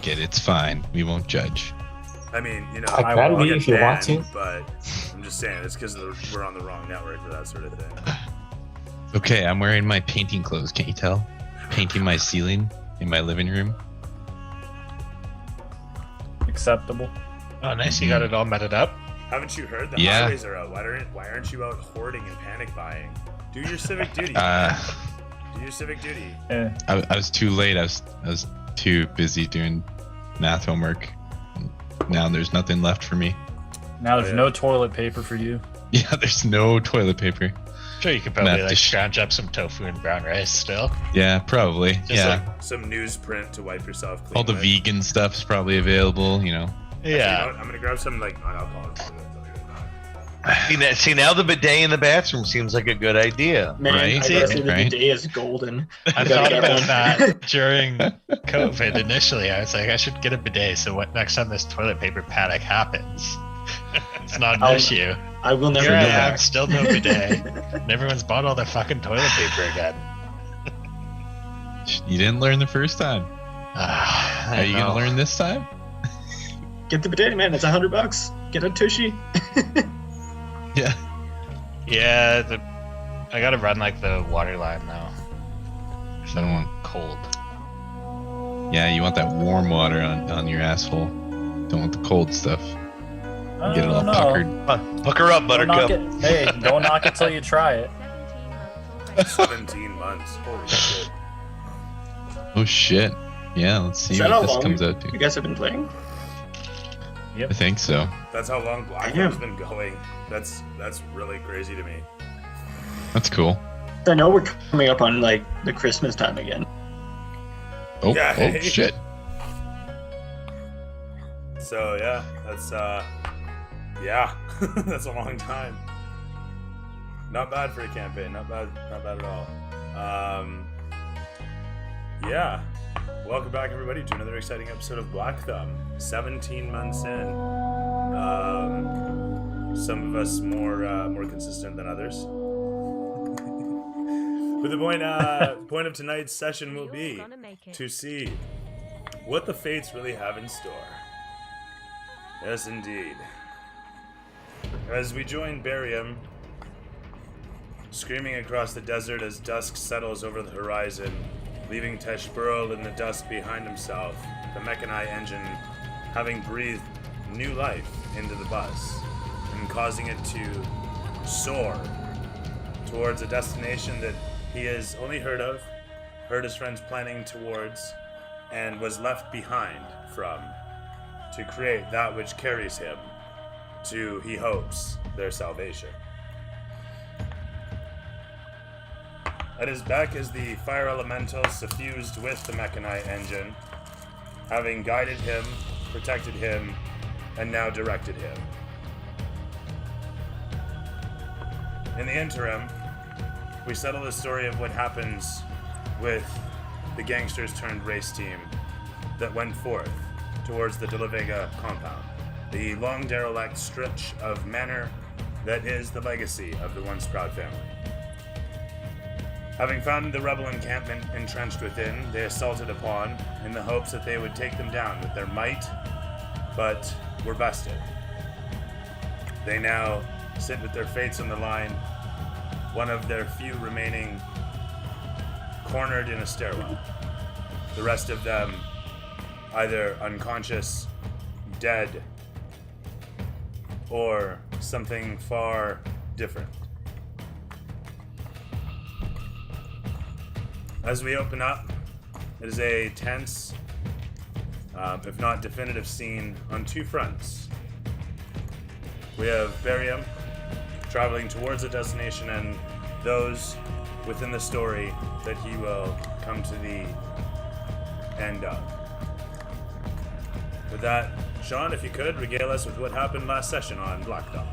like it. It's fine. We won't judge. I mean, you know, I can be if you want to. But I'm just saying, it's because we're on the wrong network for that sort of thing. Okay, I'm wearing my painting clothes. Can't you tell? Painting my ceiling in my living room. Acceptable. Oh, nice. You got it all meted up. Haven't you heard the highways are out? Why aren't you out hoarding and panic buying? Do your civic duty. Do your civic duty. Yeah. I was too late. I was too busy doing math homework. Now there's nothing left for me. Now there's no toilet paper for you. Yeah, there's no toilet paper. Sure, you could probably like scrounge up some tofu and brown rice still. Yeah, probably. Just like some newsprint to wipe yourself clean. All the vegan stuff's probably available, you know. Yeah. Actually, you know what? I'm gonna grab some like non-alcoholic. See, now the bidet in the bathroom seems like a good idea. Man, Right? I gotta say the Right. bidet is golden. I thought about that during COVID initially. I was like, I should get a bidet so what next time this toilet paper panic happens, it's not an issue. I will never Here I do am, that. still no bidet, and everyone's bought all their fucking toilet paper again. You didn't learn the first time. Are you gonna learn this time? Get the bidet, man. It's $100. Get a tushy. Yeah. Yeah, I gotta run like the water line now. Because I don't want cold. Yeah, you want that warm water on your asshole. Don't want the cold stuff. Get it all puckered. Hook her up, Buttercup. Hey, don't knock it till you try it. 17 months. Holy shit. Oh shit. Yeah, let's see Is that what how this long comes out you to. guys have been playing? I think so. That's how long Blackroom's been going. That's really crazy to me. That's cool. I know we're coming up on like the Christmas time again. Oh, Yeah, oh hey. shit. So yeah, that's that's a long time. Not bad for a campaign. Not bad at all. Yeah. Welcome back, everybody, to another exciting episode of Black Thumb. 17 months in. Some of us more consistent than others. But the point of tonight's session will be to see what the fates really have in store. Yes, indeed. As we join Barryum, screaming across the desert as dusk settles over the horizon, leaving Teshburl in the dust behind himself, the mechani engine having breathed new life into the bus and causing it to soar towards a destination that he has only heard of, heard his friends planning towards, and was left behind from to create that which carries him to, he hopes, their salvation. At his back is the fire elemental suffused with the mechani engine, having guided him, protected him, and now directed him. In the interim, we settle the story of what happens with the gangsters turned race team that went forth towards the Vega compound, the long derelict stretch of manor that is the legacy of the once proud family. Having found the rebel encampment entrenched within, they assaulted upon in the hopes that they would take them down with their might, but were bested. They now sit with their fates on the line, one of their few remaining cornered in a stairwell. The rest of them either unconscious, dead, or something far different. As we open up, it is a tense, if not definitive scene on two fronts. We have Barryum traveling towards a destination and those within the story that he will come to the end of. With that, Sean, if you could, regale us with what happened last session on Black Thumb.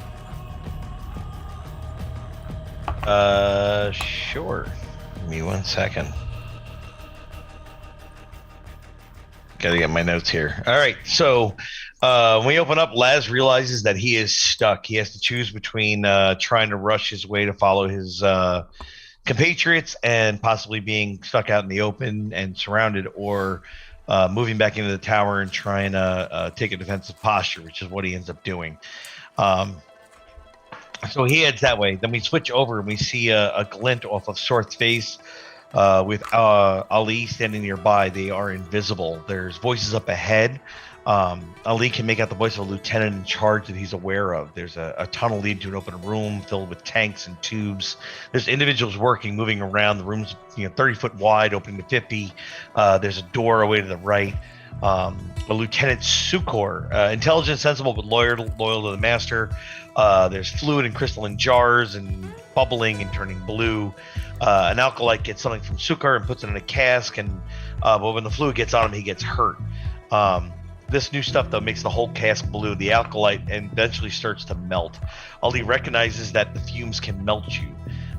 Sure. Give me 1 second. Gotta get my notes here. All right, so when we open up, Laz realizes that he is stuck. He has to choose between trying to rush his way to follow his compatriots and possibly being stuck out in the open and surrounded, or moving back into the tower and trying to take a defensive posture, which is what he ends up doing. So he heads that way. Then we switch over and we see a glint off of Sorth's face with Ali standing nearby. They are invisible. There's voices up ahead. Ali can make out the voice of a lieutenant in charge that he's aware of. There's a tunnel leading to an open room filled with tanks and tubes. There's individuals moving around. The room's 30 foot wide, opening to 50. There's a door away to the right. A Lieutenant Sukor, intelligent, sensible, but loyal to the master. There's fluid and crystalline jars and bubbling and turning blue. An alkalite gets something from Sukor and puts it in a cask, but when the fluid gets on him, he gets hurt. This new stuff, though, makes the whole cask blue. The alkalite and eventually starts to melt. Ali recognizes that the fumes can melt you.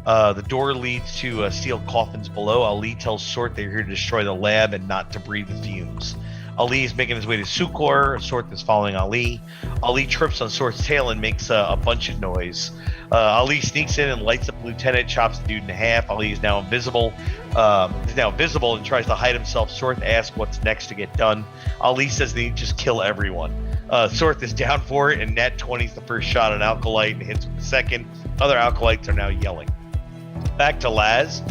The door leads to steel coffins below. Ali tells Sorth they're here to destroy the lab and not to breathe the fumes. Ali is making his way to Sukor. Sorth is following Ali. Ali trips on Sorth's tail and makes a bunch of noise. Ali sneaks in and lights up the lieutenant, chops the dude in half. Ali is now invisible. And tries to hide himself. Sorth asks what's next to get done. Ali says they just kill everyone. Sorth is down for it, and Nat 20's the first shot on Alkalite and hits with the second. Other Alkalites are now yelling. Back to Laz,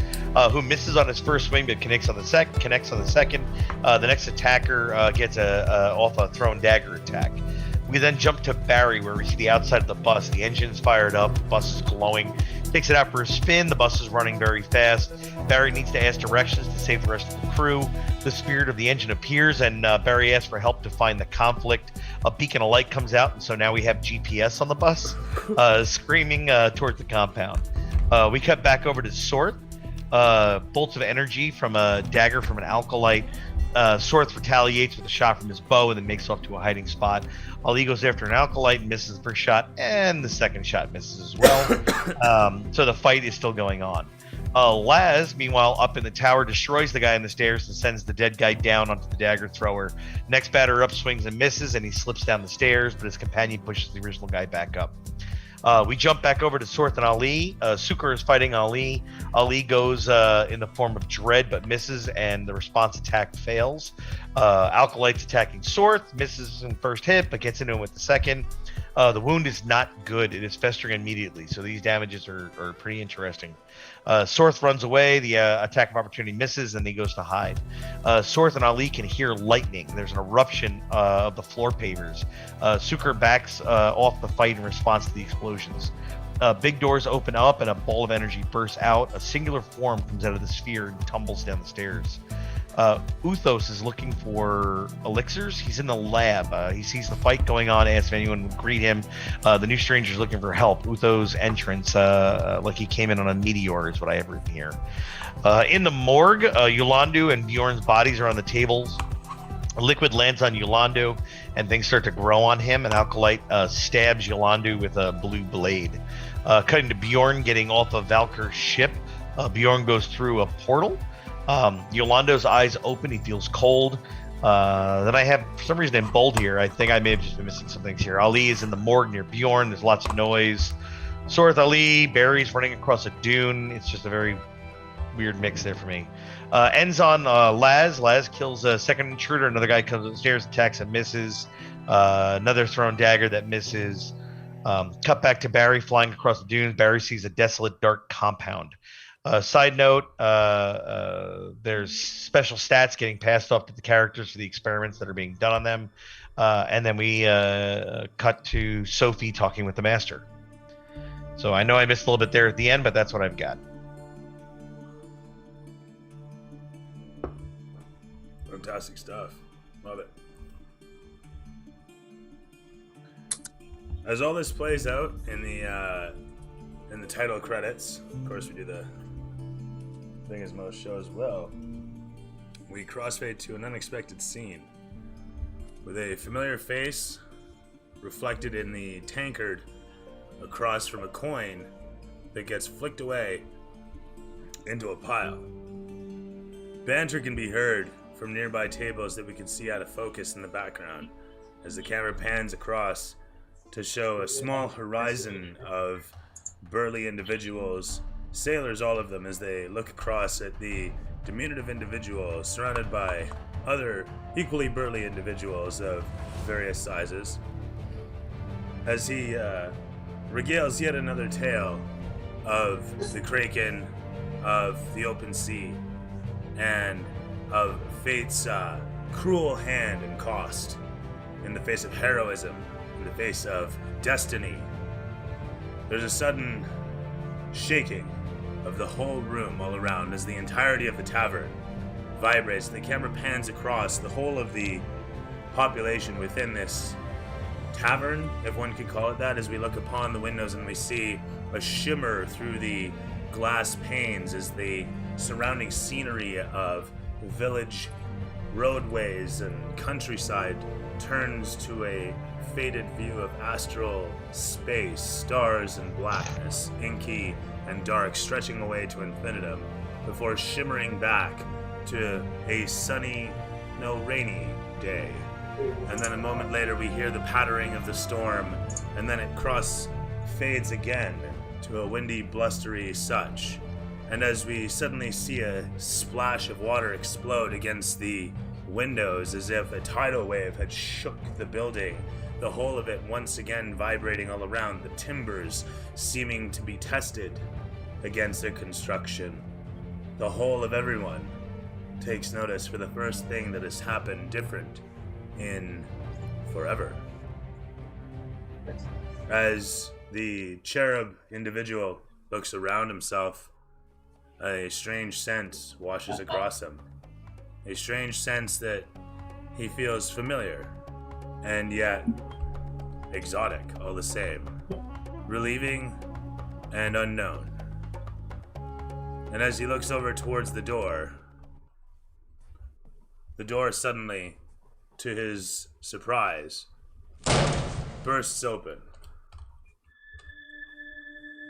who misses on his first swing but connects on the second. The next attacker gets off a thrown dagger attack. We then jump to Barry, where we see the outside of the bus. The engine's fired up, the bus is glowing. Takes it out for a spin. The bus is running very fast. Barry needs to ask directions to save the rest of the crew. The spirit of the engine appears, and Barry asks for help to find the conflict. A beacon of light comes out, and so now we have GPS on the bus, screaming towards the compound. We cut back over to Sorth. Bolts of energy from a dagger from an alkalite. Sorth retaliates with a shot from his bow and then makes off to a hiding spot. Ali goes after an alkalite, misses the first shot, and the second shot misses as well. So the fight is still going on. Laz, meanwhile, up in the tower, destroys the guy on the stairs and sends the dead guy down onto the dagger thrower. Next batter up swings and misses, and he slips down the stairs, but his companion pushes the original guy back up. We jump back over to Sorth and Ali. Sukor is fighting Ali. Ali goes in the form of Dread, but misses, and the response attack fails. Alkalite's attacking Sorth, misses in first hit, but gets into him with the second. The wound is not good. It is festering immediately, so these damages are pretty interesting. Sorth runs away. The attack of opportunity misses, and he goes to hide. Sorth and Ali can hear lightning. There's an eruption of the floor pavers. Sukor backs off the fight in response to the explosions. Big doors open up, and a ball of energy bursts out. A singular form comes out of the sphere and tumbles down the stairs. Uthos is looking for elixirs. He's in the lab. He sees the fight going on, asks if anyone would greet him. The new stranger is looking for help. Uthos' entrance, like he came in on a meteor, is what I have written here. In the morgue, Yolando and Bjorn's bodies are on the tables. A liquid lands on Yolando, and things start to grow on him. An alkalite stabs Yolando with a blue blade. Cutting to Bjorn getting off of Valkyr's ship. Bjorn goes through a portal. Yolando's eyes open. He feels cold. Then I have, for some reason, in bold here. I think I may have just been missing some things here. Ali is in the morgue near Bjorn. There's lots of noise. Sorth, Ali, Barry's running across a dune. It's just a very weird mix there for me. Ends on Laz. Laz kills a second intruder. Another guy comes upstairs, attacks and misses. Another thrown dagger that misses. Cut back to Barry flying across the dunes. Barry sees a desolate, dark compound. Side note, there's special stats getting passed off to the characters for the experiments that are being done on them. And then we cut to Sophie talking with the master. So I know I missed a little bit there at the end, but that's what I've got. Fantastic stuff. Love it. As all this plays out in the title credits, of course we do the thing as most shows will, we crossfade to an unexpected scene with a familiar face reflected in the tankard across from a coin that gets flicked away into a pile. Banter can be heard from nearby tables that we can see out of focus in the background as the camera pans across to show a small horizon of burly individuals, sailors all of them, as they look across at the diminutive individual surrounded by other equally burly individuals of various sizes, as he regales yet another tale of the Kraken, of the open sea, and of fate's cruel hand and cost in the face of heroism, in the face of destiny. There's a sudden shaking of the whole room all around as the entirety of the tavern vibrates. The camera pans across the whole of the population within this tavern, if one could call it that, as we look upon the windows and we see a shimmer through the glass panes as the surrounding scenery of village roadways and countryside turns to a faded view of astral space, stars and blackness, inky and dark, stretching away to infinitum, before shimmering back to a sunny, no, rainy day. And then a moment later we hear the pattering of the storm, and then it fades again to a windy, blustery such. And as we suddenly see a splash of water explode against the windows as if a tidal wave had shook the building, the whole of it once again vibrating all around, the timbers seeming to be tested against their construction. The whole of everyone takes notice for the first thing that has happened different in forever. As the cherub individual looks around himself, a strange sense washes across him. A strange sense that he feels familiar, and yet exotic all the same. Relieving and unknown. And as he looks over towards the door suddenly, to his surprise, bursts open.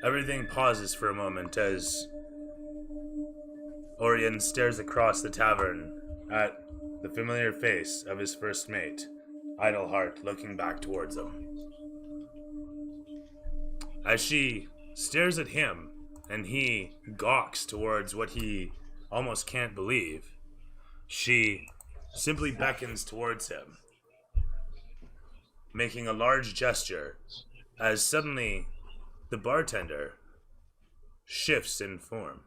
Everything pauses for a moment as Orion stares across the tavern at the familiar face of his first mate, Idleheart, looking back towards him. As she stares at him and he gawks towards what he almost can't believe, she simply beckons towards him, making a large gesture, as suddenly the bartender shifts in form.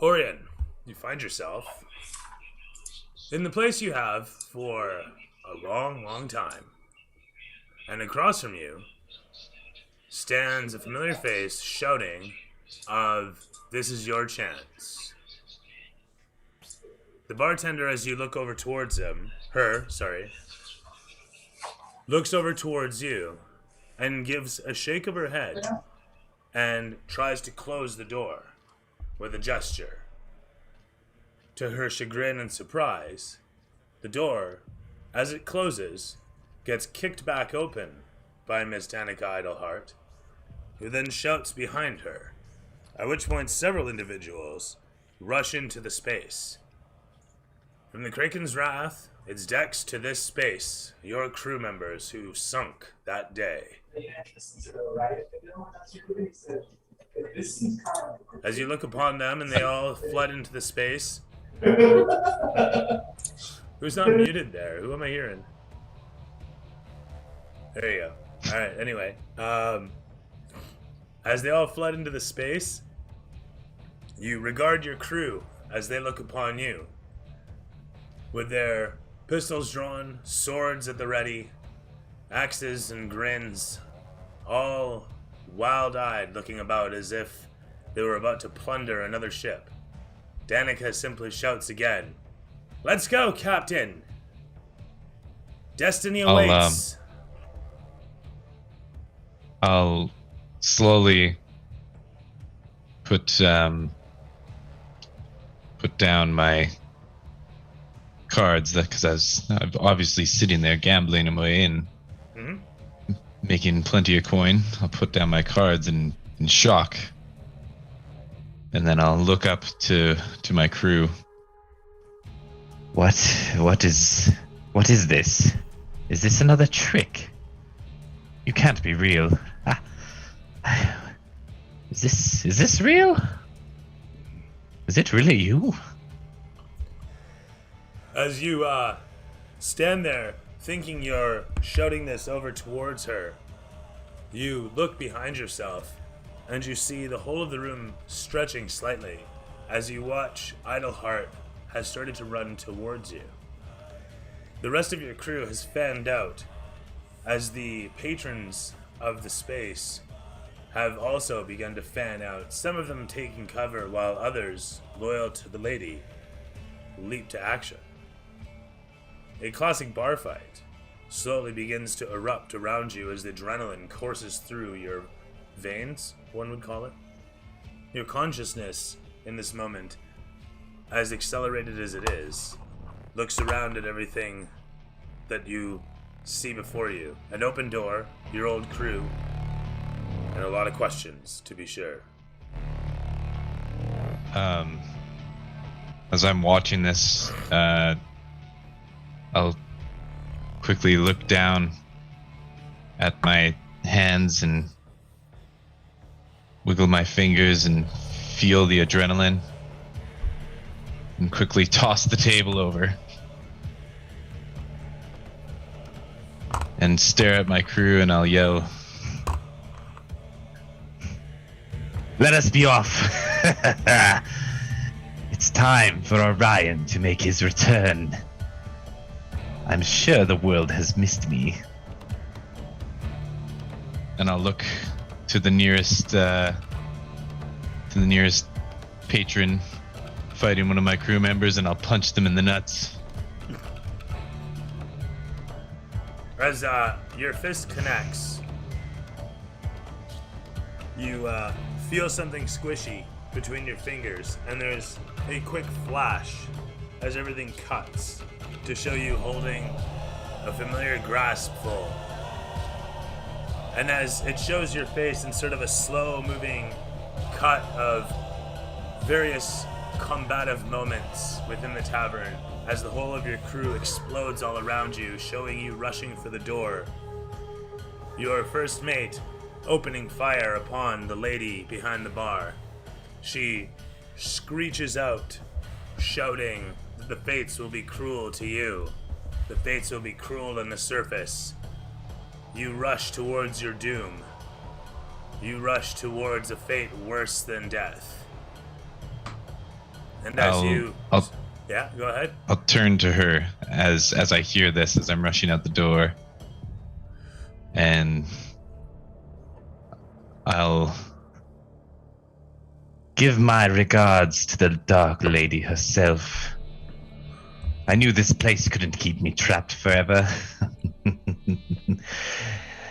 Orion, you find yourself in the place you have for a long, long time. And across from you stands a familiar face shouting of, "This is your chance." The bartender, as you look over towards looks over towards you and gives a shake of her head and tries to close the door with a gesture. To her chagrin and surprise, the door, as it closes, gets kicked back open by Miss Danica Idleheart, who then shouts behind her, at which point several individuals rush into the space. From the Kraken's Wrath, its decks to this space, your crew members who sunk that day. As you look upon them and they all flood into the space. Who's not muted there? Who am I hearing? There you go. Alright, anyway. As they all flood into the space, you regard your crew as they look upon you, with their pistols drawn, swords at the ready, axes and grins, all wild-eyed, looking about as if they were about to plunder another ship. Danica simply shouts again, "Let's go, Captain! Destiny awaits!" I'll slowly put down my cards, because I'm obviously sitting there gambling my way in, making plenty of coin. I'll put down my cards in shock, and then I'll look up to my crew. What is this? Is this another trick? You can't be real. Is this real? Is it really you? As you stand there thinking you're shouting this over towards her, you look behind yourself and you see the whole of the room stretching slightly as you watch Idleheart has started to run towards you. The rest of your crew has fanned out as the patrons of the space have also begun to fan out, some of them taking cover while others, loyal to the lady, leap to action. A classic bar fight slowly begins to erupt around you as the adrenaline courses through your veins, one would call it. Your consciousness in this moment, as accelerated as it is, looks around at everything that you see before you. An open door, your old crew, and a lot of questions, to be sure. As I'm watching this, I'll quickly look down at my hands and wiggle my fingers and feel the adrenaline and quickly toss the table over and stare at my crew, and I'll yell, Let us be off. It's time for Orion to make his return. I'm sure the world has missed me. and I'll look to the nearest patron fighting one of my crew members, and I'll punch them in the nuts. As your fist connects, you feel something squishy between your fingers, and there's a quick flash as everything cuts to show you holding a familiar grasp full. And as it shows your face in sort of a slow-moving cut of various combative moments within the tavern, as the whole of your crew explodes all around you, showing you rushing for the door. Your first mate opening fire upon the lady behind the bar. She screeches out, shouting that the fates will be cruel to you. The fates will be cruel on the surface. You rush towards your doom. You rush towards a fate worse than death. And as yeah, go ahead. I'll turn to her as I hear this, as I'm rushing out the door, and I'll give my regards to the Dark Lady herself. I knew this place couldn't keep me trapped forever.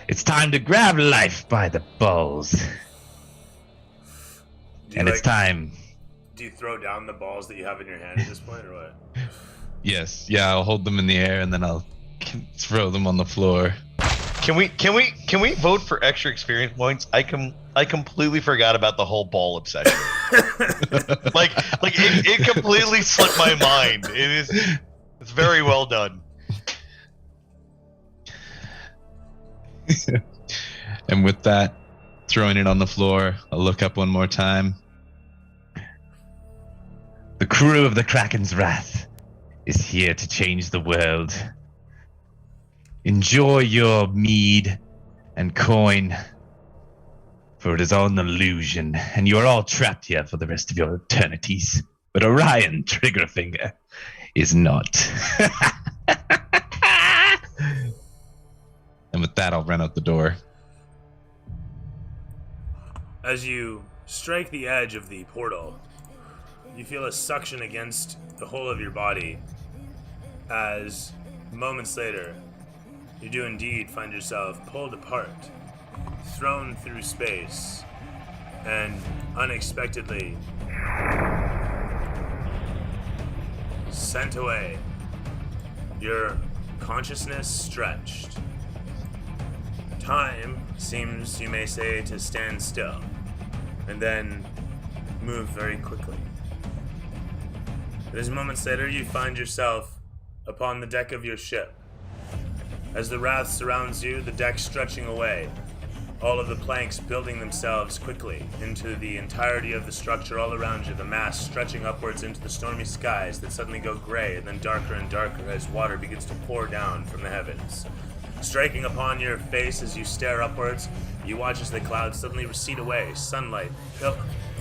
It's time to grab life by the balls. And it's time. Do you throw down the balls that you have in your hand at this point, or what? Yes, yeah, I'll hold them in the air and then I'll throw them on the floor. Can we vote for extra experience points? I completely forgot about the whole ball obsession. like it completely slipped my mind. It's very well done. And with that, throwing it on the floor, I'll look up one more time. The crew of the Kraken's Wrath is here to change the world. Enjoy your mead and coin, for it is all an illusion, and you are all trapped here for the rest of your eternities. But Orion Triggerfinger is not. And with that, I'll run out the door. As you strike the edge of the portal, you feel a suction against the whole of your body, as moments later, you do indeed find yourself pulled apart, thrown through space, and unexpectedly sent away. Your consciousness stretched. Time seems, you may say, to stand still, and then move very quickly. But as moments later, you find yourself upon the deck of your ship. As the wrath surrounds you, the deck stretching away, all of the planks building themselves quickly into the entirety of the structure all around you, the mass stretching upwards into the stormy skies that suddenly go gray and then darker and darker as water begins to pour down from the heavens. Striking upon your face as you stare upwards, you watch as the clouds suddenly recede away, sunlight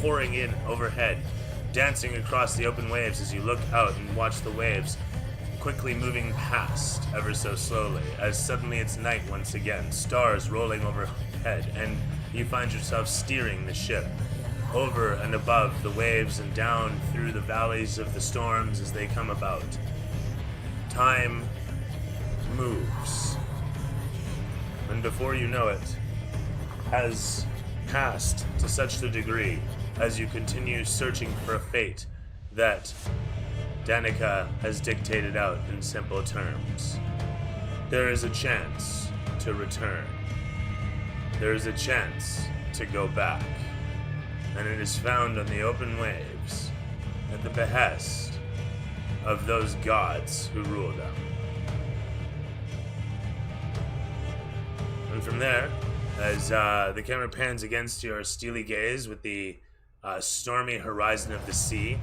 pouring in overhead, dancing across the open waves as you look out and watch the waves quickly moving past ever so slowly, as suddenly it's night once again, stars rolling overhead, and you find yourself steering the ship over and above the waves and down through the valleys of the storms as they come about. Time moves, and before you know it, has passed to such a degree as you continue searching for a fate that Danica has dictated out in simple terms. There is a chance to return. There is a chance to go back. And it is found on the open waves at the behest of those gods who rule them. And from there, as the camera pans against your steely gaze with the stormy horizon of the sea,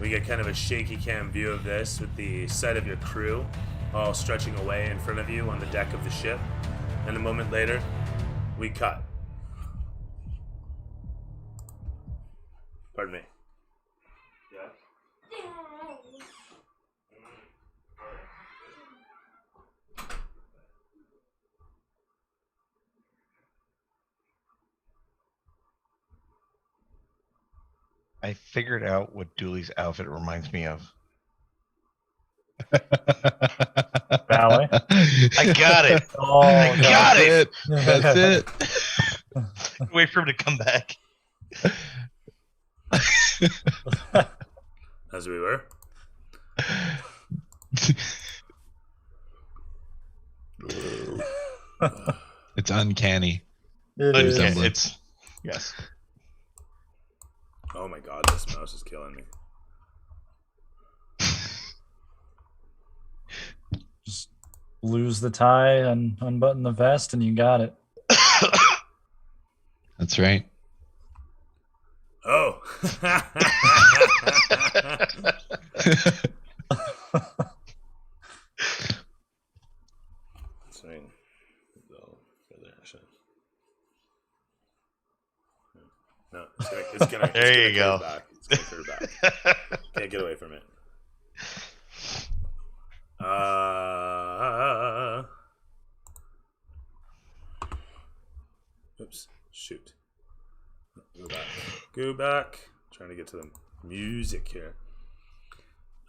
we get kind of a shaky cam view of this with the sight of your crew all stretching away in front of you on the deck of the ship. And a moment later, we cut. Pardon me. Yeah? I figured out what Dooley's outfit reminds me of. Ballet. I got it. Oh, I got it. That's it. Wait for him to come back. As we were. It's uncanny. It Okay, is. it's yes. Oh my god, this mouse is killing me. Just lose the tie and unbutton the vest, and you got it. That's right. Oh. No, it's gonna There you go. curve back. It's gonna curve back. Can't get away from it. Oops. Shoot. Go back. Go back. Trying to get to the music here.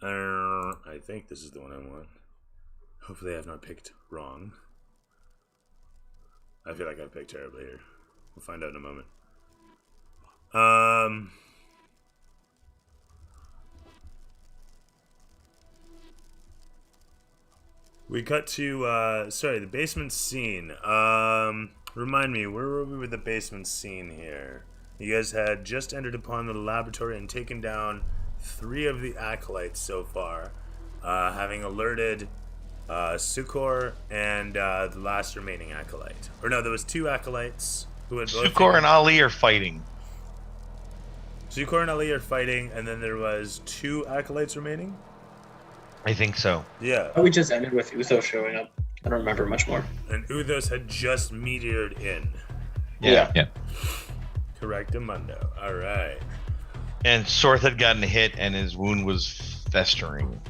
I think this is the one I want. Hopefully I have not picked wrong. I feel like I've picked terribly here. We'll find out in a moment. We cut to the basement scene. Remind me, where were we with the basement scene here? You guys had just entered upon the laboratory and taken down 3 of the acolytes so far, having alerted Sucor and the last remaining acolyte. Or no, there was 2 acolytes who had both. Sucor and Ali are fighting. Sucor and Ali are fighting, and then there was 2 acolytes remaining? I think so. Yeah. Oh, we just ended with Utho showing up. I don't remember much more. And Uthos had just meteored in. Yeah. Correctamundo. Alright. And Sorth had gotten hit and his wound was festering.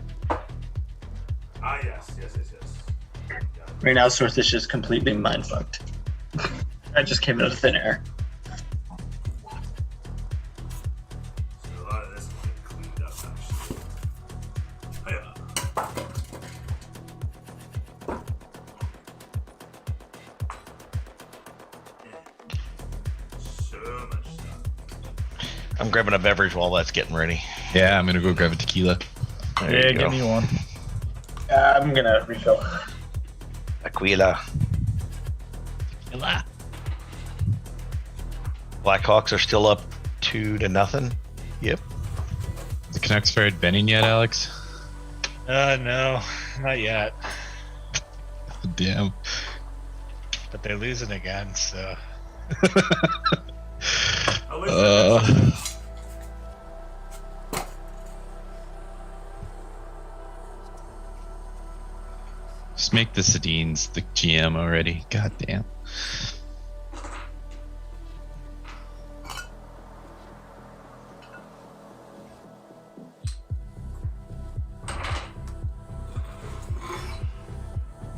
Ah, yes. Right now, Sorth is just completely mind-fucked. I just came out of thin air. So a lot of this will get cleaned up, actually. Hiya. So much stuff. I'm grabbing a beverage while that's getting ready. Yeah, I'm gonna go grab a tequila. There Yeah, you go. give me one. I'm gonna refill. Aquila. Blackhawks are still up 2-0. Yep. The Canucks fired Benning yet, Alex? No, not yet. Damn. but they're losing again, so. At least they're consistent. Just make the Sedines the GM already. God damn.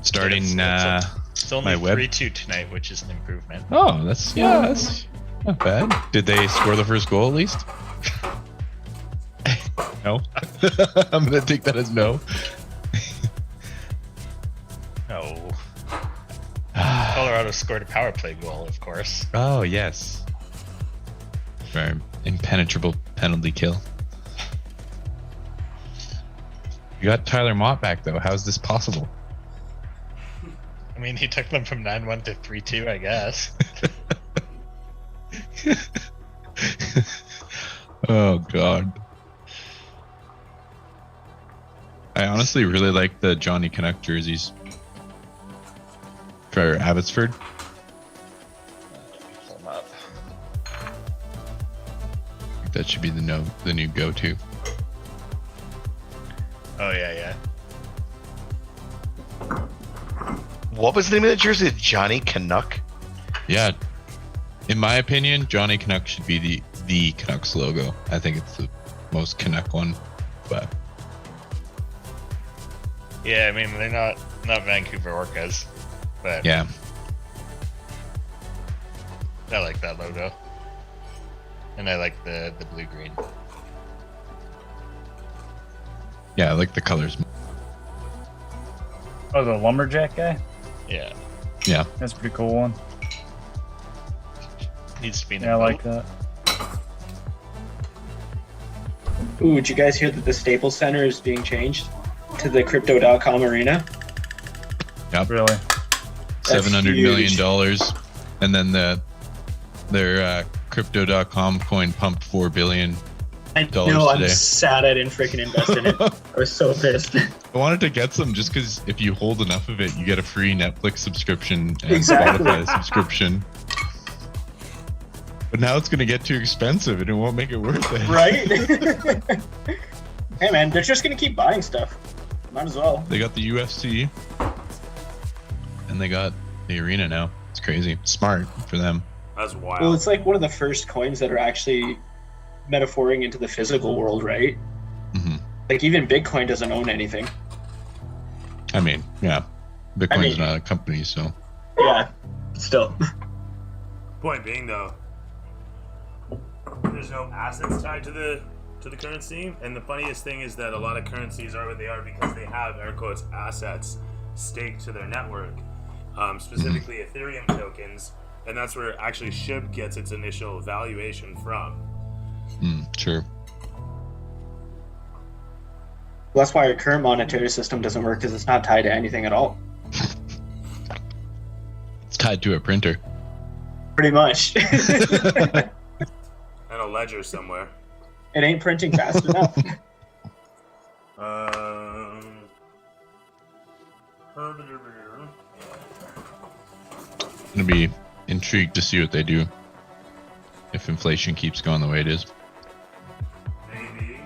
Starting It's only my web. 3-2 tonight, which is an improvement. Oh, that's that's not bad. Did they score the first goal at least? No. I'm gonna take that as no. No. Colorado scored a power play goal, of course. Oh yes. Very impenetrable penalty kill. You got Tyler Mott back though. How is this possible? I mean, he took them from 9-1 to 3-2, I guess. Oh god. I honestly really like the Johnny Canuck jerseys for Abbotsford. Pull them up. I think that should be the new go-to. Oh, yeah. What was the name of the jersey? Johnny Canuck? Yeah. In my opinion, Johnny Canuck should be the Canucks logo. I think it's the most Canuck one, but Yeah, I mean, they're not Vancouver Orcas, but yeah. I like that logo. And I like the blue-green. Yeah, I like the colors. Oh, the lumberjack guy? Yeah. Yeah. That's a pretty cool one. Needs to be in Yeah, I a like boat. that. Ooh, did you guys hear that the Staples Center is being changed to the Crypto.com arena? Really? $700 million huge. dollars, and then their Crypto.com coin pumped $4 billion. I Dollars know, I'm today. sad I didn't freaking invest in it. I was so pissed. I wanted to get some just because if you hold enough of it, you get a free Netflix subscription and Exactly. Spotify subscription. But now it's going to get too expensive and it won't make it worth it. Right? Hey man, they're just gonna keep buying stuff. Might as well. They got the UFC and they got the arena now. It's crazy. Smart for them. That's wild. Well, it's like one of the first coins that are actually metaphoring into the physical world, right? Hmm. Like even Bitcoin doesn't own anything. I mean, yeah. Bitcoin's I mean- not a company, so. Yeah, still. Point being, though, there's no assets tied to the currency, and the funniest thing is that a lot of currencies are what they are because they have air quotes assets staked to their network, specifically Ethereum tokens, and that's where actually SHIB gets its initial valuation from. Sure. Well, that's why our current monetary system doesn't work because it's not tied to anything at all. It's tied to a printer. Pretty much. And a ledger somewhere. It ain't printing fast enough. I'm gonna be intrigued to see what they do if inflation keeps going the way it is. Maybe.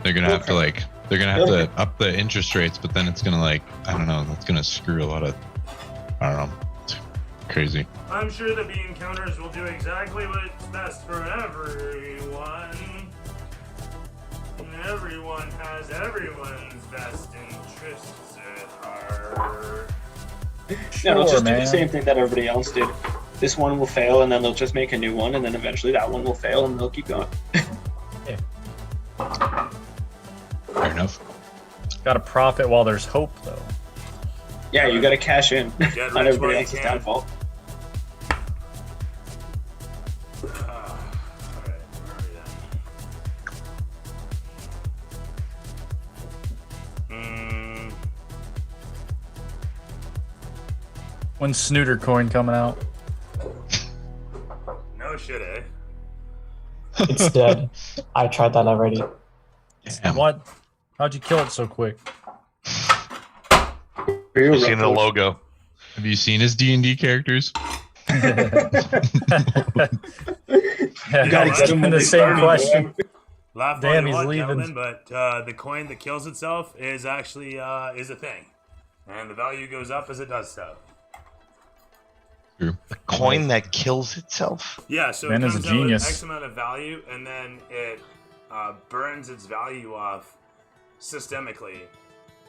They're gonna have to up the interest rates, but then it's gonna I don't know, that's gonna screw a lot of, I don't know, it's crazy. I'm sure the bean counters will do exactly what's best for everyone. And everyone has everyone's best interests at heart. Yeah, they'll just do man. the same thing that everybody else did. This one will fail, and then they'll just make a new one, and then eventually that one will fail, and they'll keep going. Fair enough. Gotta profit while there's hope, though. Yeah, you gotta cash in. Get Not rich while everybody you else's can. downfall. Alright, where are we then? When's Snooter coin coming out? No shit, eh? It's dead. I tried that already. Damn. What? How'd you kill it so quick? For you, Seeing the Rocco. logo. Have you seen his D&D characters? Yeah, You gotta get him when the they same start, question. Laugh Damn, all you he's want, leaving. gentlemen, but the coin that kills itself is actually is a thing, and the value goes up as it does so. True. The coin that kills itself. Yeah, so Man it is a comes out with genius. X amount of value, and then it burns its value off systemically,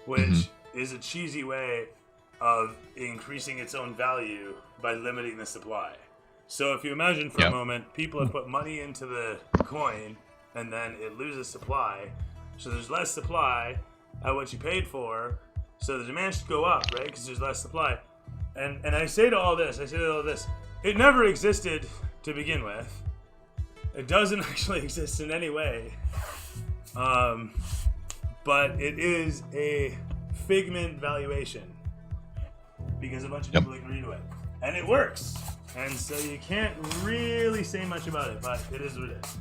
which is a cheesy way of increasing its own value by limiting the supply. So if you imagine for a moment, people have put money into the coin, and then it loses supply, so there's less supply at what you paid for, so the demand should go up, right? Because there's less supply. And I say to all this, it never existed to begin with. It doesn't actually exist in any way. But it is a figment valuation because a bunch of people agree to it. And it works. And so you can't really say much about it, but it is what it is.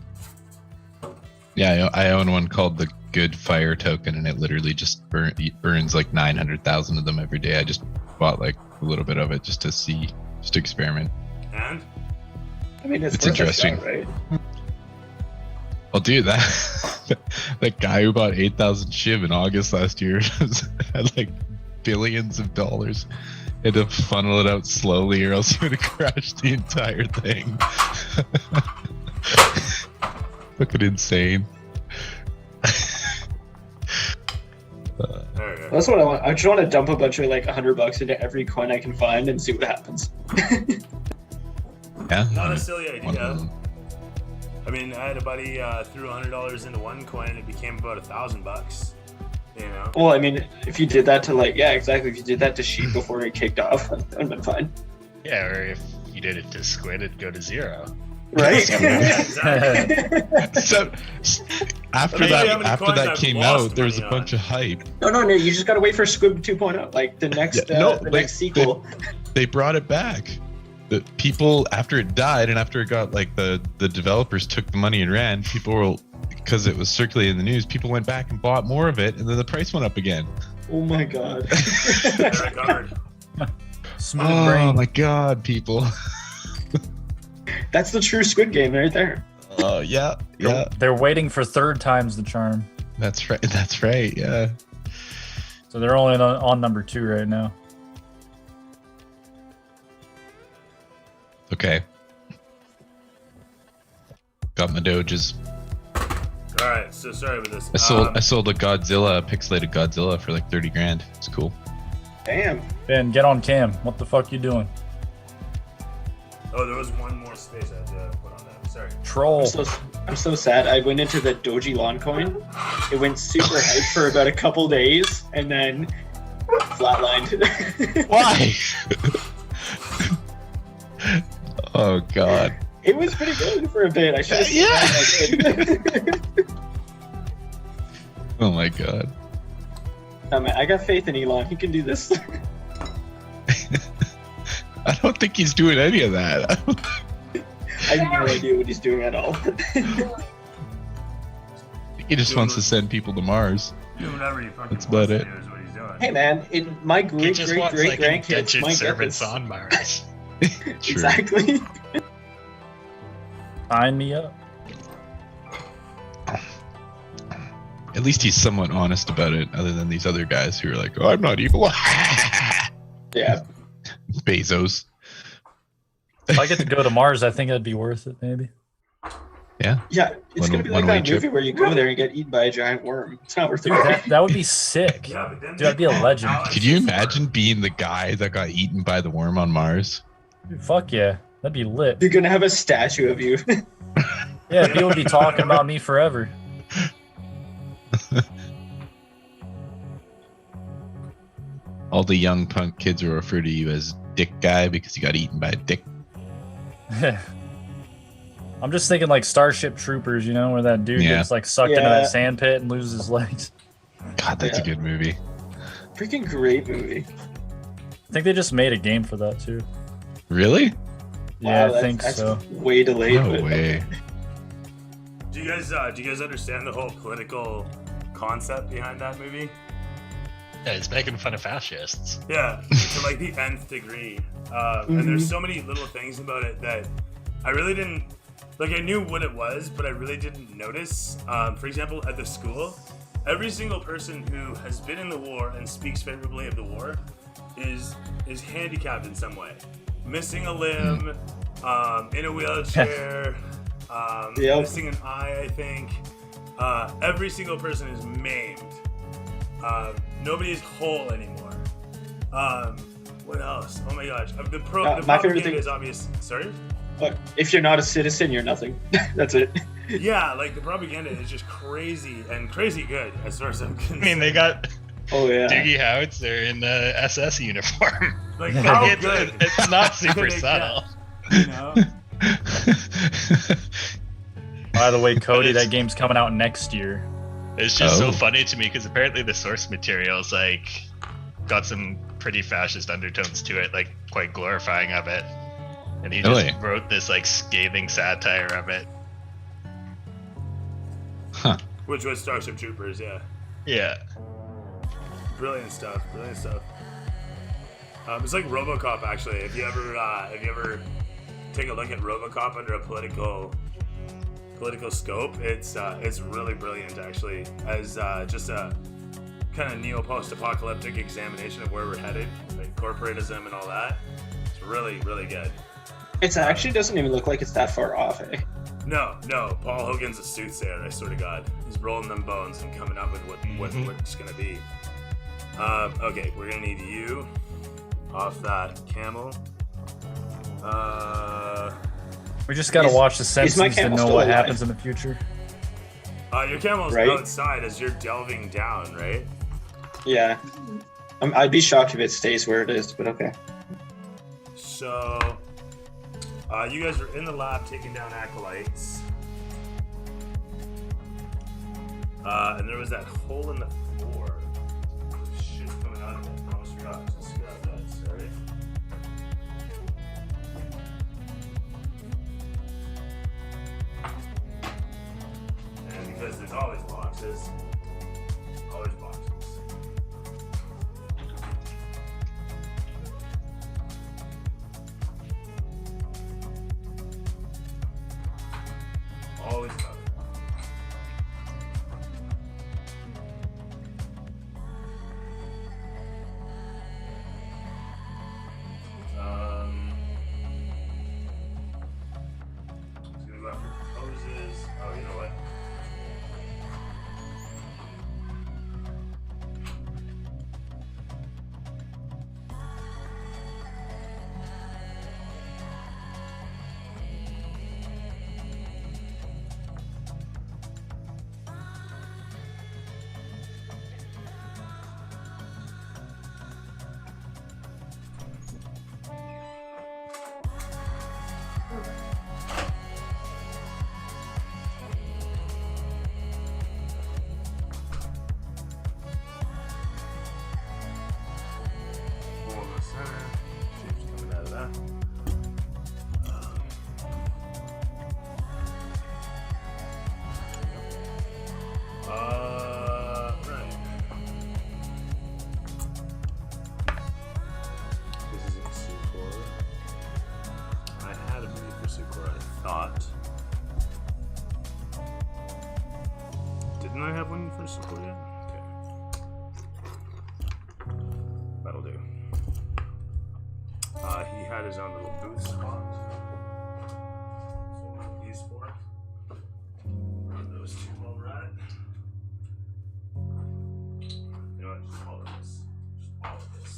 Yeah, I own one called the Good Fire Token, and it literally just burns like 900,000 of them every day. I just bought like a little bit of it just to see, just to experiment. And? I mean, it's It's worth a interesting. shot, right? Well, dude, that guy who bought 8,000 Shiv in August last year had like billions of dollars. He had to funnel it out slowly, or else he would have crashed the entire thing. Fucking insane. There you go. That's what I want. I just want to dump a bunch of like $100 into every coin I can find and see what happens. Yeah. Not a silly idea. One- I mean, I had a buddy threw $100 into one coin and it became about $1,000. You know? Well, I mean, if you did that to like, yeah, exactly. If you did that to sheep before it kicked off, that would have been fine. Yeah, or if you did it to squid, it'd go to 0. Right? Yeah, exactly. So, after Maybe how many that coins I've came lost out, there was a money on. bunch of hype. No. You just gotta wait for Squib 2.0, like the next, next sequel. They brought it back. The people, after it died and after it got like the developers took the money and ran, people were, because it was circulating in the news, people went back and bought more of it, and then the price went up again. Oh my god. They recovered. Smooth Oh brain. my god, people. That's the true Squid Game right there. Oh yeah. They're waiting for third time's the charm. That's right. That's right. Yeah. So they're only on number 2 right now. Okay. Got my doges. Alright, so sorry about this. I sold a pixelated Godzilla for like 30 grand. It's cool. Damn. Ben, get on cam. What the fuck you doing? Oh, there was one more space I had to put on that. Sorry. Troll. I'm so sad. I went into the Doji Lawn coin. It went super hype for about a couple days and then flatlined. Why? Oh god. It was pretty good for a bit. I should have Oh my god. No, man, I got faith in Elon. He can do this. I don't think he's doing any of that. I have no idea what he's doing at all. He just wants to send people to Mars. Do whatever you fucking That's about wants it. to do is what he's doing. Hey man, my He great just great wants great like grandkids indentured might get servants this. on Mars. True. Exactly. Sign me up. At least he's somewhat honest about it, other than these other guys who are like, "Oh, I'm not evil." Yeah. Bezos. If I get to go to Mars, I think that'd be worth it, maybe. Yeah. Yeah, it's One- gonna be like one-way that trip. movie where you go there and get eaten by a giant worm. It's not worth Dude, it. that would be sick. Yeah, but then Dude, I'd be a legend. Could you imagine being the guy that got eaten by the worm on Mars? Dude, fuck yeah. That'd be lit. You're gonna have a statue of you. Yeah, people would be talking about me forever. All the young punk kids will refer to you as Dick Guy because you got eaten by a dick. I'm just thinking like Starship Troopers, you know, where that dude Yeah. gets like sucked into Yeah. that sand pit and loses his legs. God, that's a Yeah. good movie. Freaking great movie. I think they just made a game for that too. Really? Yeah, Wow, I think that's so. Way delayed. No but- way. Do you guys understand the whole political concept behind that movie? Yeah, he's making fun of fascists. Yeah, to like the nth degree. And there's so many little things about it that I really didn't like. I knew what it was, but I really didn't notice. For example, at the school, every single person who has been in the war and speaks favorably of the war is handicapped in some way, missing a limb, in a wheelchair, missing an eye. I think every single person is maimed. Nobody is whole anymore. What else? Oh my gosh. The my favorite propaganda thing is obvious. Sorry? If you're not a citizen, you're nothing. That's it. Yeah, like the propaganda is just crazy and crazy good as far as I'm concerned. I mean, they got Diggy Howitzer in the SS uniform. Like, how good? It's not super subtle. You know? By the way, Cody, that game's coming out next year. It's just so funny to me because apparently the source material's like got some pretty fascist undertones to it, like quite glorifying of it. And he just wrote this like scathing satire of it. Huh. Which was Starship Troopers, yeah. Yeah. Brilliant stuff. It's like RoboCop, actually. If you ever take a look at RoboCop under a political scope, it's really brilliant, actually, as just a kind of neo-post-apocalyptic examination of where we're headed, like corporatism and all that. It's really, really good. It actually doesn't even look like it's that far off, eh? No. Paul Hogan's a soothsayer, I swear to God. He's rolling them bones and coming up with what it's gonna be. Okay, we're gonna need you off that camel. We just gotta watch The Simpsons to know what happens in the future. Your camel's outside as you're delving down, right? Yeah. I'd be shocked if it stays where it is, but okay. So, you guys are in the lab taking down acolytes. And there was that hole in the floor. Shit coming out of it. I almost forgot. Just grab that, sorry. And because there's always boxes. Always boxes. Always covered. Just gonna go after poses. Oh, you know what? Right. This isn't Sucor. I had a mini for Sucor, I thought. Didn't I have one for Sucor yet? Okay. That'll do. He had his own little booth spot. So what these for? Those two while we're at it. You know what? Just all of this. Just all of this.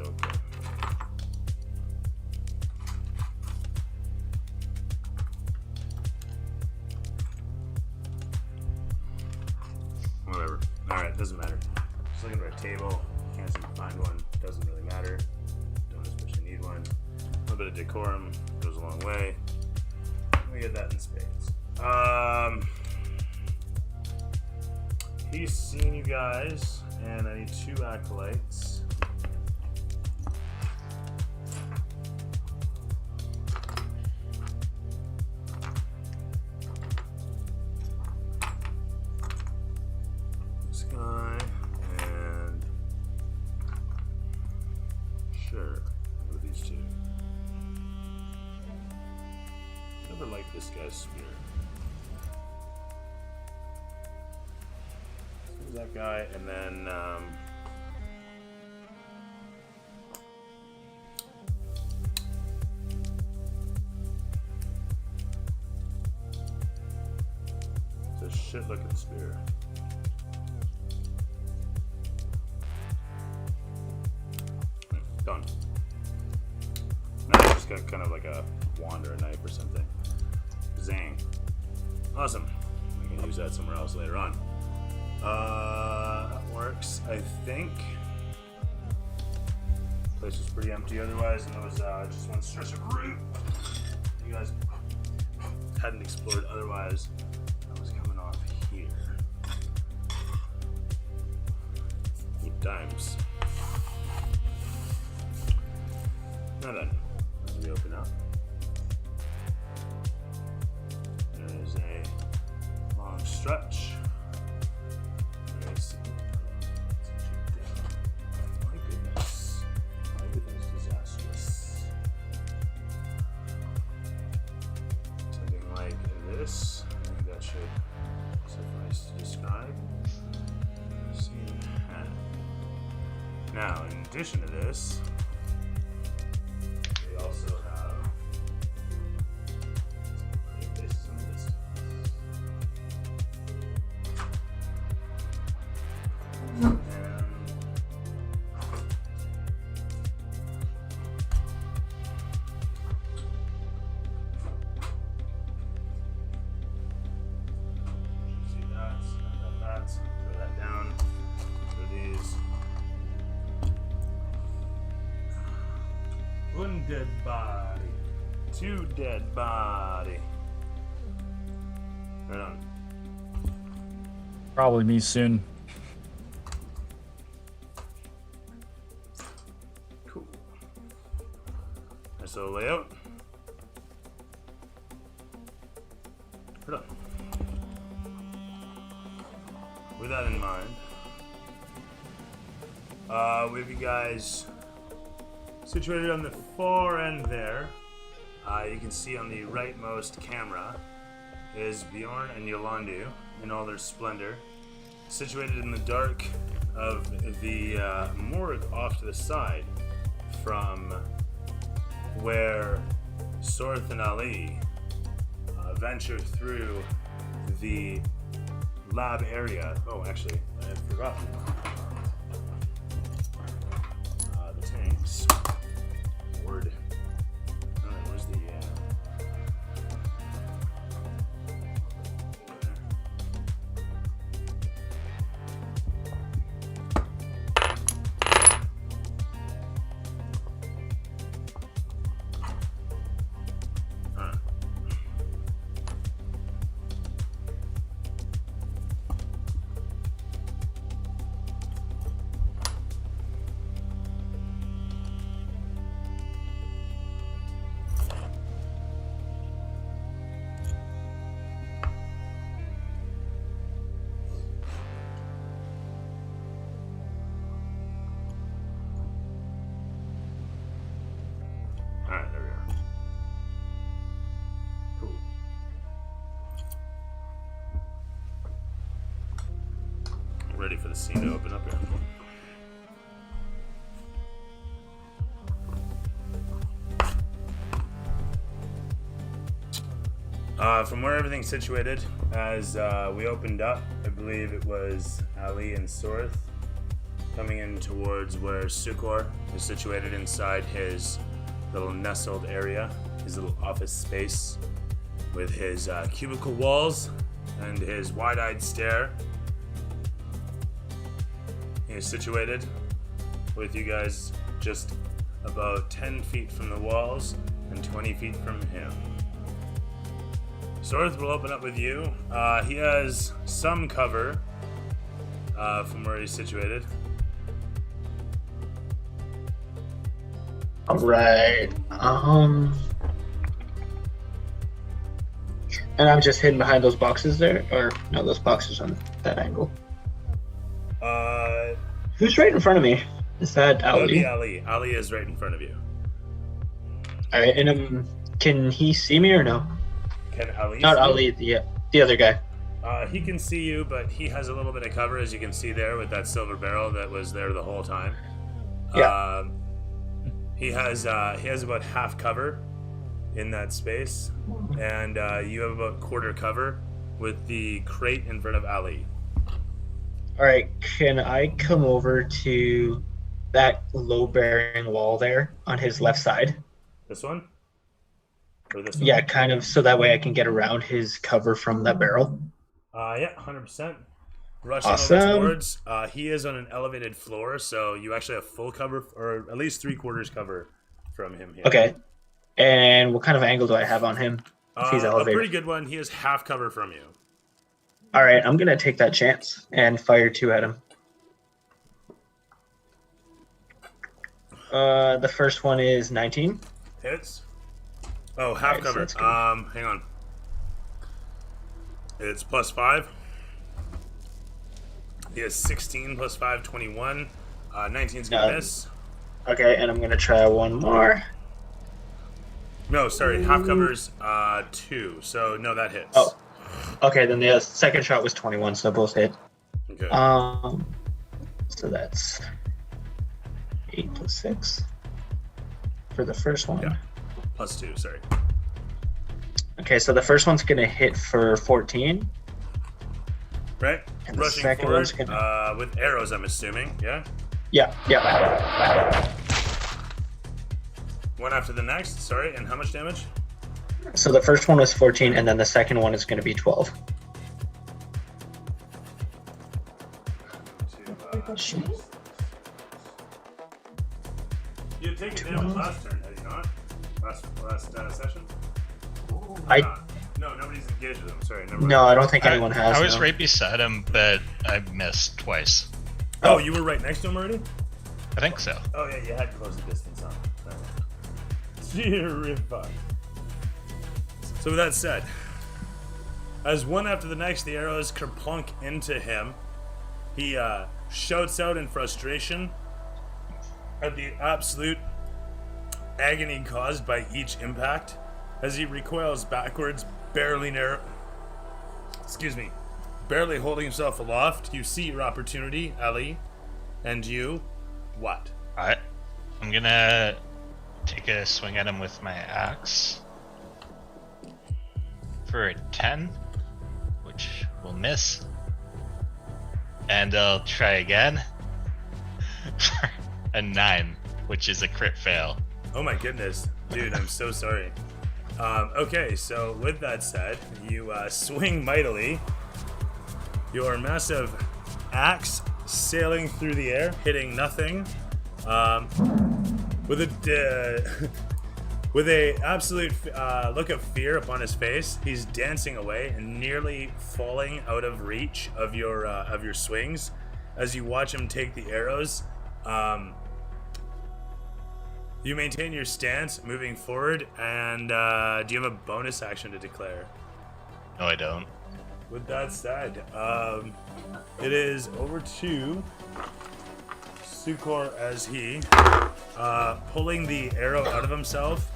okay. Whatever. Alright, doesn't matter. Just looking for a table. Can't seem to find one. Doesn't really matter. Don't especially need one. A little bit of decorum goes a long way. We get that in spades. He's seen you guys, and I need 2 acolytes. This guy, and sure, with these 2. Never liked this guy's spear. That guy, and then it's a shit looking spear. Done. Now I just got kind of like a wand or a knife or something. Zang. Awesome. I can use that somewhere else later on. That works, I think. Place was pretty empty otherwise, and there was just one stretch of route you guys hadn't explored otherwise. That was coming off here. With dimes. Now then, as we open up, there is a long stretch. Now, in addition to this, we also have see that, throw that down, throw these. One dead body. 2 dead body. Right on. Probably me soon. Cool. Nice little layout. Right on. With that in mind, we have you guys situated on the far end there. You can see on the rightmost camera is Bjorn and Yolandu in all their splendor. Situated in the dark of the morgue off to the side from where Sorth and Ali venture through the lab area. Oh, actually, I had forgotten. The tanks. Word. Alright, where's the Alright, there we are. Cool. Ready for the scene to open up here. From where everything's situated, as we opened up, I believe it was Ali and Sorth coming in towards where Sukor is situated inside his little nestled area, his little office space, with his cubicle walls and his wide-eyed stare. He is situated with you guys just about 10 feet from the walls and 20 feet from him. Sorth will open up with you. He has some cover from where he's situated. Alright. And I'm just hidden behind those boxes there? Or, no, those boxes on that angle. Who's right in front of me? Is that Ali? That would be Ali. Ali is right in front of you. Alright, and can he see me or no? Can Ali Not see Ali, the other guy. He can see you, but he has a little bit of cover, as you can see there, with that silver barrel that was there the whole time. Yeah. He has about half cover in that space, and you have about quarter cover with the crate in front of Ali. Alright, can I come over to that low-bearing wall there on his left side? This one? Or this one? Yeah, kind of, so that way I can get around his cover from that barrel. Yeah, 100%. Rushing Awesome. over towards, he is on an elevated floor, so you actually have full cover, or at least 3/4 cover from him here. Okay. And what kind of angle do I have on him if he's A elevated? pretty good one. He has half cover from you. Alright, I'm gonna take that chance and fire 2 at him. The first one is 19. Hits. Oh, half Alright, so cover. that's good. Hang on. It's +5. He has 16 plus 5, 21. 19's gonna miss. Okay, and I'm gonna try one more. No, sorry, half covers 2. So no, that hits. Oh. Okay, then the second shot was 21, so both hit. Okay. So that's 8 plus 6 for the first one. Yeah. +2, sorry. Okay, so the first one's gonna hit for 14. Right. And the Rushing second forward one's gonna... with arrows, I'm assuming. Yeah. Yeah. One after the next. Sorry, and how much damage? So the first one was 14, and then the second one is gonna be 12. You had taken damage last turn, had you not? Last session? No, nobody's engaged with him. Sorry, never mind. No, I don't think anyone has. I was no. right beside him, but I missed twice. Oh, you were right next to him already? I think so. Oh yeah, you had close the distance on. Terrified. So with that said, as one after the next, the arrows kerplunk into him. He shouts out in frustration at the absolute agony caused by each impact as he recoils backwards, barely holding himself aloft. You see your opportunity, Ali, and you, what? I'm gonna take a swing at him with my axe for a 10, which will miss. And I'll try again for a 9, which is a crit fail. Oh my goodness, dude, I'm so sorry. Okay, so with that said, you swing mightily. Your massive axe sailing through the air, hitting nothing. With a absolute look of fear upon his face, he's dancing away and nearly falling out of reach of your swings. As you watch him take the arrows, you maintain your stance, moving forward. And do you have a bonus action to declare? No, I don't. With that said, it is over to Sukor as he, pulling the arrow out of himself,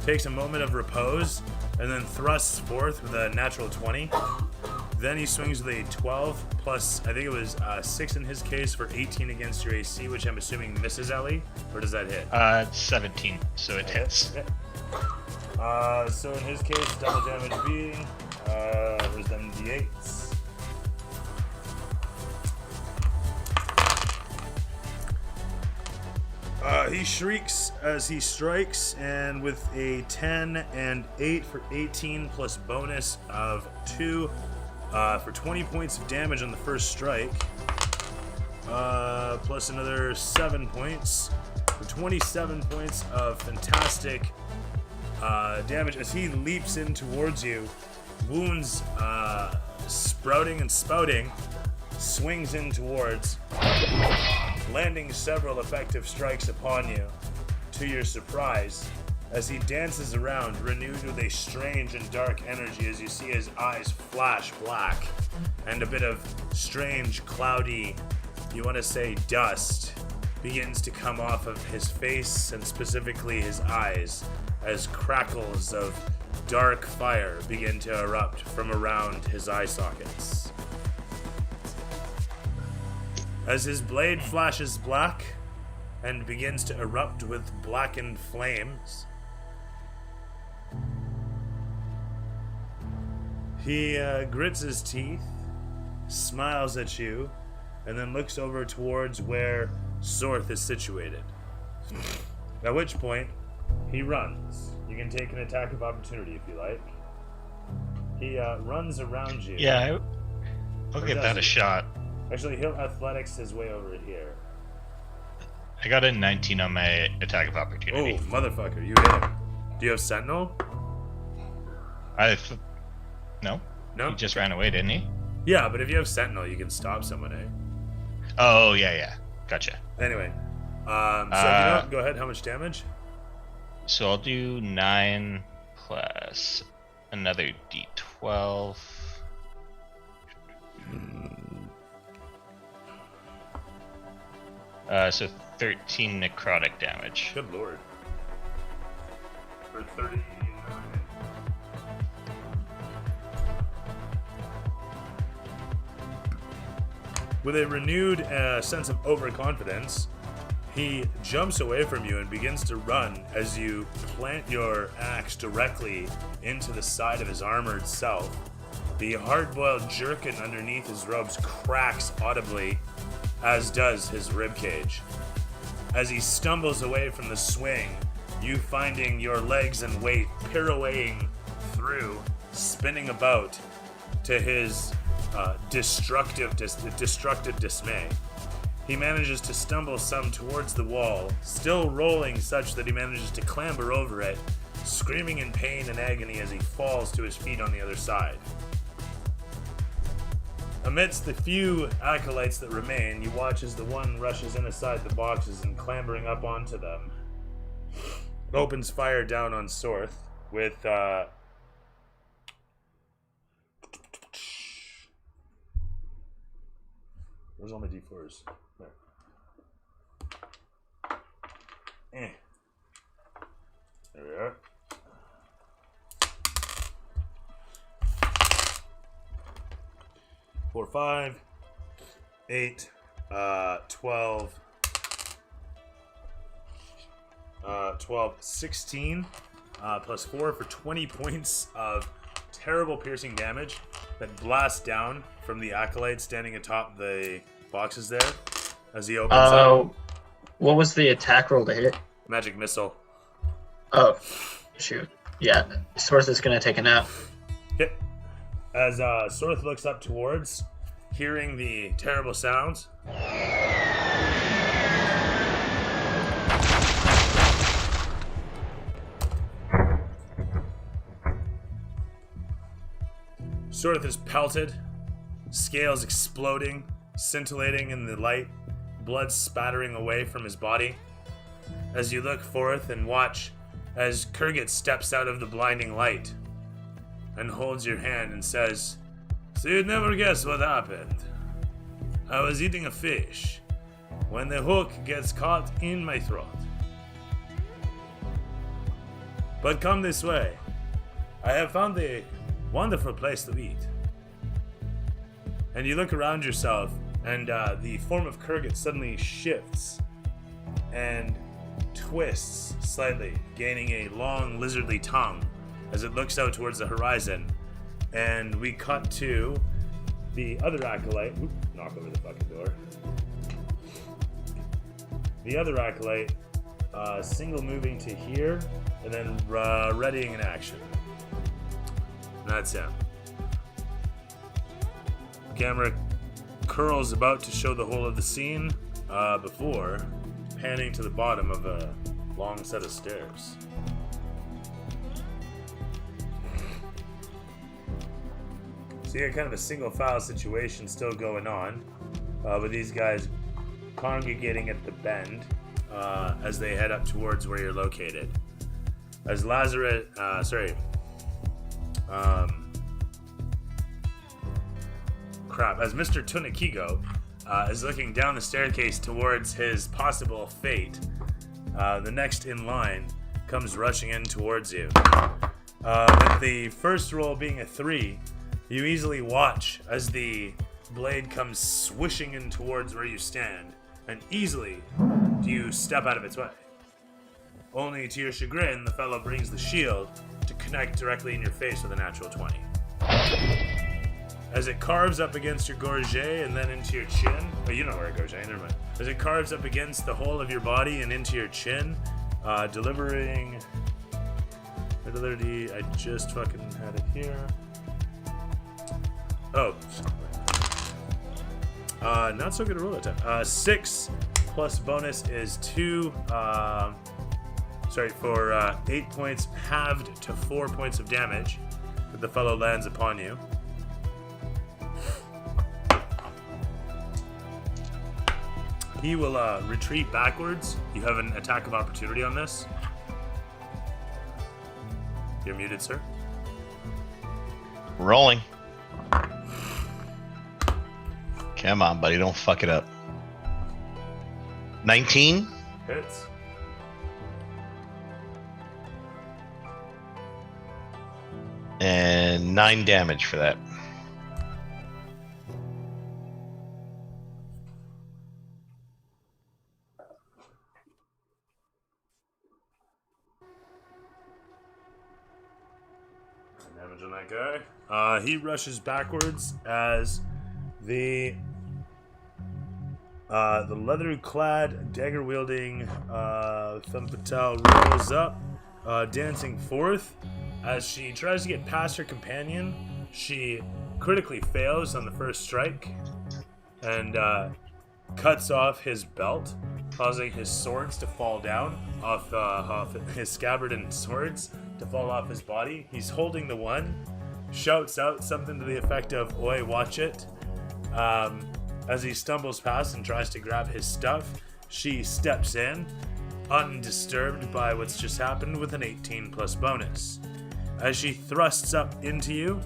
takes a moment of repose, and then thrusts forth with a natural 20. Then he swings with a 12 plus, I think it was 6 in his case for 18 against your AC, which I'm assuming misses Ali, or does that hit? 17, so it hits. So in his case, double damage being, where's them D8s? He shrieks as he strikes, and with a 10 and 8 for 18 plus bonus of 2 for 20 points of damage on the first strike, plus another 7 points for 27 points of fantastic damage as he leaps in towards you. Wounds sprouting and spouting, swings in towards, landing several effective strikes upon you, to your surprise, as he dances around, renewed with a strange and dark energy as you see his eyes flash black, and a bit of strange, cloudy, you want to say dust, begins to come off of his face, and specifically his eyes, as crackles of dark fire begin to erupt from around his eye sockets. As his blade flashes black and begins to erupt with blackened flames, he grits his teeth, smiles at you, and then looks over towards where Sorth is situated. At which point, he runs. You can take an attack of opportunity if you like. He runs around you. Yeah, I'll give that a shot. Actually, he'll athletics his way over here. I got a 19 on my attack of opportunity. Oh, motherfucker, you hit him. Do you have Sentinel? No. No? He just ran away, didn't he? Yeah, but if you have Sentinel, you can stop someone, eh? Oh, yeah. Gotcha. Anyway. So, you know, go ahead. How much damage? So I'll do 9 plus another d12. So 13 necrotic damage. Good lord. For 39. With a renewed sense of overconfidence, he jumps away from you and begins to run as you plant your axe directly into the side of his armored self. The hard-boiled jerkin underneath his robes cracks audibly, as does his ribcage. As he stumbles away from the swing, you finding your legs and weight pirouetting through, spinning about to his destructive dismay. He manages to stumble some towards the wall, still rolling such that he manages to clamber over it, screaming in pain and agony as he falls to his feet on the other side. Amidst the few acolytes that remain, you watch as the one rushes in aside the boxes and clambering up onto them, opens fire down on Sorth with where's all my d4s? There. There we are. Four, 5, 8, 12, 16, plus 4 for 20 points of terrible piercing damage that blasts down from the acolyte standing atop the boxes there as he opens up. What was the attack roll to hit it? Magic missile. Oh, shoot. Yeah, Sorth is going to take a nap. Hit. As Sorth looks up towards, hearing the terrible sounds. Sorth is pelted, scales exploding, scintillating in the light, blood spattering away from his body. As you look forth and watch as Kurgit steps out of the blinding light and holds your hand and says, "So you'd never guess what happened. I was eating a fish when the hook gets caught in my throat. But come this way. I have found a wonderful place to eat." And you look around yourself, and the form of Kurgit suddenly shifts and twists slightly, gaining a long lizardly tongue as it looks out towards the horizon. And we cut to the other acolyte. Knock over the fucking door. The other acolyte single moving to here, and then readying an action. And that's him. Camera curls about to show the whole of the scene before panning to the bottom of a long set of stairs. So you got kind of a single file situation still going on, with these guys congregating at the bend as they head up towards where you're located. As Lazarus, as Mr. Tunikigo is looking down the staircase towards his possible fate, the next in line comes rushing in towards you. With the first roll being a 3, you easily watch as the blade comes swishing in towards where you stand, and easily do you step out of its way. Only to your chagrin, the fellow brings the shield to connect directly in your face with a natural 20. As it carves up against your gorget and then into your chin, oh, you know where a gorget, never mind. As it carves up against the whole of your body and into your chin, delivering ability, I just fucking had it here. Oh, not so good a roll attack. 6 plus bonus is 2. For 8 points, halved to 4 points of damage. But the fellow lands upon you. He will retreat backwards. You have an attack of opportunity on this. You're muted, sir. Rolling. Come on, buddy. Don't fuck it up. 19. Hits. And 9 damage for that. Damage on that guy. He rushes backwards as the leather-clad, dagger-wielding femme fatale rolls up, dancing forth. As she tries to get past her companion, she critically fails on the first strike and cuts off his belt, causing his swords to fall down off his scabbard and swords to fall off his body. He's holding the one, shouts out something to the effect of "Oi, watch it." As he stumbles past and tries to grab his stuff, she steps in, undisturbed by what's just happened, with an 18 plus bonus. As she thrusts up into you,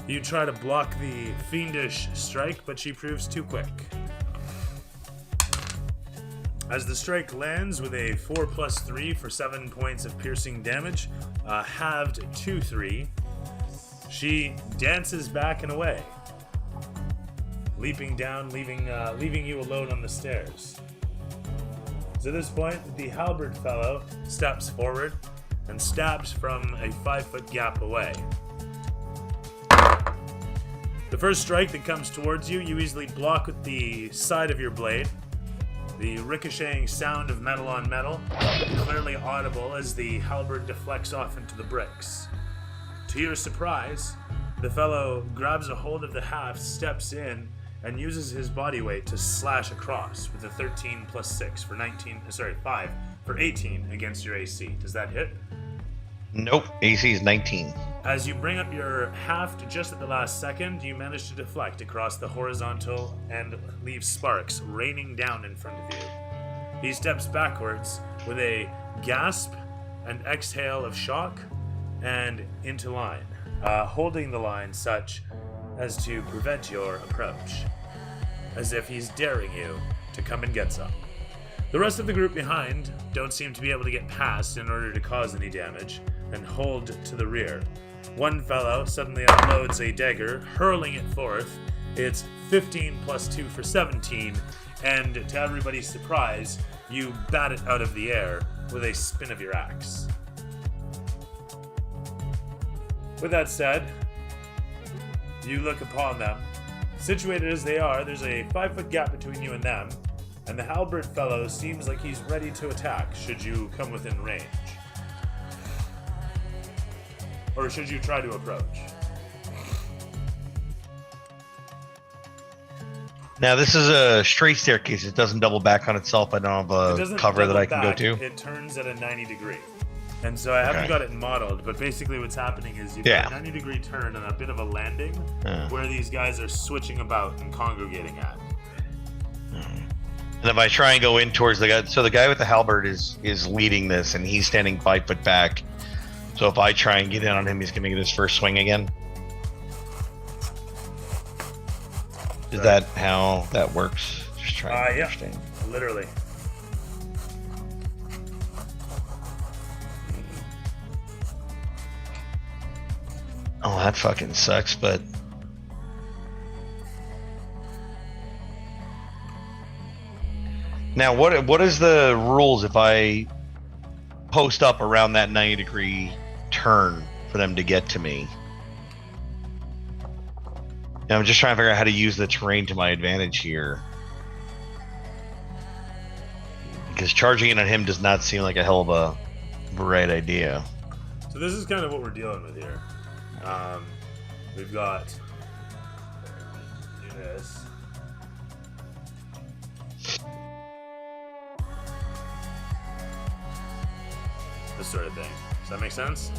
you try to block the fiendish strike, but she proves too quick. As the strike lands with a 4 plus 3 for 7 points of piercing damage, halved to 3, she dances back and away, leaping down, leaving you alone on the stairs. So at this point, the halberd fellow steps forward and stabs from a 5-foot gap away. The first strike that comes towards you, you easily block with the side of your blade. The ricocheting sound of metal on metal, clearly audible as the halberd deflects off into the bricks. To your surprise, the fellow grabs a hold of the haft, steps in, and uses his body weight to slash across with a 13 plus 6 for 5 for 18 against your AC. Does that hit? Nope. AC is 19. As you bring up your haft just at the last second, you manage to deflect across the horizontal and leave sparks raining down in front of you. He steps backwards with a gasp and exhale of shock and into line, holding the line such as to prevent your approach, as if he's daring you to come and get some. The rest of the group behind don't seem to be able to get past in order to cause any damage, and hold to the rear. One fellow suddenly unloads a dagger, hurling it forth. It's 15 plus 2 for 17, and to everybody's surprise, you bat it out of the air with a spin of your axe. With that said, you look upon them. Situated as they are, there's a 5-foot gap between you and them, And the halberd fellow seems like he's ready to attack should you come within range. Or should you try to approach? Now, this is a straight staircase. It doesn't double back on itself. I don't have a cover that I can go to. It turns at a 90 degree. And so I haven't got it modeled, but basically what's happening is you've got a 90 degree turn and a bit of a landing where these guys are switching about and congregating at. And if I try and go in towards the guy, so the guy with the halberd is leading this, and he's standing 5 foot back. So if I try and get in on him, he's going to get his first swing again. Is that how that works? Just trying to understand. Yeah, literally. Oh, that fucking sucks, but... Now, what is the rules if I post up around that 90 degree turn for them to get to me? Now, I'm just trying to figure out how to use the terrain to my advantage here. Because charging in on him does not seem like a hell of a right idea. So this is kind of what we're dealing with here. We've got... Do this. This sort of thing. Does that make sense?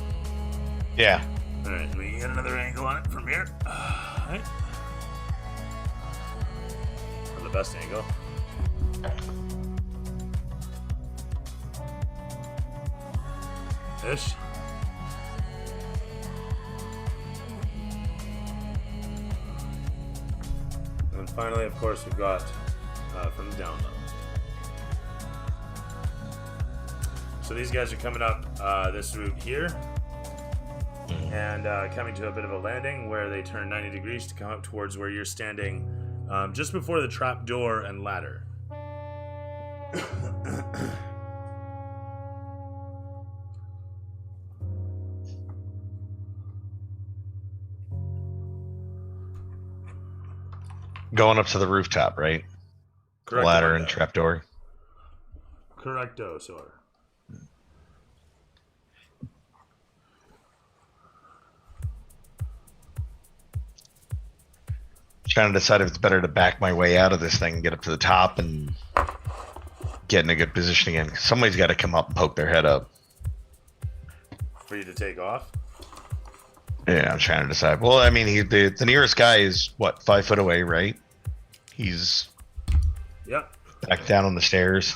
Yeah. Alright, we can get another angle on it from here. Alright. Not the best angle. Ish. And finally, of course, we've got from the down low. So these guys are coming up this route here and coming to a bit of a landing where they turn 90 degrees to come up towards where you're standing just before the trap door and ladder. Going up to the rooftop, right? Correct. Ladder and trapdoor. Correcto, sir. Trying to decide if it's better to back my way out of this thing and get up to the top and get in a good position again. Somebody's got to come up and poke their head up. For you to take off? Yeah, I'm trying to decide. Well, I mean, the nearest guy is, what, 5 foot away, right? He's back down on the stairs.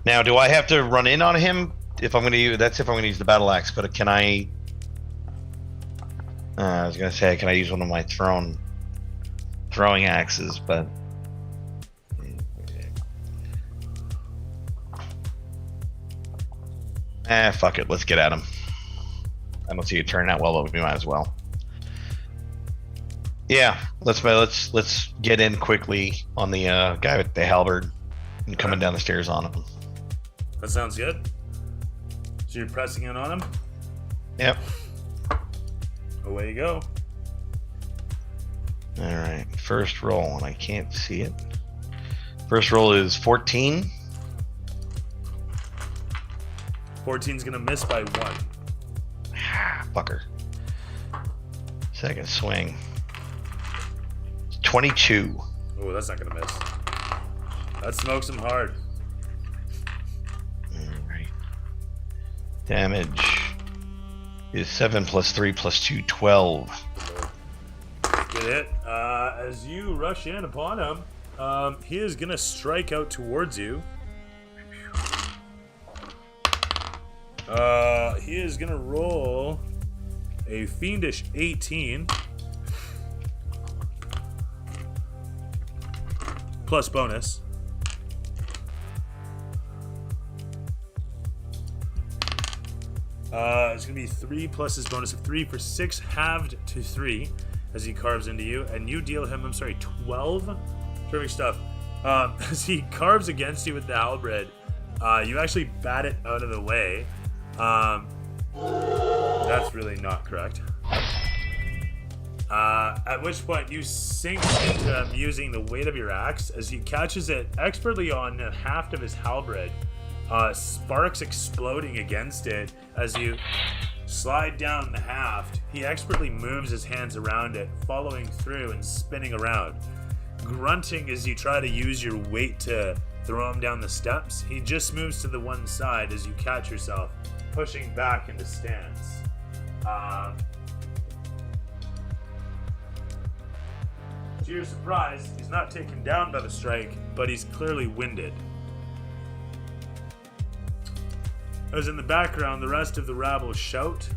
Now, do I have to run in on him if I'm going to use... That's if I'm going to use the battle axe, but can I... I was going to say, can I use one of my throwing axes, but... Fuck it. Let's get at him. I don't see it turning out well, but we might as well. Yeah, let's get in quickly on the guy with the halberd and coming down the stairs on him. That sounds good. So you're pressing in on him? Yep. Away you go. All right. First roll, and I can't see it. First roll is 14. 14's gonna miss by 1. Fucker. Second swing. 22. Oh, that's not gonna miss. That smokes him hard. Alright. Damage is 7 plus 3 plus 2, 12. Good hit. As you rush in upon him, he is gonna strike out towards you. He is gonna roll a fiendish 18 plus bonus. It's gonna be 3 plus his bonus of 3 for 6, halved to 3 as he carves into you, and you deal him, 12. Terrific stuff. As he carves against you with the halberd, you actually bat it out of the way. That's really not correct. At which point you sink into him using the weight of your axe as he catches it expertly on the haft of his halberd. Sparks exploding against it as you slide down the haft. He expertly moves his hands around it, following through and spinning around. Grunting as you try to use your weight to throw him down the steps, he just moves to the one side as you catch yourself pushing back into stance. To your surprise, he's not taken down by the strike, but he's clearly winded. As in the background, the rest of the rabble shout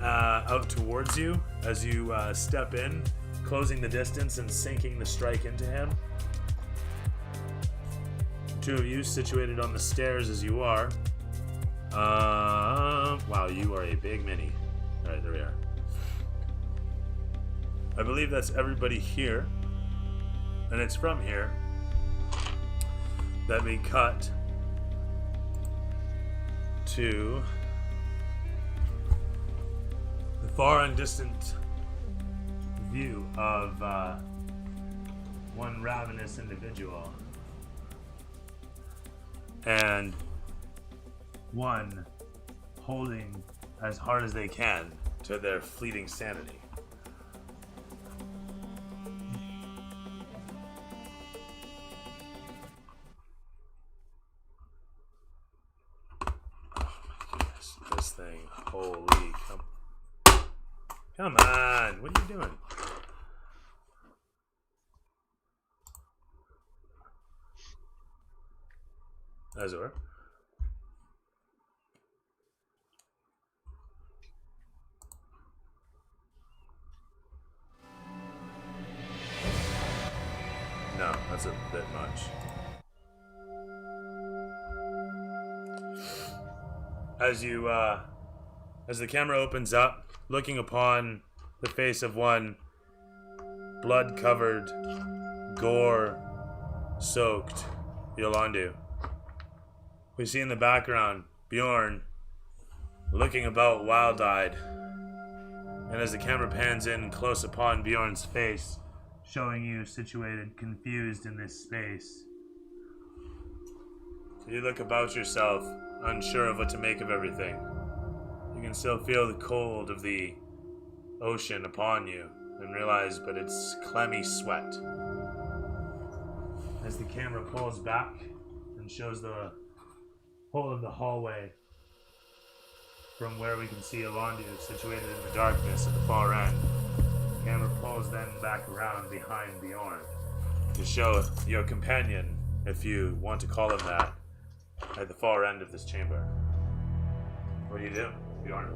out towards you as you step in, closing the distance and sinking the strike into him. The two of you situated on the stairs as you are. Wow, you are a big mini. Alright, there we are. I believe that's everybody here. And it's from here that we cut to the far and distant view of one ravenous individual and one holding as hard as they can to their fleeting sanity. This thing, holy, come on, what are you doing? Azor. No, that's a bit much. As the camera opens up, looking upon the face of one blood-covered, gore-soaked Yolandi, we see in the background Bjorn looking about wild-eyed, and as the camera pans in close upon Bjorn's face, showing you situated, confused in this space, you look about yourself, unsure of what to make of everything. You can still feel the cold of the ocean upon you and realize, but it's clammy sweat. As the camera pulls back and shows the whole of the hallway from where we can see Alondu situated in the darkness at the far end, the camera pulls then back around behind Bjorn to show your companion, if you want to call him that, at the far end of this chamber. What do you do, Bjorn?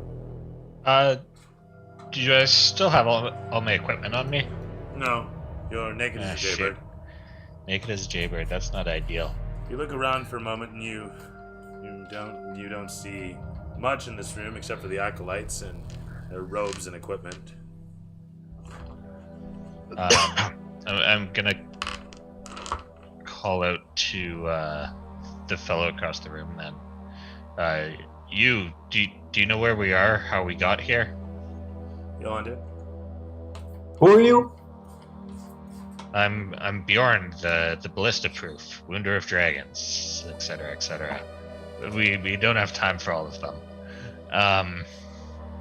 Do you guys still have all my equipment on me? No, you're naked as a jaybird. Naked as a jaybird. That's not ideal. You look around for a moment, and you don't see much in this room except for the acolytes and their robes and equipment. I'm gonna call out to the fellow across the room then. Do you know where we are? How we got here? Yolanda? Who are you? I'm Bjorn, the ballista proof, wounder of dragons, etc., etc. We don't have time for all of them.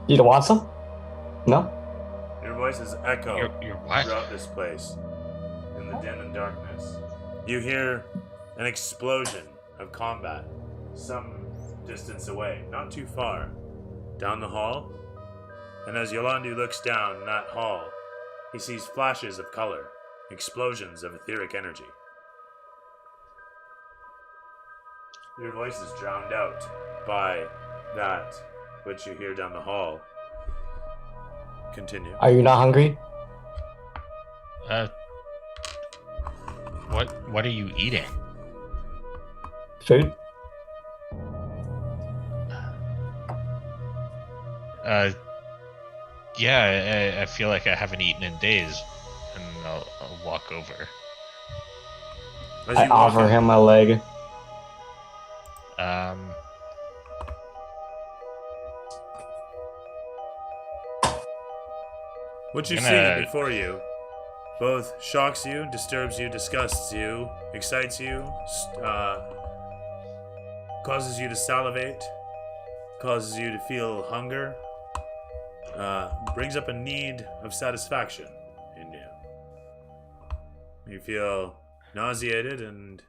You don't want some? No? Your voices echo Your what? throughout this place. In the dim and darkness, you hear an explosion of combat some distance away, not too far, down the hall. And as Yolandu looks down that hall, he sees flashes of color, explosions of etheric energy. Your voice is drowned out by that which you hear down the hall. Continue. Are you not hungry? What are you eating? Food? Yeah, I feel like I haven't eaten in days, and I'll walk over. I offer him my leg. What you see before you both shocks you, disturbs you, disgusts you, excites you, causes you to salivate, causes you to feel hunger, brings up a need of satisfaction in you. You feel nauseated and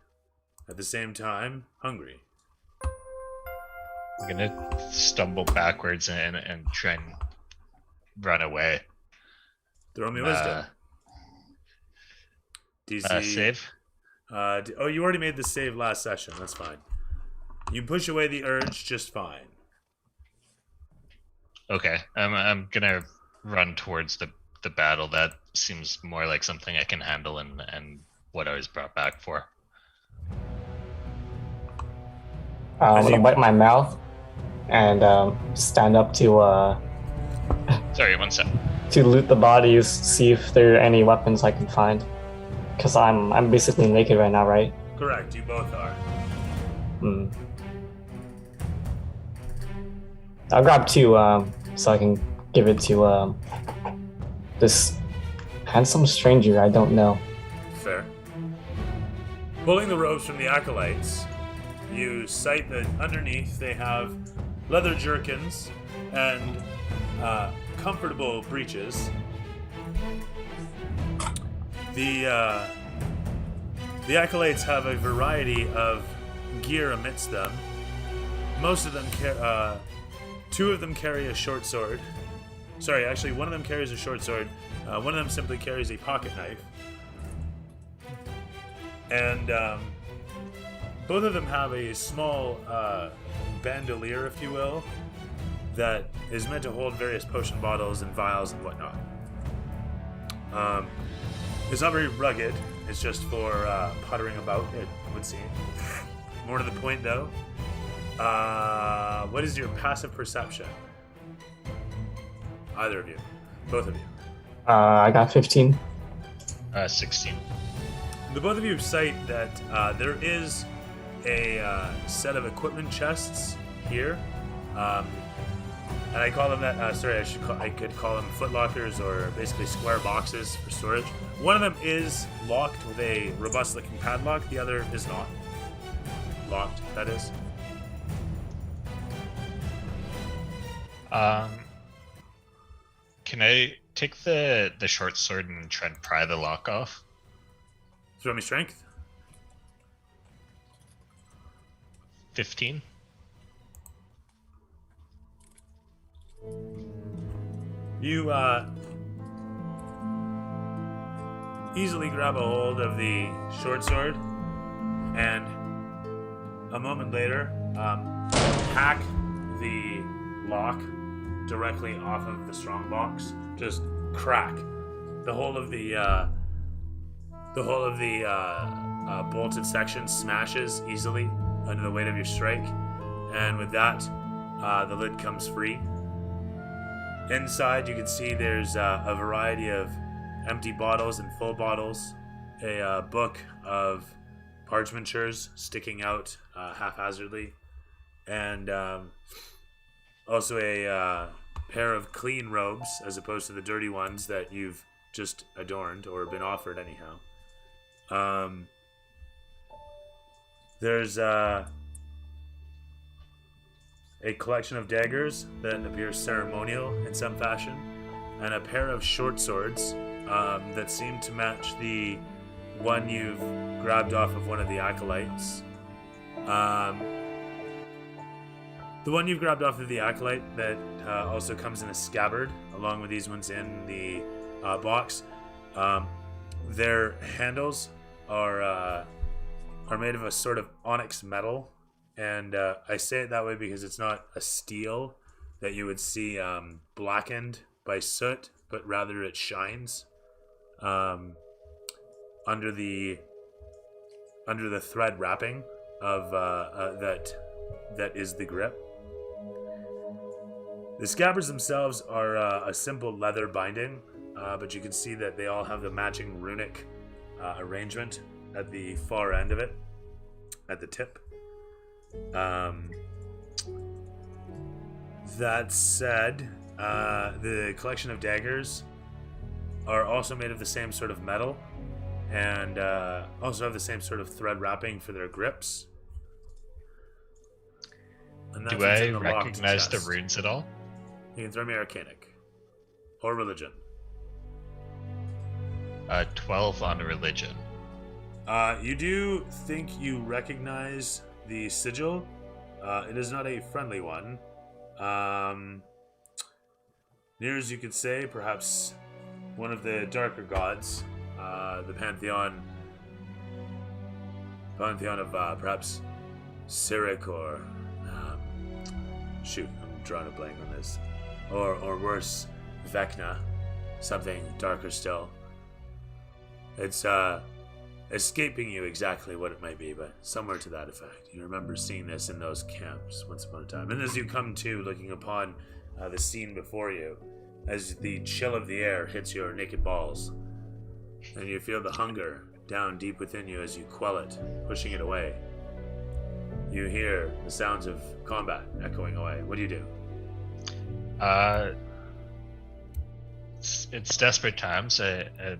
at the same time hungry. I'm gonna stumble backwards and try and run away. Throw me wisdom. DC save. You already made the save last session. That's fine. You push away the urge just fine. Okay, I'm gonna run towards the battle. That seems more like something I can handle and what I was brought back for. I'm gonna bite my mouth and stand up to Sorry, one sec. to loot the bodies, see if there are any weapons I can find. Cause I'm basically naked right now, right? Correct, you both are. I'll grab 2 so I can give it to this handsome stranger I don't know. Fair. Pulling the robes from the acolytes, you sight that underneath they have leather jerkins and comfortable breeches. The acolytes have a variety of gear amidst them. Most of them 2 of them carry a short sword. Sorry, actually, one of them carries a short sword. One of them simply carries a pocket knife. And both of them have a small bandolier, if you will, that is meant to hold various potion bottles and vials and whatnot. It's not very rugged. It's just for puttering about, it would seem. More to the point, though. What is your passive perception? Either of you. Both of you. I got 15. 16. The both of you cite that there is a set of equipment chests here. And I call them that. I could call them footlockers, or basically square boxes for storage. One of them is locked with a robust-looking padlock. The other is not locked. That is. Can I take the short sword and try and pry the lock off? Throw me strength. 15. You easily grab a hold of the short sword, and a moment later, hack the lock directly off of the strongbox. Just crack. The whole of the bolted section smashes easily under the weight of your strike, and with that, the lid comes free. Inside, you can see there's a variety of empty bottles and full bottles, a book of parchmentures sticking out haphazardly, and also a pair of clean robes as opposed to the dirty ones that you've just adorned or been offered anyhow. There's a collection of daggers that appears ceremonial in some fashion, and a pair of short swords that seem to match the one you've grabbed off of one of the acolytes. The one you've grabbed off of the acolyte that also comes in a scabbard, along with these ones in the box. Their handles are made of a sort of onyx metal. And I say it that way because it's not a steel that you would see blackened by soot, but rather it shines under the thread wrapping of that is the grip. The scabbards themselves are a simple leather binding, but you can see that they all have the matching runic arrangement at the far end of it, at the tip. That said, the collection of daggers are also made of the same sort of metal, and also have the same sort of thread wrapping for their grips. And that's Do what's I in the locked recognize the chest. runes at all? You can throw me Arcanic. Or Religion. 12 on religion. You do think you recognize the sigil. It is not a friendly one. Near as you could say, perhaps one of the darker gods, the pantheon of perhaps Cyric or shoot, I'm drawing a blank on this, or worse, Vecna, something darker still. It's escaping you exactly what it might be, but somewhere to that effect. You remember seeing this in those camps once upon a time. And as you come to, looking upon the scene before you, as the chill of the air hits your naked balls, and you feel the hunger down deep within you as you quell it, pushing it away. You hear the sounds of combat echoing away. What do you do? It's desperate times. I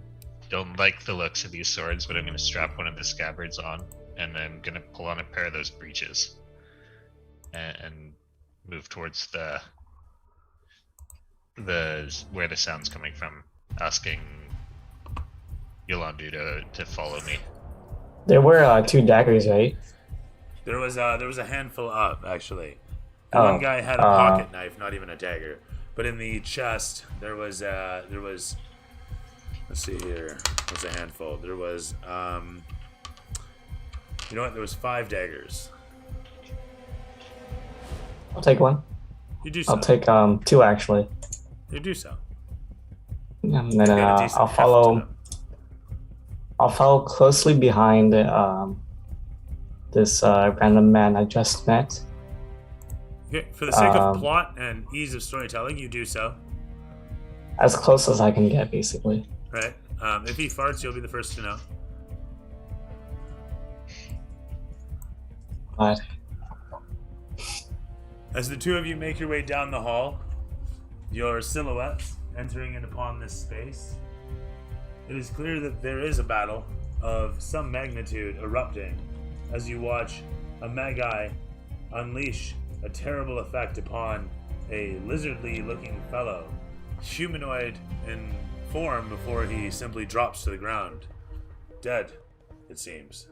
don't like the looks of these swords, but I'm going to strap one of the scabbards on, and I'm going to pull on a pair of those breeches, and move towards the where the sound's coming from, asking Yolandu to follow me. There were 2 daggers, right? There was a handful up, actually. One guy had a pocket knife, not even a dagger. But in the chest, there was let's see here. There's a handful. There was you know what? There was 5 daggers. I'll take one. You do so. I'll take 2 actually. You do so. And then I'll follow closely behind this random man I just met. Okay, for the sake of plot and ease of storytelling, you do so. As close as I can get, basically. Right. If he farts, you'll be the first to know. But as the 2 of you make your way down the hall, your silhouettes entering in upon this space, it is clear that there is a battle of some magnitude erupting as you watch a magi unleash a terrible effect upon a lizardly looking fellow, humanoid in form before he simply drops to the ground. Dead, it seems.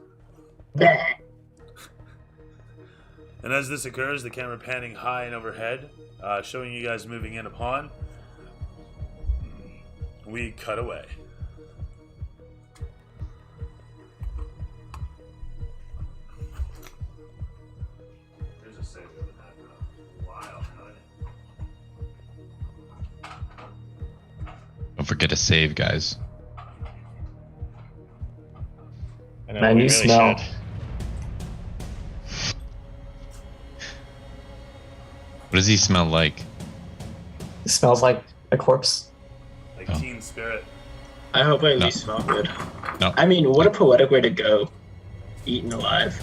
And as this occurs, the camera panning high and overhead, showing you guys moving in upon, we cut away. There's a save of that. Wow. Don't forget to save, guys. I know, Man, we you really smell. should. What does he smell like? it smells like a corpse. Like Oh. Teen Spirit. I hope I at No. least smell good. No. I mean, what a poetic way to go. Eaten alive.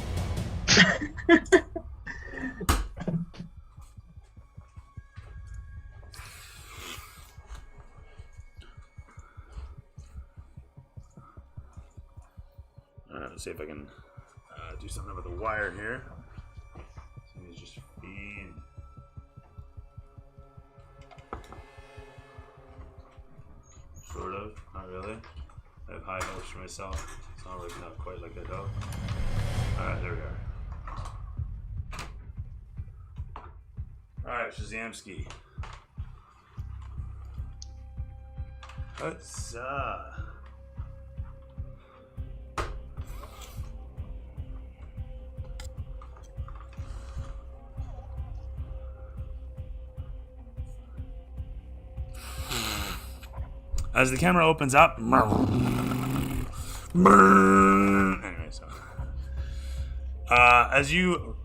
Alright, let's see if I can do something with the wire here. Something's just feed. Sort of, not really. I have high hopes for myself. It's not quite like that though. Alright, there we are. Alright, Shazamski. Let's as the camera opens up, anyway, so as you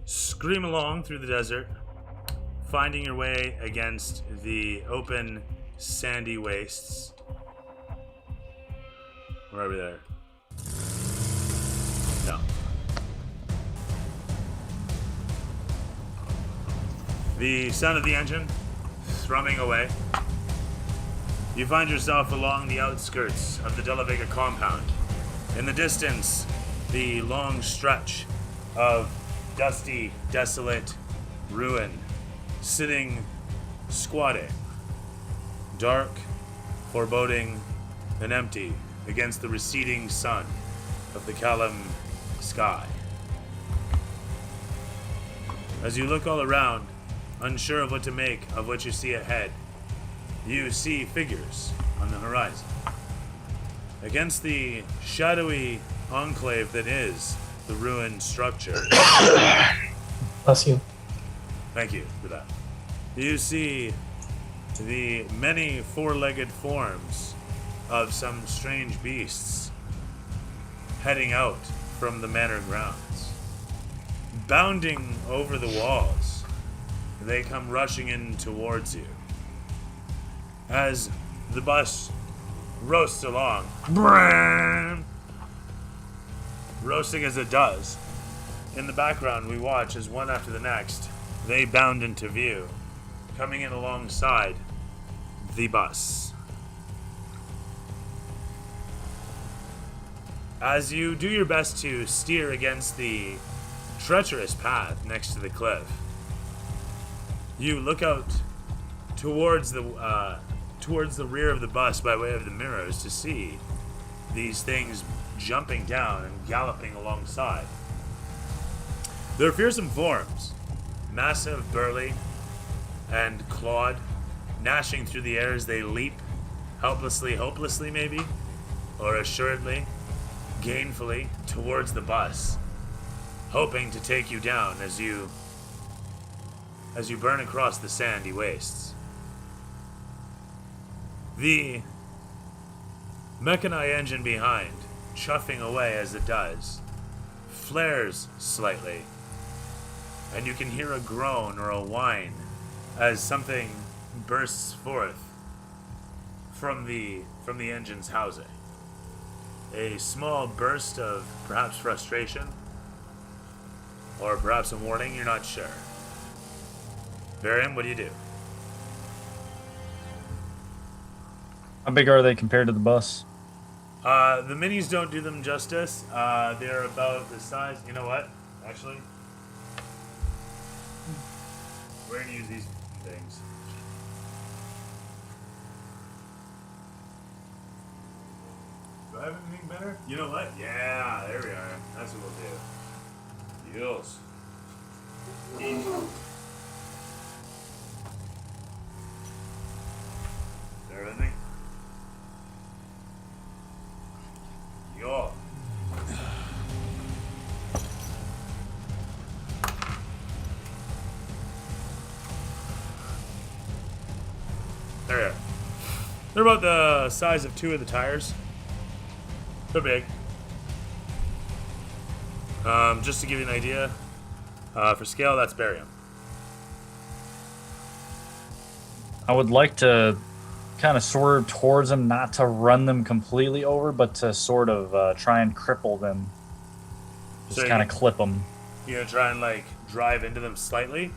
scream along through the desert, finding your way against the open, sandy wastes. Where are we there? No. The sound of the engine thrumming away. You find yourself along the outskirts of the Vega compound. In the distance, the long stretch of dusty, desolate ruin, squatting, dark, foreboding, and empty against the receding sun of the Calim sky. As you look all around, unsure of what to make of what you see ahead, you see figures on the horizon. Against the shadowy enclave that is the ruined structure. Bless you. Thank you for that. You see the many four-legged forms of some strange beasts heading out from the manor grounds. Bounding over the walls, they come rushing in towards you. As the bus roasts along, roasting as it does, in the background we watch as one after the next, they bound into view, coming in alongside the bus. As you do your best to steer against the treacherous path next to the cliff, you look out towards the rear of the bus by way of the mirrors to see these things jumping down and galloping alongside. They're fearsome forms, massive, burly, and clawed, gnashing through the air as they leap, helplessly, hopelessly maybe, or assuredly, gainfully, towards the bus, hoping to take you down as you burn across the sandy wastes. The mechani engine behind, chuffing away as it does, flares slightly, and you can hear a groan or a whine as something bursts forth from the engine's housing. A small burst of perhaps frustration, or perhaps a warning, you're not sure. Barryum, what do you do? How big are they compared to the bus? The minis don't do them justice. They're about the size. You know what? Actually, we're gonna use these things. Do I have anything better? You know what? Yeah, there we are. That's what we'll do. Deals. Bear with me. Yo. There we are. They're about the size of two of the tires. They're big. Just to give you an idea, for scale, that's Barryum. I would like to kind of swerve towards them, not to run them completely over, but to sort of try and cripple them. Just So kind of clip them. You gonna try and like drive into them slightly?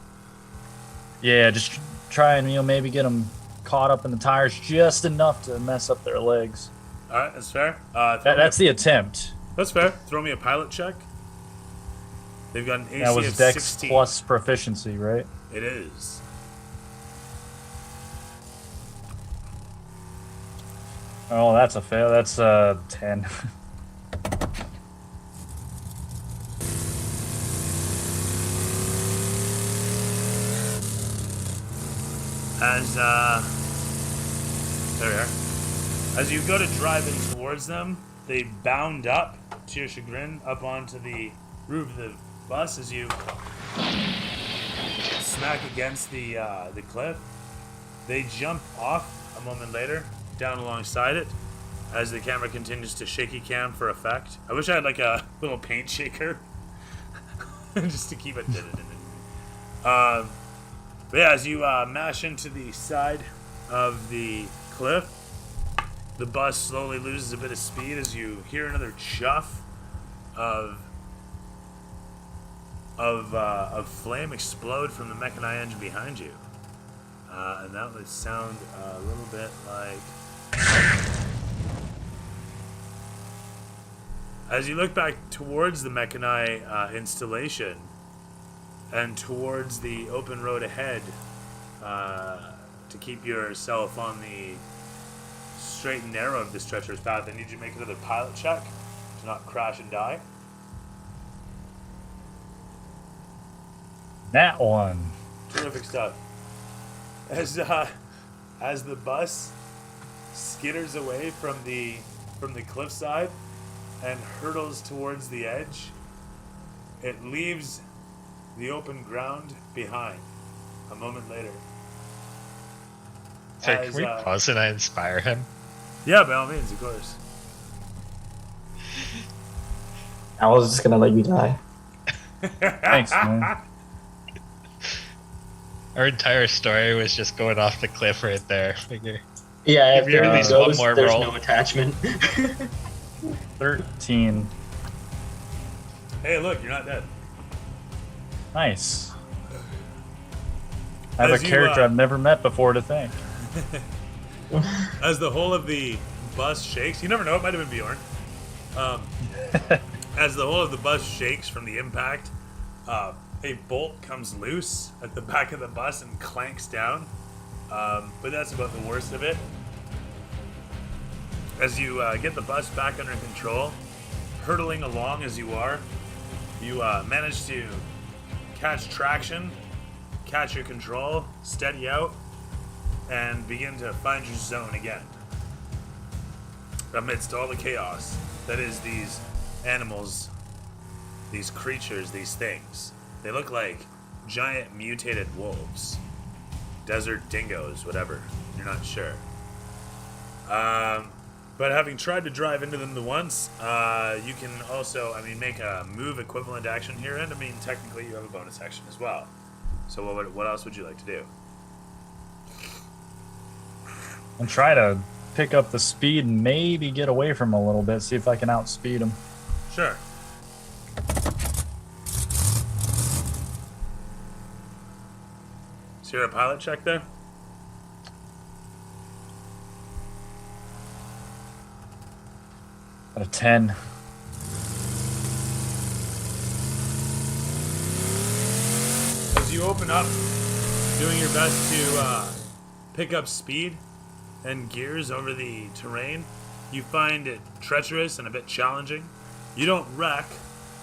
Yeah, just try and maybe get them caught up in the tires just enough to mess up their legs. All right, that's fair. That's the attempt. That's fair. Throw me a pilot check. They've got an AC That was of Dex 16. plus proficiency, right? It is. Oh, that's a fail. That's 10. As there we are. As you go to drive in towards them, they bound up, to your chagrin, up onto the roof of the bus as you smack against the cliff. They jump off a moment later, down alongside it, as the camera continues to shaky cam for effect. I wish I had like a little paint shaker, just to keep it. But yeah, as you mash into the side of the cliff, the bus slowly loses a bit of speed as you hear another chuff of flame explode from the mechani engine behind you. And that would sound a little bit like As you look back towards the mechani installation and towards the open road ahead to keep yourself on the straight and narrow of this treacherous path, I need you to make another pilot check to not crash and die. That one. Terrific stuff. As the bus skitters away from the cliffside and hurtles towards the edge, it leaves the open ground behind a moment later. Sorry, can we pause and I inspire him? Yeah, by all means, of course. I was just gonna let you die. Thanks, man. Our entire story was just going off the cliff right there. Figure. Yeah, if Give you there at least goes, one more there's roll. no attachment. 13. Hey, look, you're not dead. Nice. I have As a you, character I've never met before to thank. As the whole of the bus shakes, you never know, it might have been Bjorn. As the whole of the bus shakes from the impact, a bolt comes loose at the back of the bus and clanks down. But that's about the worst of it. As you get the bus back under control, hurtling along as you are, you manage to catch traction, catch your control, steady out, and begin to find your zone again. Amidst all the chaos that is these animals, these creatures, these things. They look like giant mutated wolves. Desert dingoes, whatever. You're not sure. But having tried to drive into them the once, you can also, make a move equivalent action here, and technically you have a bonus action as well. So what else would you like to do? And try to pick up the speed and maybe get away from him a little bit, see if I can outspeed him. Sure. So you're a pilot check there? At a 10. As you open up, doing your best to pick up speed and gears over the terrain, you find it treacherous and a bit challenging. You don't wreck,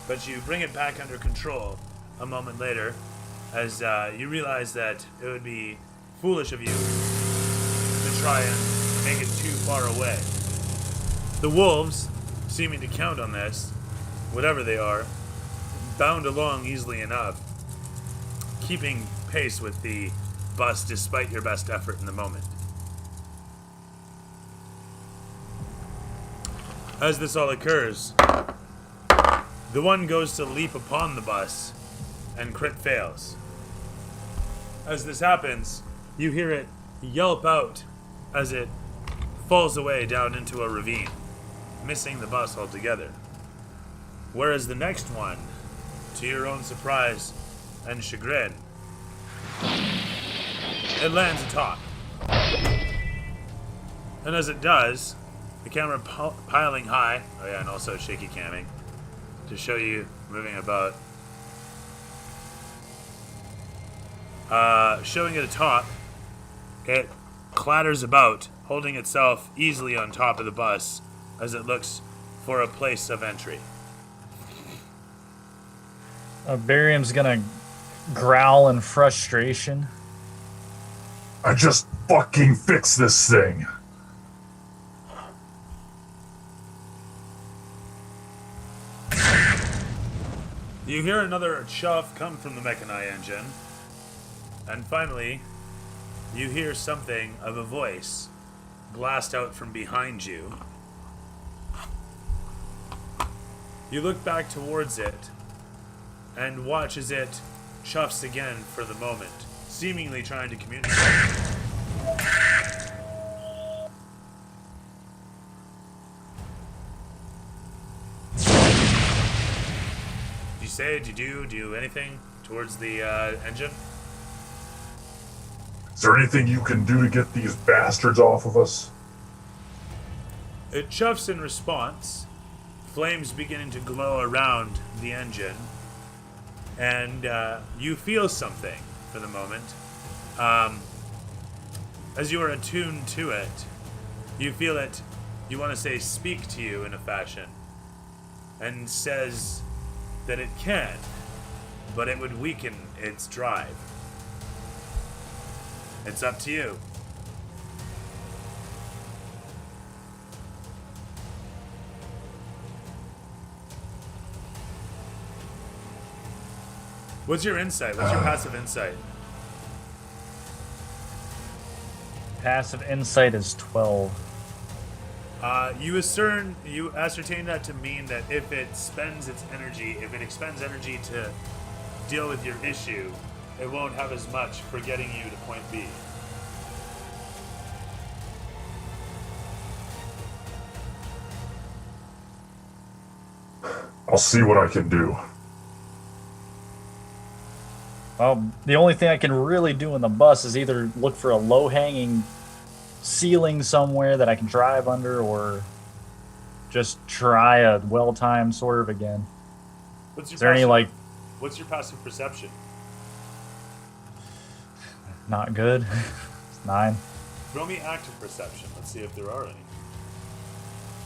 but you bring it back under control a moment later as you realize that it would be foolish of you to try and make it too far away. The wolves, seeming to count on this, whatever they are, bound along easily enough, keeping pace with the bus despite your best effort in the moment. As this all occurs, the one goes to leap upon the bus and crit fails. As this happens, you hear it yelp out as it falls away down into a ravine, missing the bus altogether. Whereas the next one, to your own surprise and chagrin, it lands atop. And as it does, the camera piling high, oh yeah, and also shaky camming, to show you moving about. Showing it atop, it clatters about, holding itself easily on top of the bus as it looks for a place of entry. Barryum's gonna growl in frustration. I just fucking fixed this thing. You hear another chuff come from the mechani engine, and finally, you hear something of a voice blast out from behind you. You look back towards it, and watch as it chuffs again for the moment, seemingly trying to communicate. Did you say, did you do anything towards the engine? Is there anything you can do to get these bastards off of us? It chuffs in response, flames beginning to glow around the engine, and you feel something for the moment. As you are attuned to it, you feel it, you want to say, speak to you in a fashion, and says that it can, but it would weaken its drive. It's up to you. What's your insight? What's your passive insight? Passive insight is 12. You ascertain that to mean that if it spends its energy, if it expends energy to deal with your issue, it won't have as much for getting you to point B. I'll see what I can do. Well, the only thing I can really do in the bus is either look for a low-hanging ceiling somewhere that I can drive under, or just try a well-timed swerve again. What's your passive perception? Not good. 9. Throw me active perception. Let's see if there are any.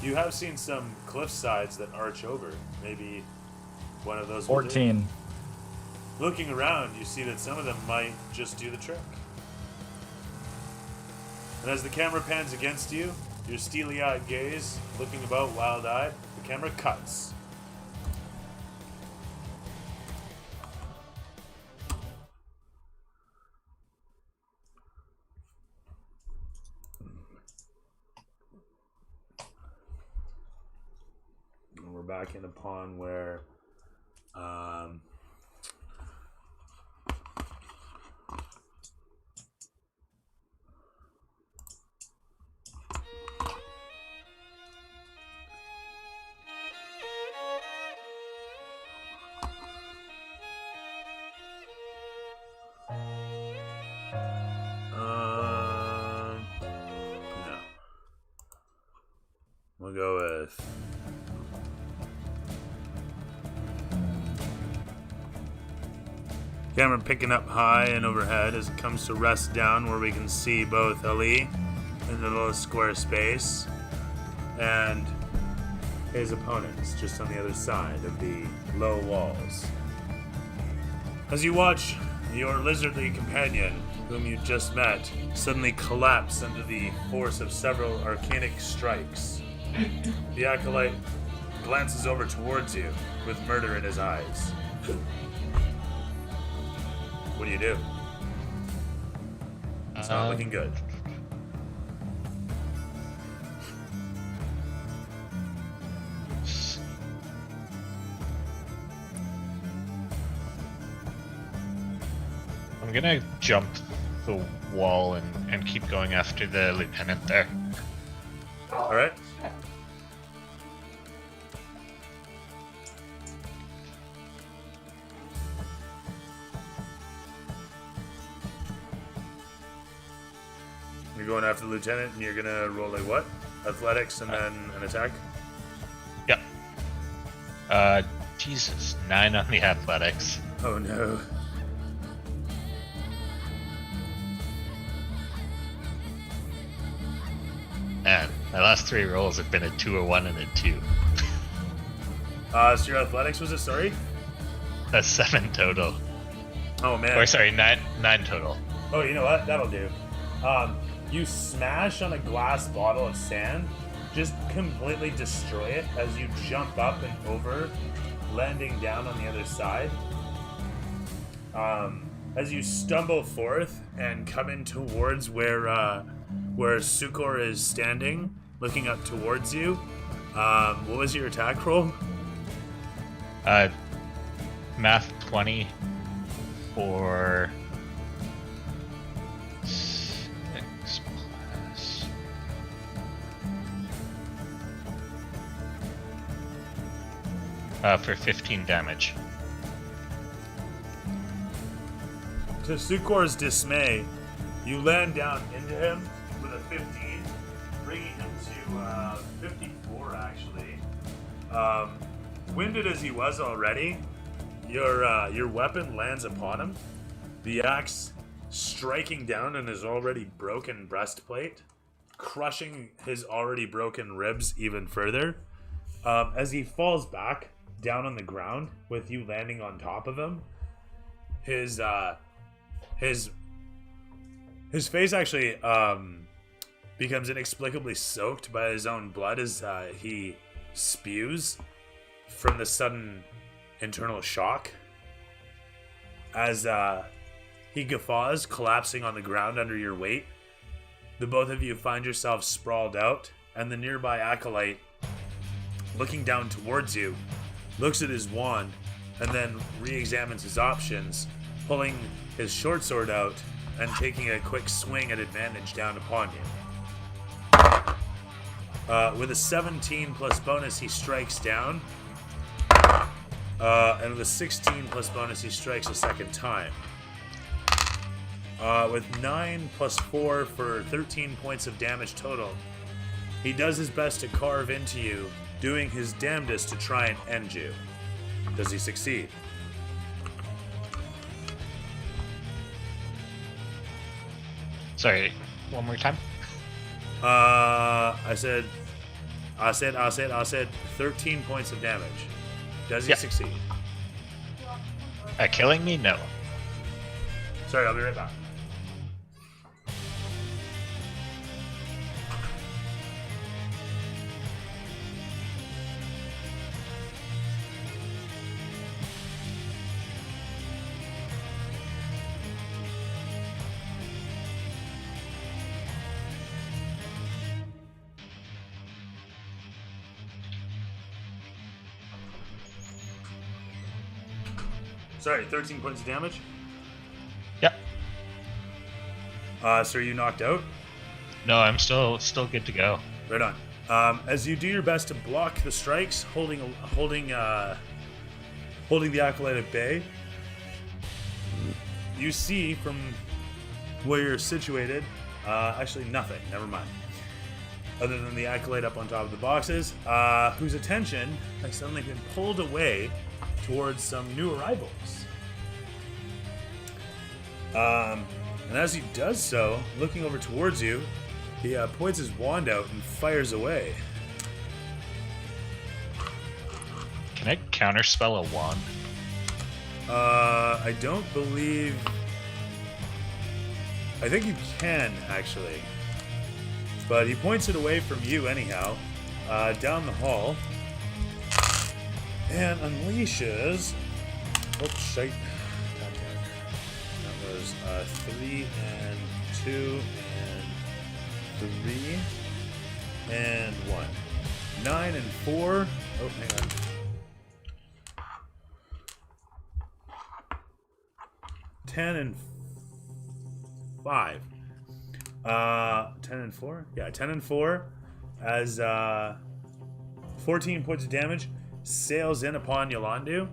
You have seen some cliff sides that arch over. Maybe one of those. 14. Looking around, you see that some of them might just do the trick. And as the camera pans against you, your steely-eyed gaze, looking about wild-eyed, the camera cuts. And we're back in a pond where no. We'll go with camera picking up high and overhead as it comes to rest down where we can see both Ali in the little square space and his opponents just on the other side of the low walls. As you watch your lizardly companion, whom you just met, suddenly collapse under the force of several arcanic strikes, the acolyte glances over towards you with murder in his eyes. What do you do? It's not looking good. I'm gonna jump the wall and keep going after the lieutenant there. Alright. You're going after the lieutenant and you're gonna roll a what? Athletics and then an attack? Yep. Jesus, 9 on the athletics. Oh no. Man, my last 3 rolls have been a 2, a 1, and a 2. So your athletics was it, sorry? That's 7 total. Oh man. Or sorry, 9 total. Oh, you know what? That'll do. You smash on a glass bottle of sand, just completely destroy it as you jump up and over, landing down on the other side. As you stumble forth and come in towards where Sukor is standing, looking up towards you, what was your attack roll? Math 20 for 6 plus for 15 damage. To Sukor's dismay, you land down into him with a 15, bringing him to 54 actually. Winded as he was already, your weapon lands upon him. The axe striking down on his already broken breastplate, crushing his already broken ribs even further. As he falls back down on the ground with you landing on top of him, his face actually becomes inexplicably soaked by his own blood as he spews from the sudden internal shock. As he guffaws, collapsing on the ground under your weight, the both of you find yourselves sprawled out, and the nearby acolyte, looking down towards you, looks at his wand and then re-examines his options, pulling his short sword out and taking a quick swing at advantage down upon you. With a 17 plus bonus, he strikes down. And with a 16 plus bonus, he strikes a second time. With 9 plus 4 for 13 points of damage total, he does his best to carve into you, doing his damnedest to try and end you. Does he succeed? Sorry, one more time. I said 13 points of damage. Does he succeed? At killing me? No. Sorry, I'll be right back. Sorry, 13 points of damage? Yep. So are you knocked out? No, I'm still good to go. Right on. As you do your best to block the strikes, holding the acolyte at bay, you see from where you're situated, actually nothing, never mind. Other than the acolyte up on top of the boxes, whose attention has suddenly been pulled away towards some new arrivals. And as he does so, looking over towards you, he points his wand out and fires away. Can I counterspell a wand? I don't believe... I think you can, actually. But he points it away from you anyhow, down the hall, and unleashes... Oh, shite. That was 3 and 2 and 3 and 1. 9 and 4. Oh, hang on. Ten and 5. 10 and 4? Yeah, 10 and 4 as 14 points of damage sails in upon Yolandu.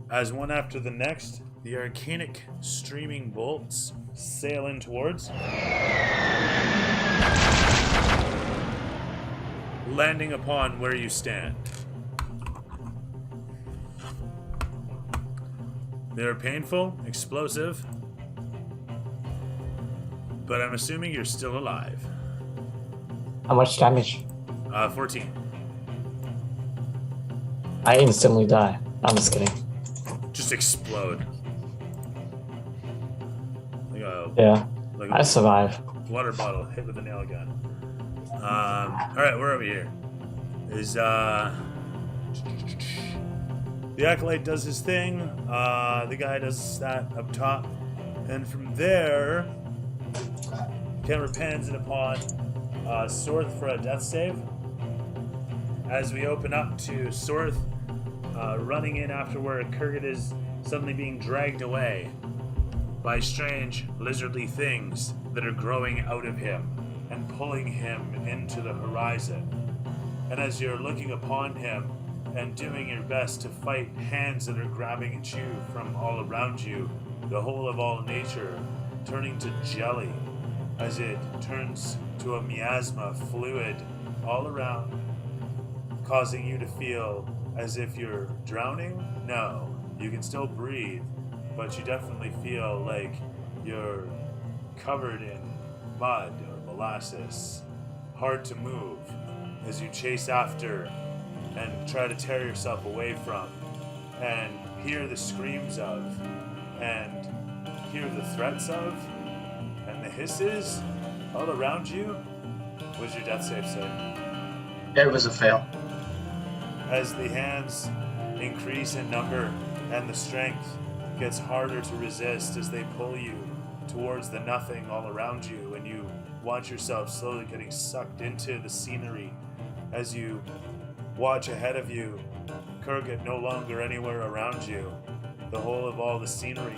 As one after the next, the arcanic streaming bolts sail in towards, landing upon where you stand. They're painful, explosive, but I'm assuming you're still alive. How much damage? 14. I instantly die. I'm just kidding. Just explode. Yeah, like I survive. Water bottle hit with a nail gun. Alright, where are we here? The acolyte does his thing. The guy does that up top. And from there, camera pans it upon Sorth for a death save. As we open up to Sorth running in after where Kurgan is suddenly being dragged away by strange lizardly things that are growing out of him and pulling him into the horizon. And as you're looking upon him and doing your best to fight hands that are grabbing at you from all around you, the whole of all nature turning to jelly as it turns to a miasma fluid all around, causing you to feel as if you're drowning? No. You can still breathe, but you definitely feel like you're covered in mud or molasses, hard to move as you chase after and try to tear yourself away from, and hear the screams of, and hear the threats of, and the hisses all around you. What was your death save say? It was a fail. As the hands increase in number and the strength gets harder to resist as they pull you towards the nothing all around you, and you watch yourself slowly getting sucked into the scenery as you watch ahead of you, Kurgat no longer anywhere around you, the whole of all the scenery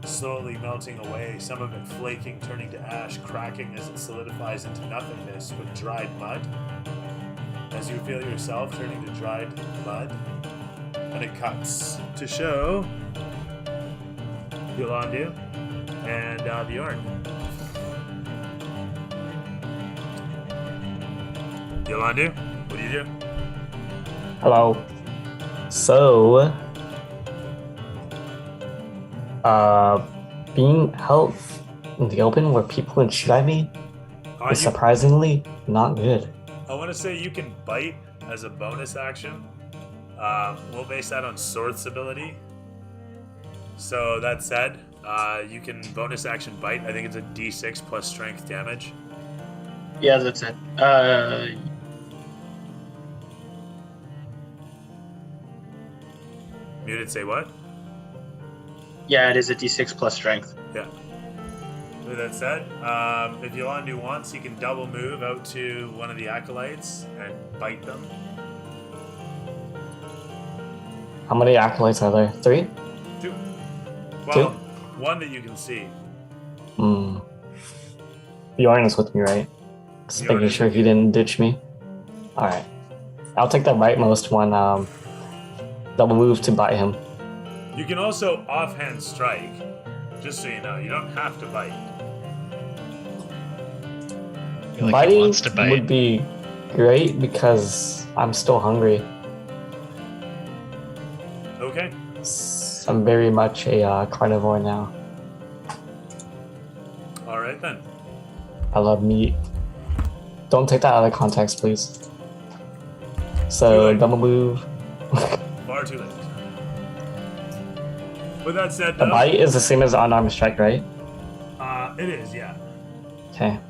slowly melting away, some of it flaking, turning to ash, cracking as it solidifies into nothingness with dried mud. As you feel yourself turning to dried mud, and it cuts to show Yolandu and Bjorn. Yolandu, what do you do? Hello. So, being held in the open where people can shoot at me is surprisingly not good. I want to say you can bite as a bonus action. We'll base that on Sorth's ability. So that said, you can bonus action bite. I think it's a D6 plus strength damage. Yeah, that's it. Muted, say what? Yeah, it is a D6 plus strength. Yeah. With that said, if Yolandu wants, he can double move out to one of the acolytes and bite them. How many acolytes are there? 3? 2. Well, 2? One that you can see. Bjorn is with me, right? Just making sure he didn't ditch me. Alright. I'll take the rightmost one, double move to bite him. You can also offhand strike, just so you know. You don't have to bite. I feel like he Biting wants to bite. would be great because I'm still hungry. Okay. I'm very much a carnivore now. Alright then. I love meat. Don't take that out of context, please. So, double move. Far too late. With that said, The though, bite is the same as unarmed strike, right? it is, yeah. Okay.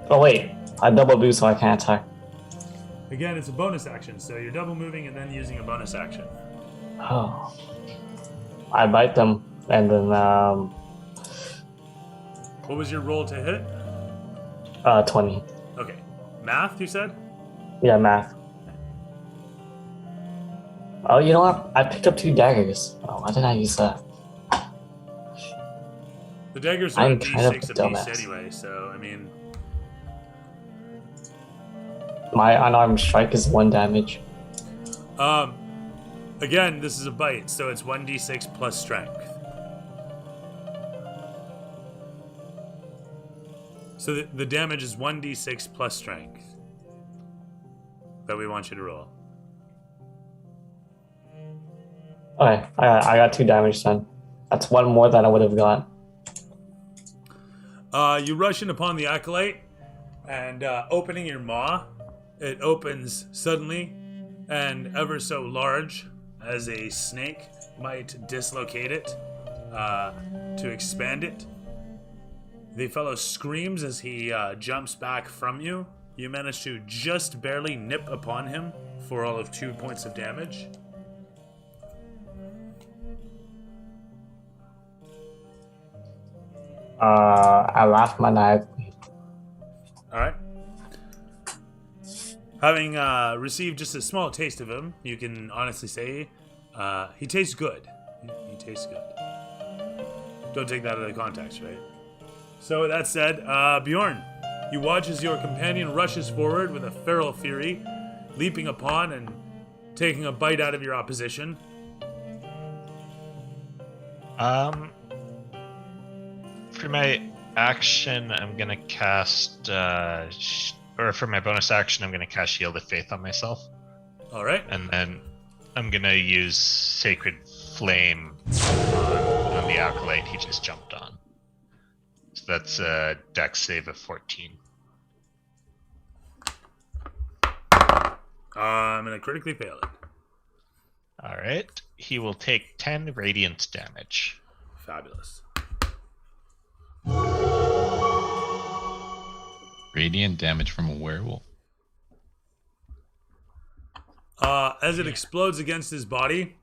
Oh wait, I double move so I can't attack. Again, it's a bonus action, so you're double moving and then using a bonus action. Oh. I bite them, and then, What was your roll to hit? 20. Okay. Math, you said? Yeah, math. Oh, you know what? I picked up 2 daggers. Oh, why did I use that? The daggers are I'm a kind of a D6 apiece dumbass. anyway, so, I mean... My unarmed strike is 1 damage. Again, this is a bite, so it's 1d6 plus strength. So the damage is 1d6 plus strength that we want you to roll. Okay, I got 2 damage then. That's 1 more than I would have got. You rush in upon the acolyte, and opening your maw, it opens suddenly and ever so large, as a snake might dislocate it to expand it. The fellow screams as he jumps back from you. You manage to just barely nip upon him for all of 2 points of damage. I laughed maniacally. Alright. Having received just a small taste of him, you can honestly say he tastes good. He tastes good. Don't take that out of context, right? So with that said, Bjorn, you watch as your companion rushes forward with a feral fury, leaping upon and taking a bite out of your opposition. For my action, I'm gonna cast, or for my bonus action, I'm gonna cast Shield of Faith on myself. All right. And then I'm gonna use Sacred Flame on the acolyte he just jumped on. So that's a dex save of 14. I'm gonna critically fail it. All right. He will take 10 radiant damage. Fabulous. Radiant damage from a werewolf. As it explodes against his body,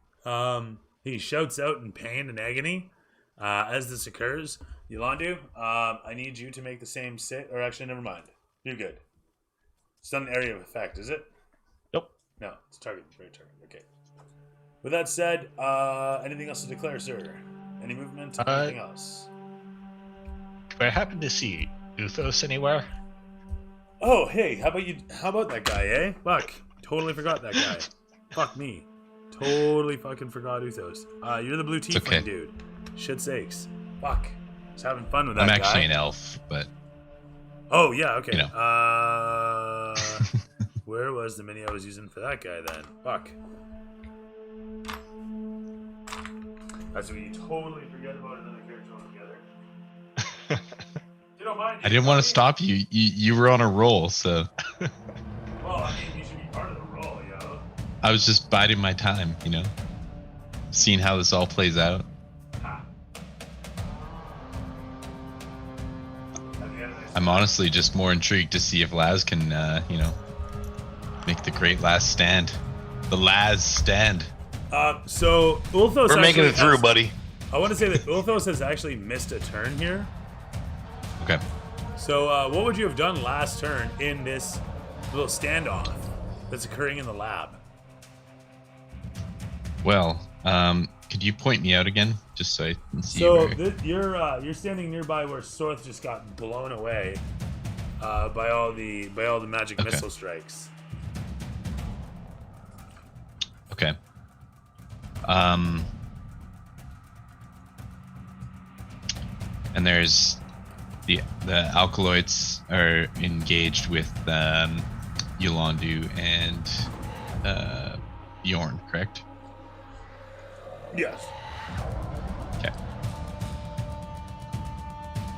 he shouts out in pain and agony. As this occurs, Yolanda, I need you to make the same or actually, never mind. You're good. It's not an area of effect, is it? Nope. No, it's target. Very target. Okay. With that said, anything else to declare, sir? Any movement? Anything else? Do I happen to see Uthos anywhere? Oh, hey, how about that guy, eh? Fuck. Totally forgot that guy. Fuck me. Totally fucking forgot Uthos. You're the blue tiefling dude. Shit sakes. Fuck. Just having fun with that guy. I'm actually an elf, but... Oh, yeah, okay. You know. Where was the mini I was using for that guy then? Fuck. That's when you totally forget about another character altogether. You don't mind. I didn't want to stop you. You were on a roll, so... Well, I mean, you should be part of the roll, yo. I was just biding my time, you know? Seeing how this all plays out. I'm honestly just more intrigued to see if Laz can, you know, make the great last stand. The Laz stand. So Ulthos We're making it through, buddy. I want to say that Ulthos has actually missed a turn here. Okay. So what would you have done last turn in this little standoff that's occurring in the lab? Well, could you point me out again, just so I can see? So you're standing nearby where Sorth just got blown away by all the magic missile strikes. Okay. And there's the alkaloids are engaged with Yolanda and Bjorn, correct? Yes. Okay.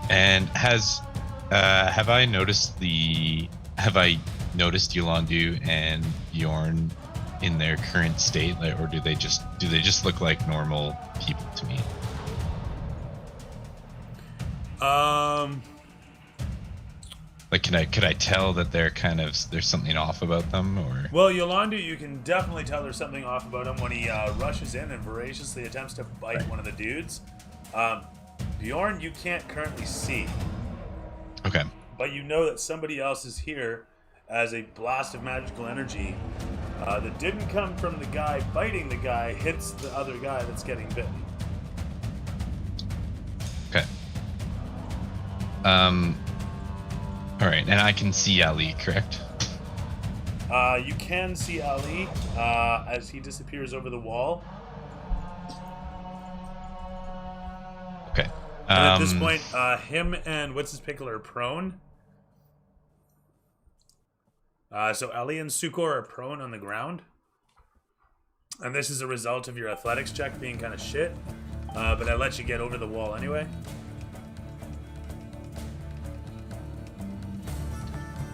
And have I noticed Yolanda and Bjorn in their current state, or do they just look like normal people to me? Like, could I tell that they're there's something off about them, or? Well, Yolanda, you can definitely tell there's something off about him when he rushes in and voraciously attempts to bite one of the dudes. Bjorn, you can't currently see. Okay. But you know that somebody else is here as a blast of magical energy that didn't come from the guy biting the guy, hits the other guy that's getting bitten. Okay. All right, and I can see Ali, correct? You can see Ali as he disappears over the wall. Okay. And at this point, him and what's his pickle are prone. So Ali and Sukor are prone on the ground. And this is a result of your athletics check being kind of shit. But I let you get over the wall anyway.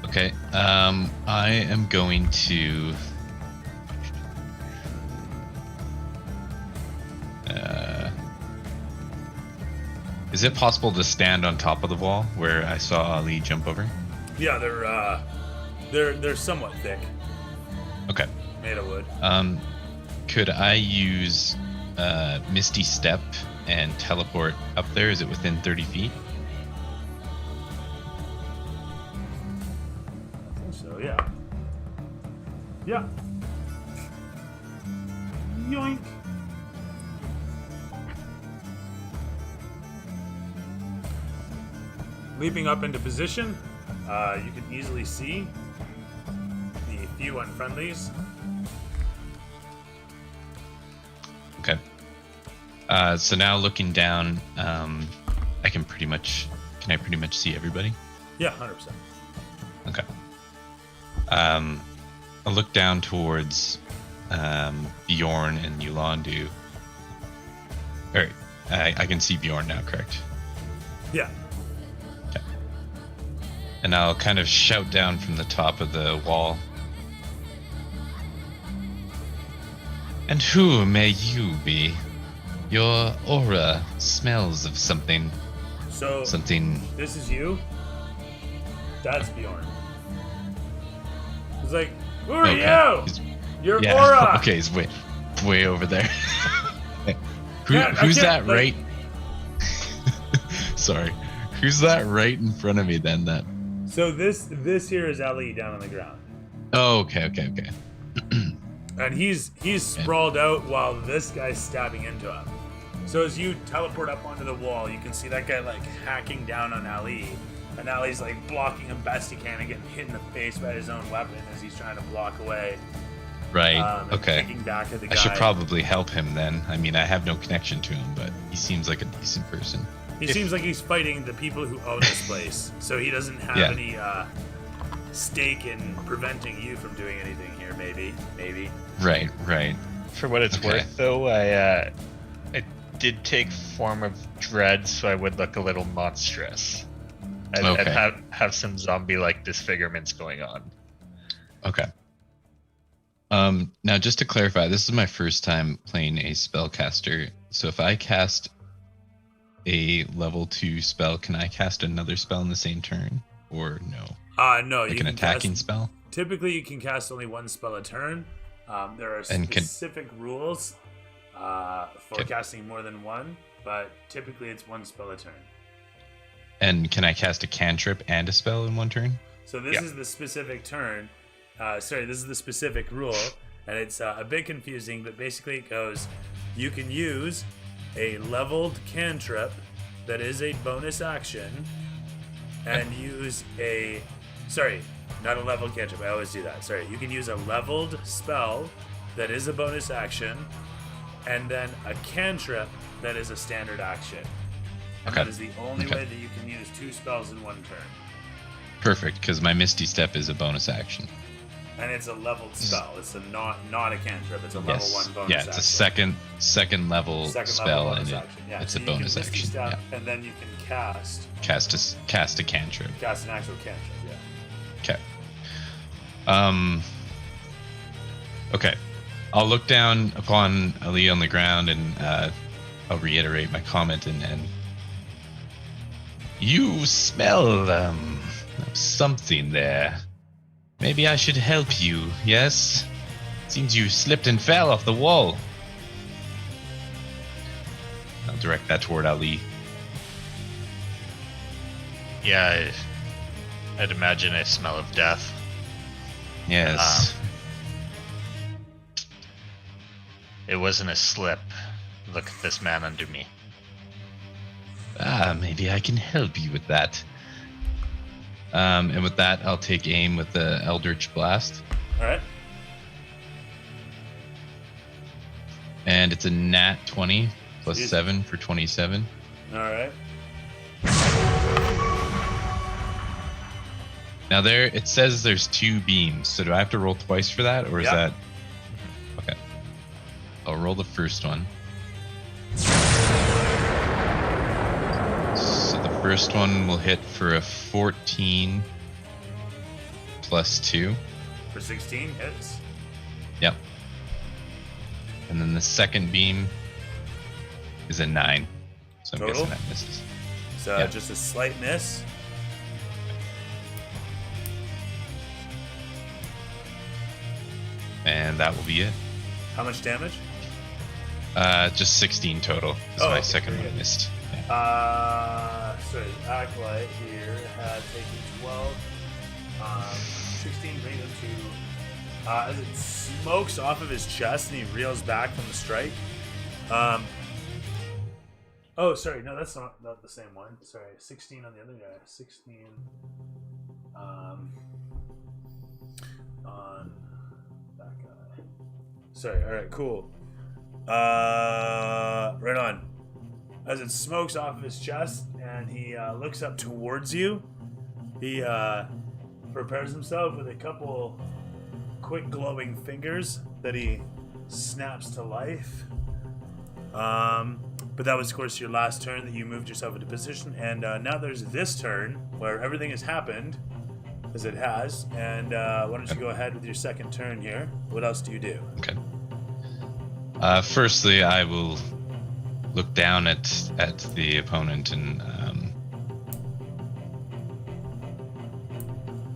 Okay. I am going to... is it possible to stand on top of the wall where I saw Ali jump over? Yeah, they're somewhat thick. Okay. Made of wood. Could I use Misty Step and teleport up there? Is it within 30 feet? I think so, yeah. Yeah. Yoink. Leaping up into position, you can easily see the few unfriendlies. Okay. So now looking down Can I pretty much see everybody? Yeah, 100%. Okay. I'll look down towards Bjorn and Yolanda. All right, I can see Bjorn now, correct? Yeah. Okay. And I'll kind of shout down from the top of the wall. And who may you be? Your aura smells of something. Something. This is you? That's Bjorn. He's like, who are you? Your aura! Okay, he's way over there. Who's that right? Sorry. Who's that right in front of me then? So this here is Ali down on the ground. Oh, okay. And he's sprawled out while this guy's stabbing into him. So as you teleport up onto the wall, you can see that guy like hacking down on Ali. And Ali's like blocking him best he can and getting hit in the face by his own weapon as he's trying to block away. Right. Okay. Kicking back at the guy. I should probably help him then. I mean, I have no connection to him, but he seems like a decent person. He seems like he's fighting the people who own this place, so he doesn't have any stake in preventing you from doing anything here. Maybe. Right. For what it's worth, though, I did take form of dread, so I would look a little monstrous. I'd have some zombie-like disfigurements going on. Okay. Now, just to clarify, this is my first time playing a spellcaster. So if I cast a level 2 spell, can I cast another spell in the same turn, or no? No. Like an attacking spell. Typically, you can cast only one spell a turn. There are specific rules for casting more than one, but typically it's one spell a turn. And can I cast a cantrip and a spell in one turn? So this is the specific turn. This is the specific rule, and it's a bit confusing, but basically it goes, you can use a leveled cantrip that is a bonus action, and use a... Sorry, not a leveled cantrip, I always do that. Sorry, you can use a leveled spell that is a bonus action, and then a cantrip that is a standard action. And that is the only way that you can use 2 spells in one turn. Perfect, because my Misty Step is a bonus action. And it's a leveled spell. It's not a cantrip. It's a level 1 bonus action. Yeah, it's a second level spell, and it's a bonus action. Step, and then you can cast a cantrip. Cast an actual cantrip. Yeah. Okay. Okay. I'll look down upon Ali on the ground, and I'll reiterate my comment, and you smell something there. Maybe I should help you, yes? Seems you slipped and fell off the wall. I'll direct that toward Ali. Yeah, I'd imagine a smell of death. Yes. It wasn't a slip. Look at this man under me. Maybe I can help you with that. And with that, I'll take aim with the Eldritch Blast. Alright. And it's a nat 20 plus 7 for 27. Alright. Now it says there's 2 beams, so do I have to roll twice for that, or is that... Okay. I'll roll the first one. So the first one will hit for a 14 plus 2. For 16 hits? Yep. And then the second beam is a 9. So I'm guessing that misses. So just a slight miss. And that will be it. How much damage? Just 16 total. Because my second one missed. Yeah. Sorry, Acolyte here had taken 12. 16 brings him to... as it smokes off of his chest and he reels back from the strike. Oh, sorry. No, that's not the same one. Sorry. 16 on the other guy. 16... on that guy. Sorry. Alright, cool. Right on. As it smokes off of his chest and he looks up towards you. He prepares himself with a couple quick glowing fingers that he snaps to life. But that was, of course, your last turn that you moved yourself into position. And now there's this turn where everything has happened, as it has. And why don't you go ahead with your second turn here? What else do you do? Okay. Firstly, I will look down at the opponent and...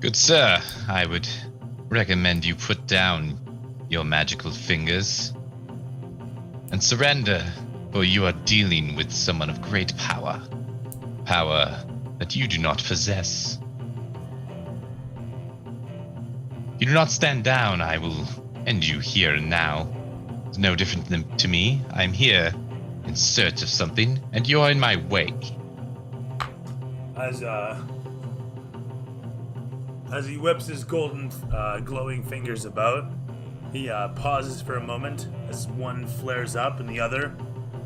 Good sir, I would recommend you put down your magical fingers and surrender, for you are dealing with someone of great power. Power that you do not possess. If you do not stand down, I will end you here and now. It's no different to me. I'm here in search of something, and you're in my wake. As he whips his golden, glowing fingers about, he pauses for a moment as one flares up and the other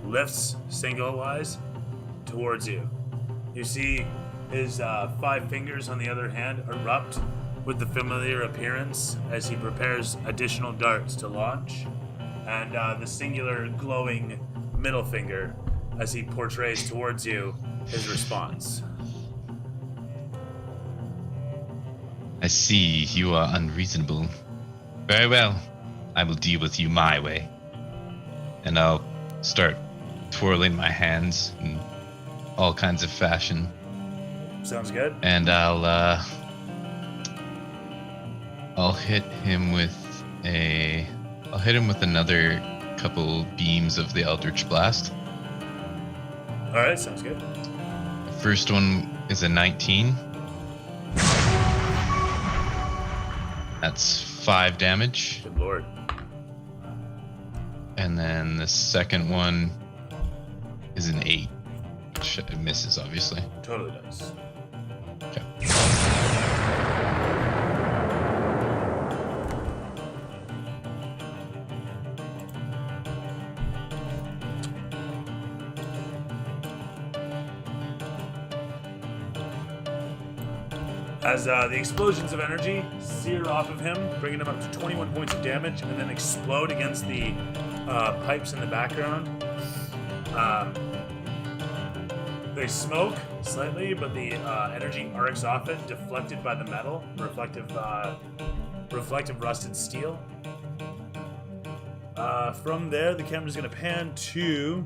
lifts single-wise towards you. You see his 5 fingers on the other hand erupt with the familiar appearance as he prepares additional darts to launch, and the singular glowing middle finger as he portrays towards you his response. I see you are unreasonable. Very well. I will deal with you my way. And I'll start twirling my hands in all kinds of fashion. Sounds good. And I'll hit him with another couple beams of the Eldritch Blast. Alright, sounds good. First one is a 19. That's 5 damage. Good lord. And then the second one is an 8. Which it misses, obviously. Totally does. Okay. As the explosions of energy sear off of him, bringing him up to 21 points of damage, and then explode against the pipes in the background. They smoke slightly, but the energy arcs off it, deflected by the metal, reflective rusted steel. From there, the camera's going to pan to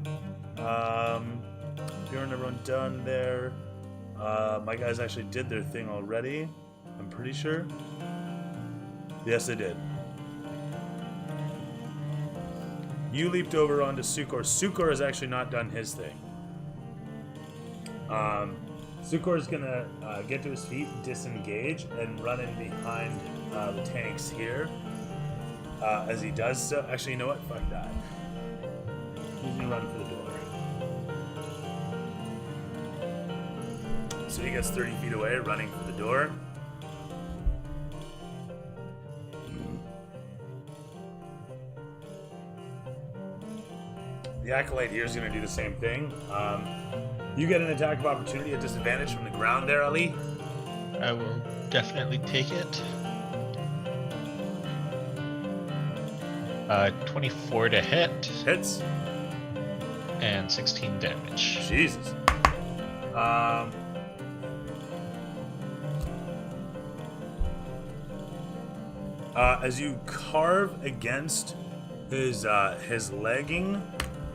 Bjorn, everyone done there. My guys actually did their thing already, I'm pretty sure. Yes, they did. You leaped over onto Sukor. Sukor has actually not done his thing. Sukor is gonna get to his feet, disengage, and run in behind the tanks here. As he does so, actually, you know what? Fuck that. He's gonna run for the door. So he gets 30 feet away, running for the door. The Acolyte here is going to do the same thing. You get an attack of opportunity at disadvantage from the ground there, Ali. I will definitely take it. 24 to hit. Hits. And 16 damage. Jesus. As you carve against his legging,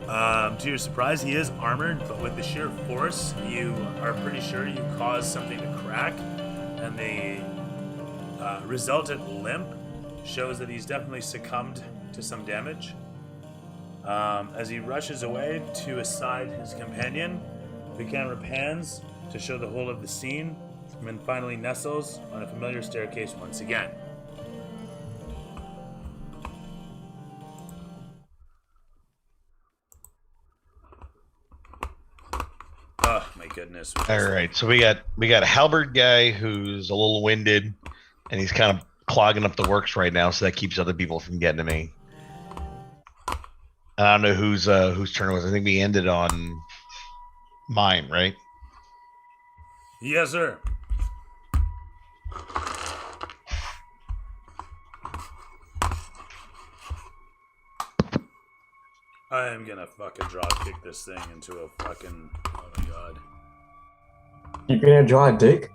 to your surprise, he is armored, but with the sheer force, you are pretty sure you caused something to crack, and the resultant limp shows that he's definitely succumbed to some damage. As he rushes away to aside his companion, the camera pans to show the whole of the scene, and then finally nestles on a familiar staircase once again. Oh my goodness! All right, so we got a halberd guy who's a little winded, and he's kind of clogging up the works right now, so that keeps other people from getting to me. I don't know whose turn it was. I think we ended on mine, right? Yes, sir. I am gonna fucking drop kick this thing into a fucking... Oh my god. You're gonna draw a dick?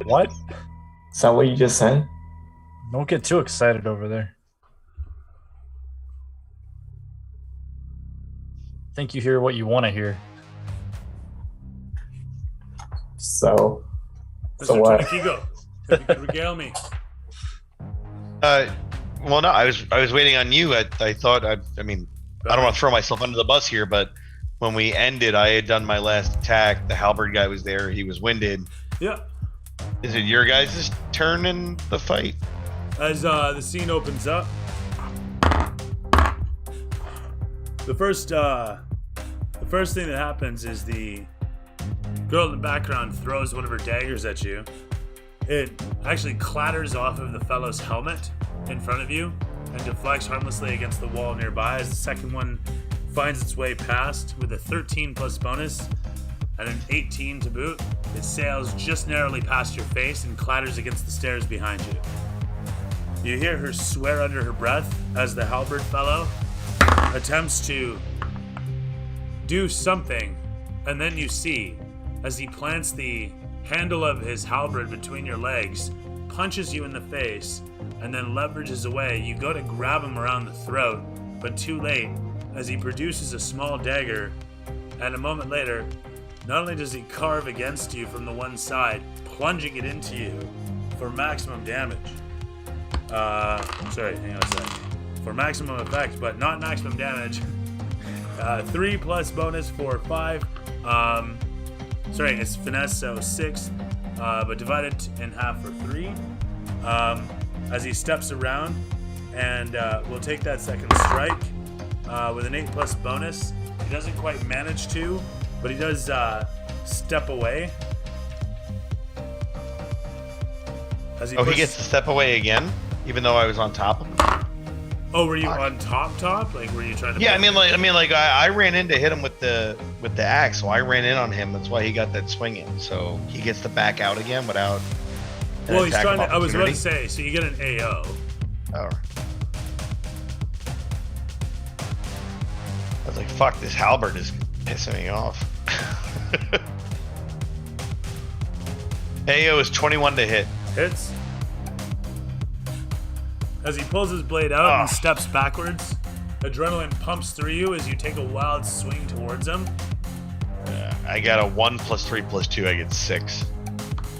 What? Is that what you just said? Don't get too excited over there. I think you hear what you want to hear. So Mr. what? Tunikigo, if you could regale me. Well, no, I was waiting on you. I thought, I mean, I don't want to throw myself under the bus here, but when we ended, I had done my last attack. The halberd guy was there. He was winded. Yeah. Is it your guys' turn in the fight? As the scene opens up, the first thing that happens is the girl in the background throws one of her daggers at you. It actually clatters off of the fellow's helmet in front of you and deflects harmlessly against the wall nearby as the second one finds its way past with a 13 plus bonus and an 18 to boot. It sails just narrowly past your face and clatters against the stairs behind you. You hear her swear under her breath as the halberd fellow attempts to do something, and then you see, as he plants the handle of his halberd between your legs, punches you in the face, and then leverages away. You go to grab him around the throat, but too late, as he produces a small dagger, and a moment later, not only does he carve against you from the one side, plunging it into you for maximum damage. Sorry, hang on a sec. For maximum effect, but not maximum damage. 3 plus bonus for 5. Sorry, it's finesse, so 6, but divided in half for 3. As he steps around, and we'll take that second strike with an 8 plus bonus. He doesn't quite manage to, but he does step away. As he gets to step away again, even though I was on top of him. Oh, were you on top? Like, were you trying to? Yeah, I ran in to hit him with the axe, so I ran in on him. That's why he got that swing in. So he gets to back out again without. Well, he's trying to. I was about to say, so you get an AO. Oh. I was like, "Fuck, this halberd is pissing me off." AO is 21 to hit. Hits. As he pulls his blade out and steps backwards, adrenaline pumps through you as you take a wild swing towards him. I got a 1 plus 3 plus 2. I get 6.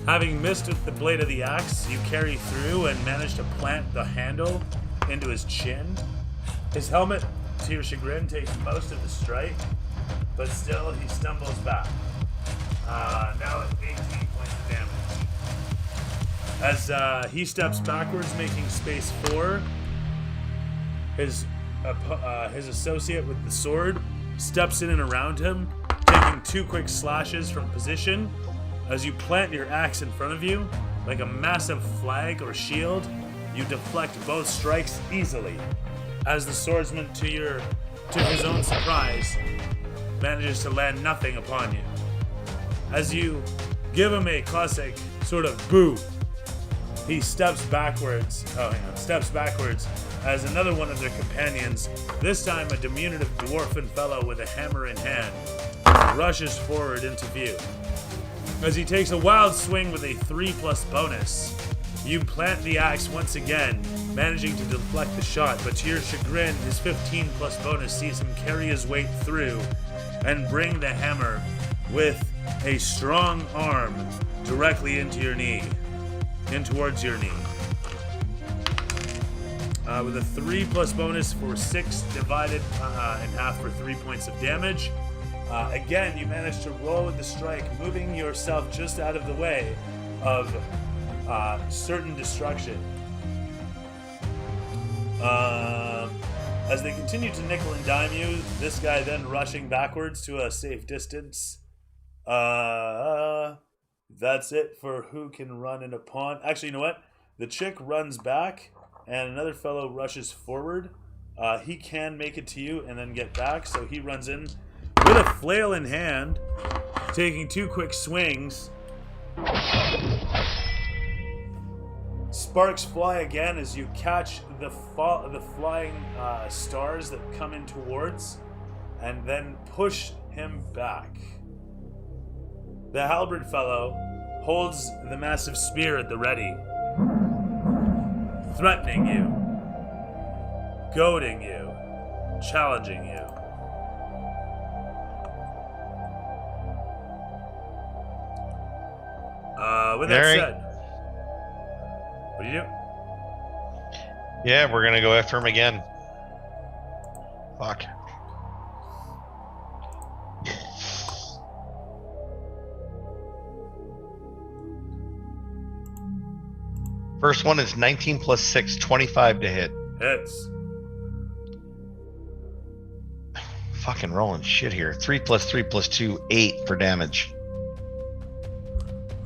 Having missed with the blade of the axe, you carry through and manage to plant the handle into his chin. His helmet, to your chagrin, takes most of the strike, but still he stumbles back. Now it's 18 points of damage. As he steps backwards, making space for his associate with the sword, steps in and around him, taking 2 quick slashes from position. As you plant your axe in front of you, like a massive flag or shield, you deflect both strikes easily. As the swordsman, to his own surprise, manages to land nothing upon you. As you give him a classic sort of boo, he steps backwards as another one of their companions, this time a diminutive dwarfen fellow with a hammer in hand, rushes forward into view. As he takes a wild swing with a 3 plus bonus, you plant the axe once again, managing to deflect the shot, but to your chagrin, his 15 plus bonus sees him carry his weight through and bring the hammer with a strong arm directly into your knee. In towards your knee. With a 3 plus bonus for 6 divided in half for 3 points of damage. Again, you manage to roll with the strike, moving yourself just out of the way of certain destruction. As they continue to nickel and dime you, this guy then rushing backwards to a safe distance. That's it for who can run in a pond. Actually, you know what? The chick runs back, and another fellow rushes forward. He can make it to you and then get back, so he runs in with a flail in hand, taking 2 quick swings. Sparks fly again as you catch the flying stars that come in towards, and then push him back. The halberd fellow holds the massive spear at the ready, threatening you, goading you, challenging you. With that said, what do you do? Yeah, we're gonna go after him again. Fuck. First one is 19 plus 6, 25 to hit. Hits. Fucking rolling shit here. 3 plus 3 plus 2, 8 for damage.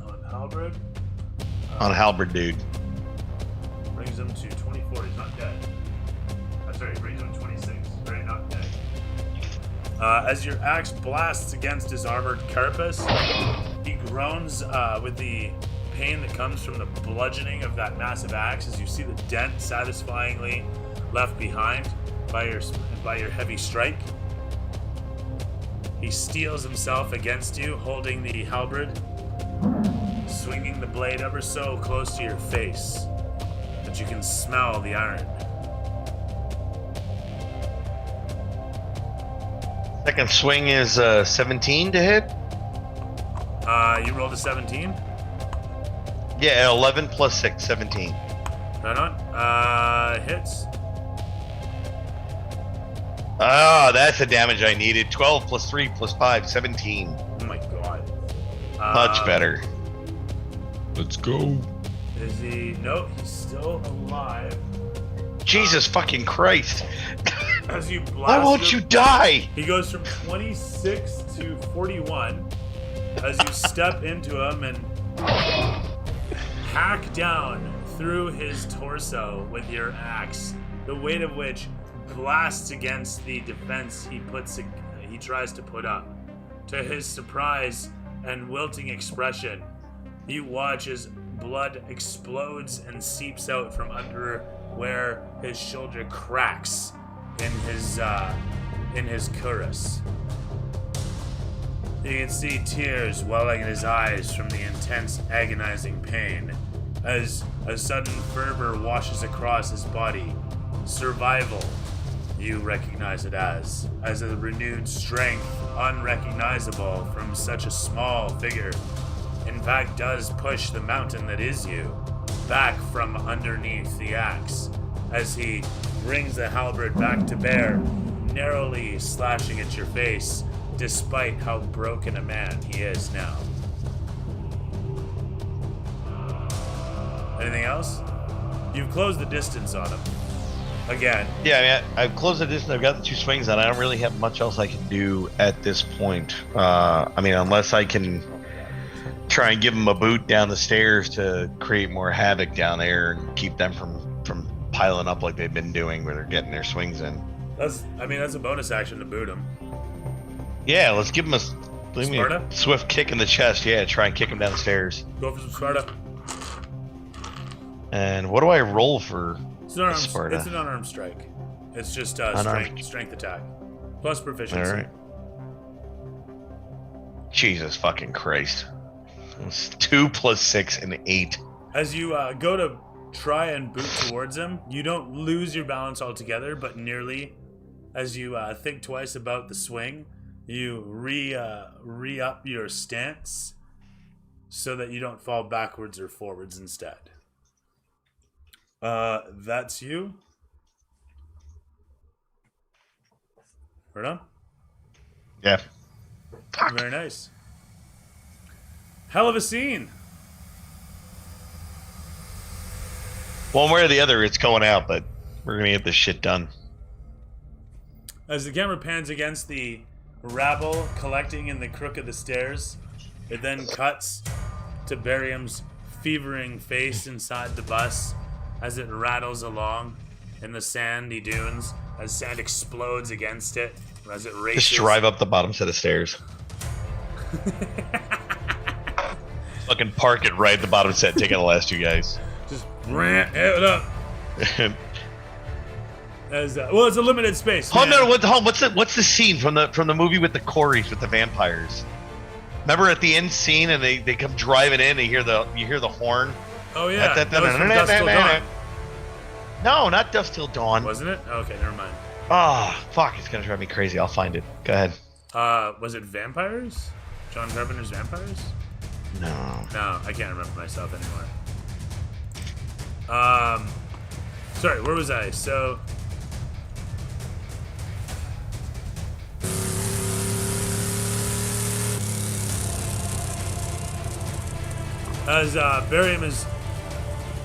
On halberd. On halberd, dude. Brings him to 24. He's not dead. Sorry, brings him to 26. Right, not dead. As your axe blasts against his armored carapace, he groans with the pain that comes from the bludgeoning of that massive axe as you see the dent satisfyingly left behind by your heavy strike. He steels himself against you, holding the halberd, swinging the blade ever so close to your face that you can smell the iron. Second swing is 17 to hit. You rolled a 17. Yeah, 11 plus 6, 17. Right on. Hits. Ah, that's the damage I needed. 12 plus 3 plus 5, 17. Oh my god. Much better. Let's go. Is he? Nope, he's still alive. Jesus fucking Christ. As you blast Why won't him, you die? He goes from 26 to 41 as you step into him and hack down through his torso with your axe, the weight of which blasts against the defense he tries to put up. To his surprise and wilting expression, you watch as blood explodes and seeps out from under where his shoulder cracks in his cuirass. You can see tears welling in his eyes from the intense, agonizing pain as a sudden fervor washes across his body. Survival, you recognize it as a renewed strength unrecognizable from such a small figure. In fact, does push the mountain that is you back from underneath the axe as he brings the halberd back to bear, narrowly slashing at your face, despite how broken a man he is now. Anything else? You've closed the distance on him. Again. Yeah, I mean, I've closed the distance. I've got the 2 swings, and I don't really have much else I can do at this point. I mean, unless I can try and give them a boot down the stairs to create more havoc down there and keep them from piling up like they've been doing where they're getting their swings in. That's a bonus action to boot him. Yeah, let's give him a swift kick in the chest. Yeah, try and kick him down the stairs. Go for some Sparta. And what do I roll for Sparta? It's an unarmed strike. It's just strength attack. Plus proficiency. All right. Jesus fucking Christ. It's 2 plus 6 and 8. As you go to try and boot towards him, you don't lose your balance altogether, but nearly. As you think twice about the swing, you re-up your stance so that you don't fall backwards or forwards instead. That's you. Right on? Yeah. Fuck. Very nice. Hell of a scene. One way or the other, it's going out, but we're going to get this shit done. As the camera pans against the rabble collecting in the crook of the stairs, it then cuts to Barryum's fevering face inside the bus as it rattles along in the sandy dunes, as sand explodes against it As it races. Just drive up the bottom set of stairs. Fucking park it right at the bottom set. Take out the last two guys. Just ramp it up. As well, it's a limited space. Oh no! What's the scene from the movie with the Corys with the vampires? Remember at the end scene, and they come driving in, and you hear the horn. Oh yeah. That was from Dusk Till Dawn. No, not Dusk Till Dawn. Wasn't it? Okay, never mind. Ah, oh, fuck! It's gonna drive me crazy. I'll find it. Go ahead. Was it Vampires? John Carpenter's Vampires? No. No, I can't remember myself anymore. Sorry, where was I? So. As Barryum is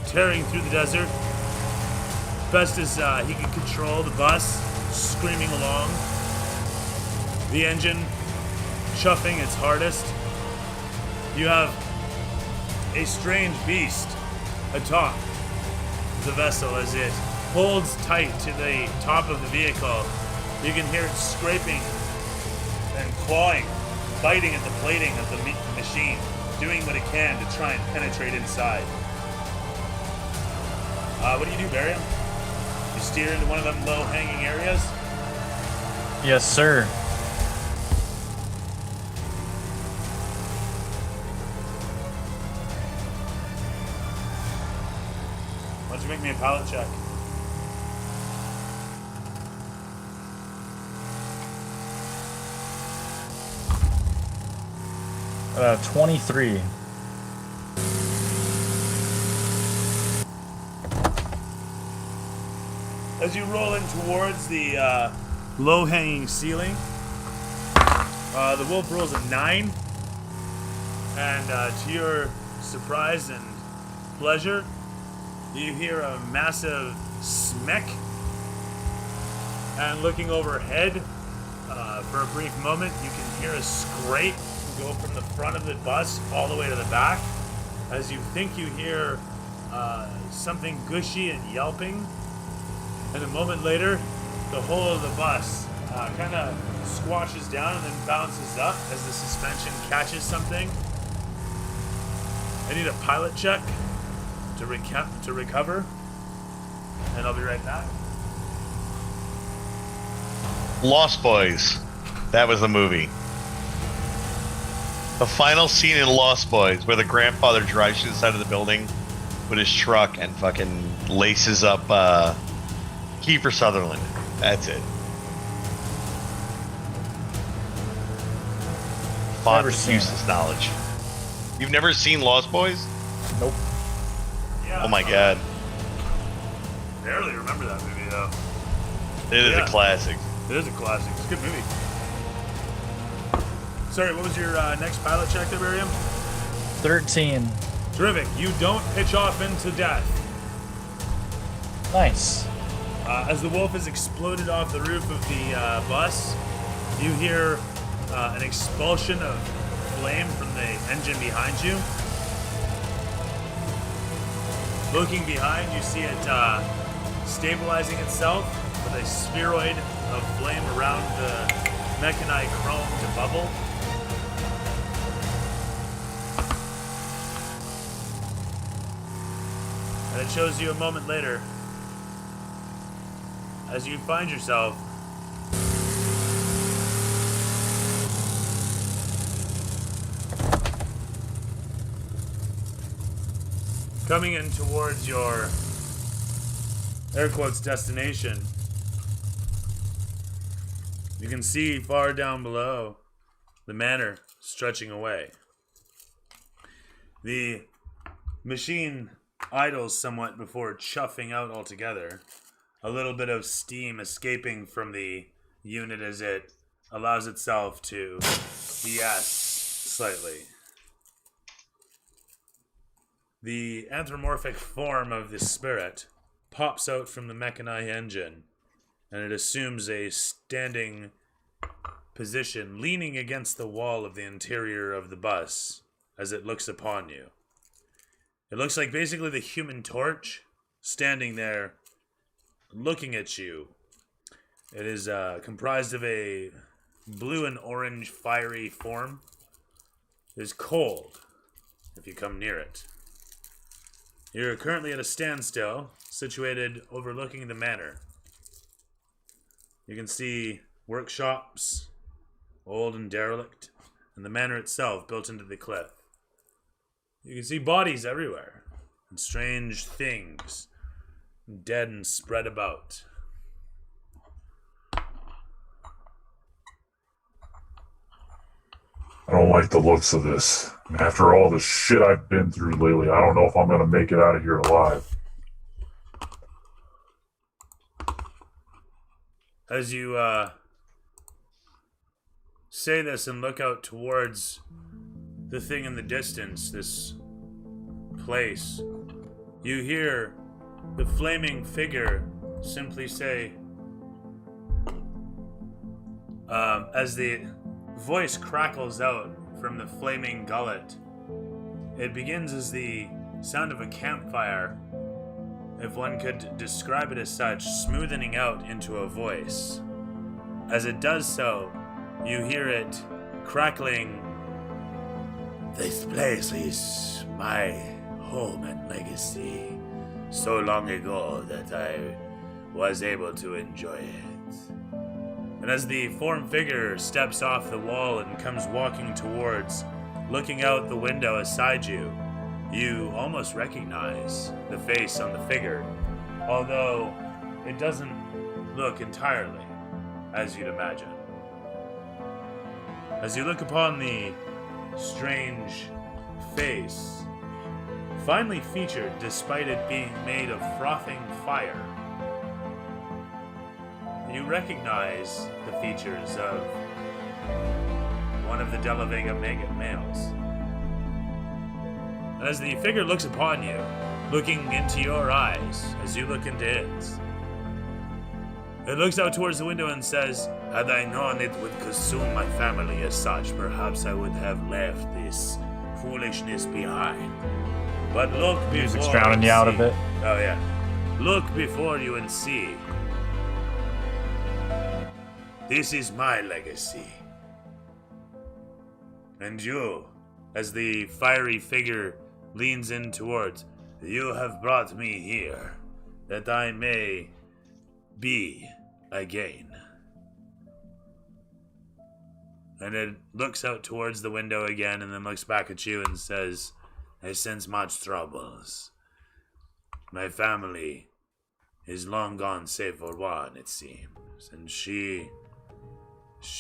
tearing through the desert, best as he can control the bus, screaming along, the engine chuffing its hardest. You have a strange beast atop the vessel as it holds tight to the top of the vehicle. You can hear it scraping and clawing, biting at the plating of the machine, doing what it can to try and penetrate inside. What do you do, Barryum? You steer into one of them low-hanging areas? Yes, sir. Why don't you make me a pilot check? Uh, 23. As you roll in towards the low-hanging ceiling, the wolf rolls a 9, and to your surprise and pleasure, you hear a massive smack, and looking overhead, for a brief moment, you can hear a scrape go from the front of the bus all the way to the back, as you think you hear something gushy and yelping. And a moment later, the whole of the bus kind of squashes down and then bounces up as the suspension catches something. I need a pilot check to recover, and I'll be right back. Lost Boys. That was the movie. The final scene in Lost Boys, where the grandfather drives to the side of the building with his truck and fucking laces up Kiefer Sutherland. That's it. Font of useless knowledge. You've never seen Lost Boys? Nope. Yeah. Oh my god. Barely remember that movie though. It is a classic. It is a classic. It's a good movie. Sorry, what was your next pilot check there, Barryum? 13. Terrific. You don't pitch off into death. Nice. As the wolf is exploded off the roof of the bus, you hear an expulsion of flame from the engine behind you. Looking behind, you see it stabilizing itself with a spheroid of flame around the mechani chrome to bubble. And it shows you a moment later as you find yourself coming in towards your air quotes destination. You can see far down below the manor stretching away. The machine idles somewhat before chuffing out altogether. A little bit of steam escaping from the unit as it allows itself to de-ess slightly. The anthropomorphic form of the spirit pops out from the mechani engine, and it assumes a standing position, leaning against the wall of the interior of the bus as it looks upon you. It looks like basically the Human Torch standing there looking at you It is comprised of a blue and orange fiery form. It is cold if you come near it. You're currently at a standstill, situated overlooking the manor. You can see workshops, old and derelict, and the manor itself built into the cliff. You can see bodies everywhere, and strange things, dead and spread about. I don't like the looks of this. And after all the shit I've been through lately, I don't know if I'm going to make it out of here alive. As you say this and look out towards the thing in the distance, this place, you hear the flaming figure simply say, as the voice crackles out from the flaming gullet, it begins as the sound of a campfire, if one could describe it as such, smoothing out into a voice. As it does so, you hear it crackling. This place is my home and legacy, so long ago that I was able to enjoy it. And as the form figure steps off the wall and comes walking towards, looking out the window beside you, you almost recognize the face on the figure, although it doesn't look entirely as you'd imagine. As you look upon the strange face, finely featured despite it being made of frothing fire, you recognize the features of one of the De La Vega males. And as the figure looks upon you, looking into your eyes as you look into its, it looks out towards the window and says, "Had I known it would consume my family as such, perhaps I would have left this foolishness behind. But look before music's drowning you out a bit. Oh yeah. Look before you and see. This is my legacy. And you, as the fiery figure leans in towards, you have brought me here, that I may be again." And it looks out towards the window again and then looks back at you and says, "I sense much troubles. My family is long gone save for one, it seems, and she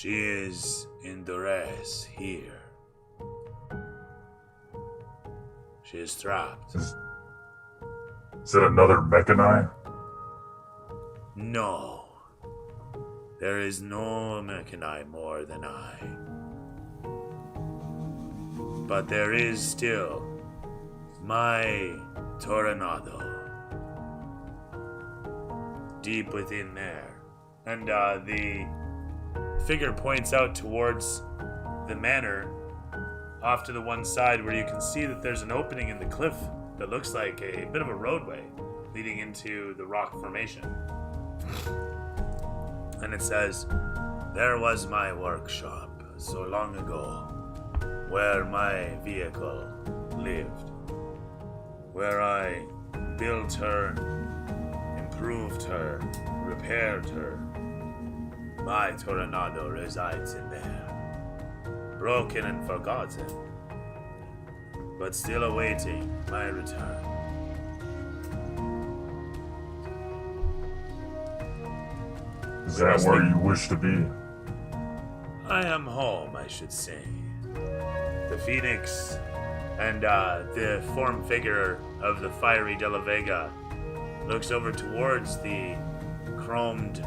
is in duress here. She is trapped." Is it another mechani? No. There is no mechani more than I. But there is still my Tornado deep within there. And the figure points out towards the manor, off to the one side, where you can see that there's an opening in the cliff that looks like a bit of a roadway leading into the rock formation. And it says, "There was my workshop so long ago, where my vehicle lived, where I built her, improved her, repaired her. My Tornado resides in there, broken and forgotten, but still awaiting my return." Is that where you wish to be? I am home, I should say. The Phoenix and the form figure of the fiery De La Vega looks over towards the chromed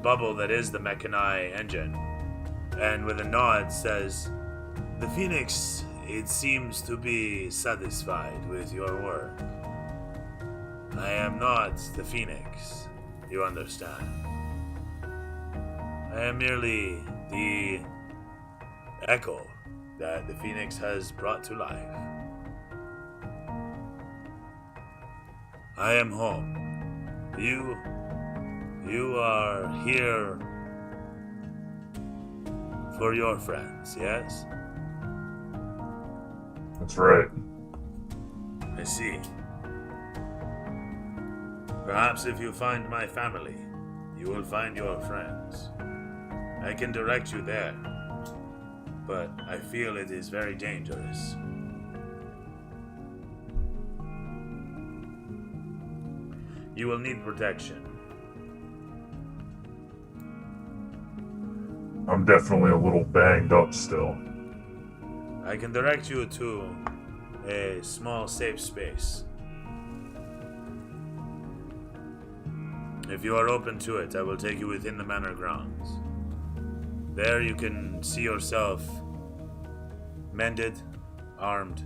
bubble that is the mechani engine, and with a nod says, "The Phoenix, it seems to be satisfied with your work. I am not the Phoenix, you understand. I am merely the echo that the Phoenix has brought to life. I am home. You You are here for your friends, yes? That's right. I see. Perhaps if you find my family, you will find your friends. I can direct you there, but I feel it is very dangerous. You will need protection. I'm definitely a little banged up still. I can direct you to a small safe space. If you are open to it, I will take you within the manor grounds. There you can see yourself mended, armed,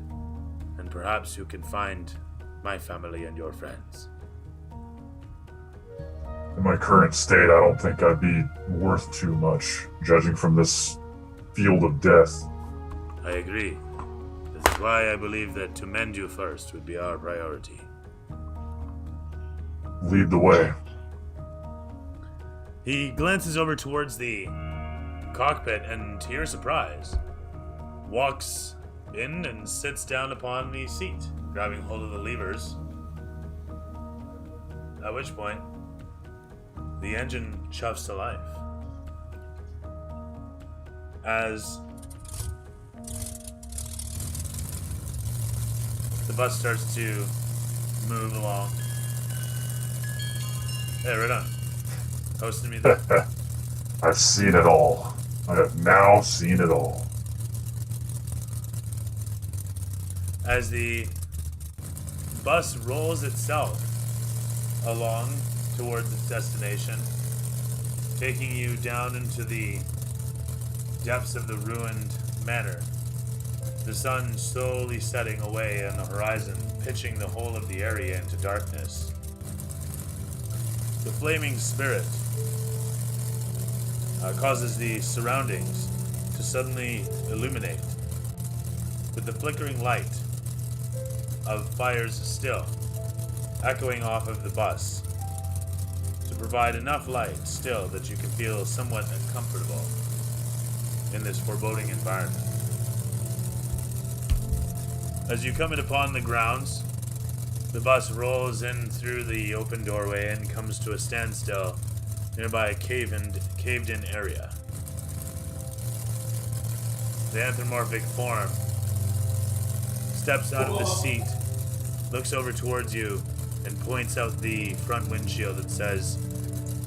and perhaps you can find my family and your friends. In my current state, I don't think I'd be worth too much, judging from this field of death. I agree. This is why I believe that to mend you first would be our priority. Lead the way. He glances over towards the cockpit and, to your surprise, walks in and sits down upon the seat, grabbing hold of the levers. At which point, the engine chuffs to life. As the bus starts to move along. Hey, right on. Hosting me there. I've seen it all. I have now seen it all. As the bus rolls itself along towards its destination, taking you down into the depths of the ruined manor. The sun slowly setting away on the horizon, pitching the whole of the area into darkness. The flaming spirit causes the surroundings to suddenly illuminate with the flickering light of fires still echoing off of the bus to provide enough light still that you can feel somewhat uncomfortable in this foreboding environment. As you come in upon the grounds, the bus rolls in through the open doorway and comes to a standstill nearby a caved-in area. The anthropomorphic form steps out of the seat, looks over towards you, and points out the front windshield that says,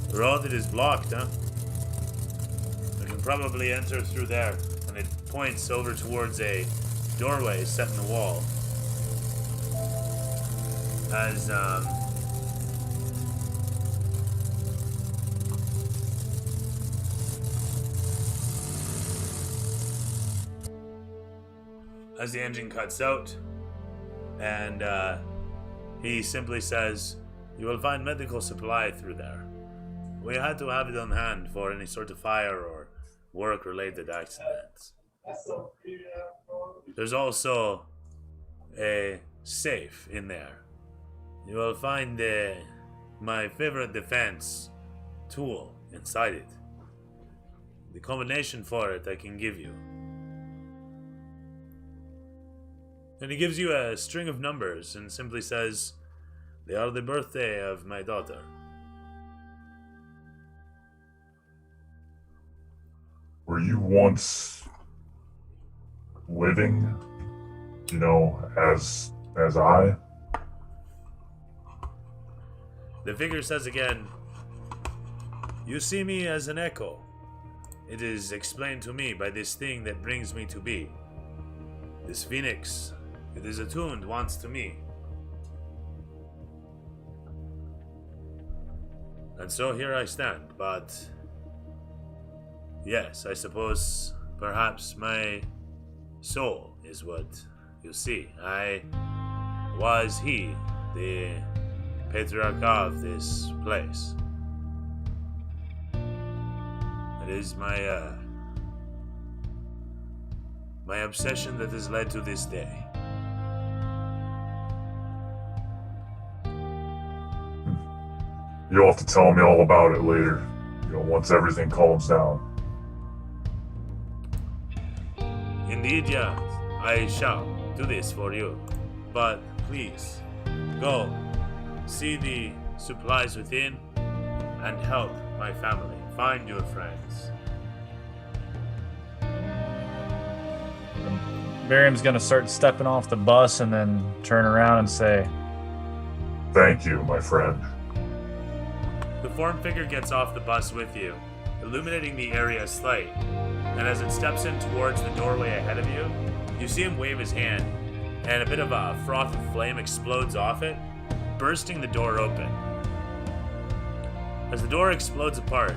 "The road that is blocked, huh? We can probably enter through there." And it points over towards a doorway set in the wall. As the engine cuts out, and he simply says, "You will find medical supply through there. We had to have it on hand for any sort of fire or work-related accidents. There's also a safe in there. You will find my favorite defense tool inside it. The combination for it I can give you." And he gives you a string of numbers and simply says, "They are the birthday of my daughter." Were you once living, as I? The figure says again, "You see me as an echo. It is explained to me by this thing that brings me to be. This phoenix, it is attuned once to me. And so here I stand, but yes, I suppose perhaps my soul is what you see. I was the patriarch of this place. It is my obsession that has led to this day." You'll have to tell me all about it later. Once everything calms down. Indeed, yes. I shall do this for you. But please, go see the supplies within and help my family. Find your friends. Barryum's gonna start stepping off the bus and then turn around and say, "Thank you, my friend." The form figure gets off the bus with you, illuminating the area slight, and as it steps in towards the doorway ahead of you, you see him wave his hand, and a bit of a froth of flame explodes off it, bursting the door open. As the door explodes apart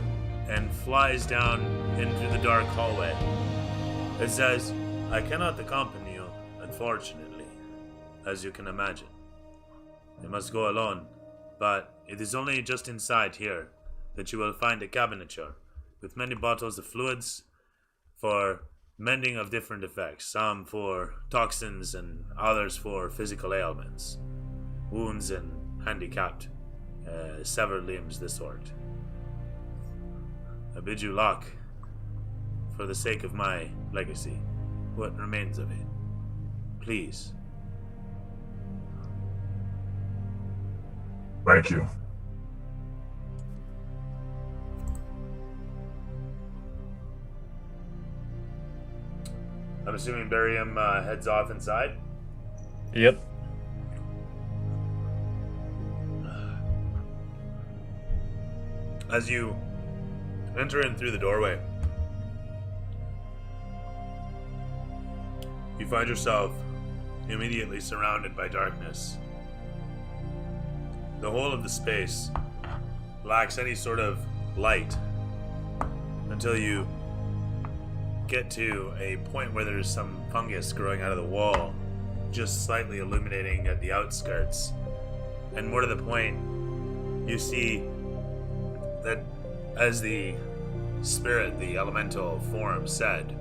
and flies down into the dark hallway, it says, "I cannot accompany you, unfortunately, as you can imagine. You must go alone, but it is only just inside here that you will find a cabinature with many bottles of fluids for mending of different effects, some for toxins and others for physical ailments, wounds and handicapped, severed limbs, this sort. I bid you luck for the sake of my legacy, what remains of it. Please." Thank you. I'm assuming Barryum heads off inside. "Yep." As you enter in through the doorway, you find yourself immediately surrounded by darkness. The whole of the space lacks any sort of light until you get to a point where there's some fungus growing out of the wall, just slightly illuminating at the outskirts. And more to the point, you see that as the spirit, the elemental form said,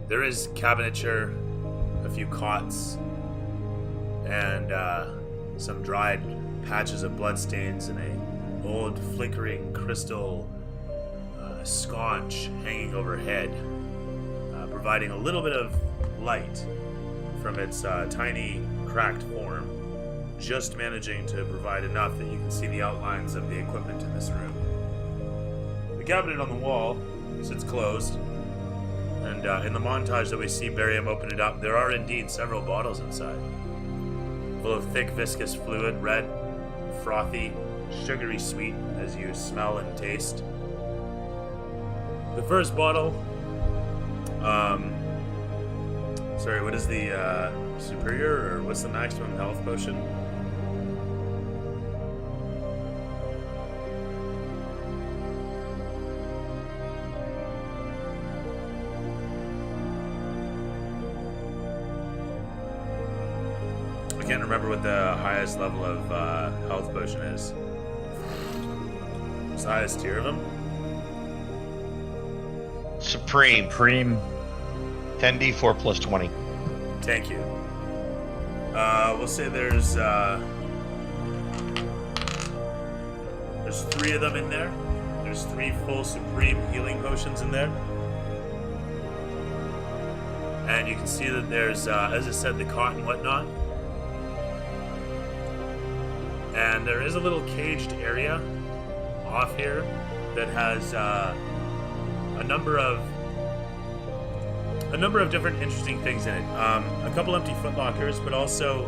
there is cabinature, a few cots, and some dried patches of bloodstains and a old flickering crystal sconce hanging overhead, providing a little bit of light from its tiny cracked form, just managing to provide enough that you can see the outlines of the equipment in this room. The cabinet on the wall sits closed, and in the montage that we see Barryum open it up, there are indeed several bottles inside, full of thick viscous fluid, red, frothy, sugary sweet as you smell and taste. The first bottle, what is the superior, or what's the maximum health potion? I can't remember what the highest level of health potion is. What's the highest tier of them? Supreme. 10d4 plus 20. Thank you. We'll say there's 3 of them in there. There's 3 full supreme healing potions in there. And you can see that there's, as I said, the cot and whatnot. And there is a little caged area off here that has a number of different interesting things in it. A couple empty footlockers, but also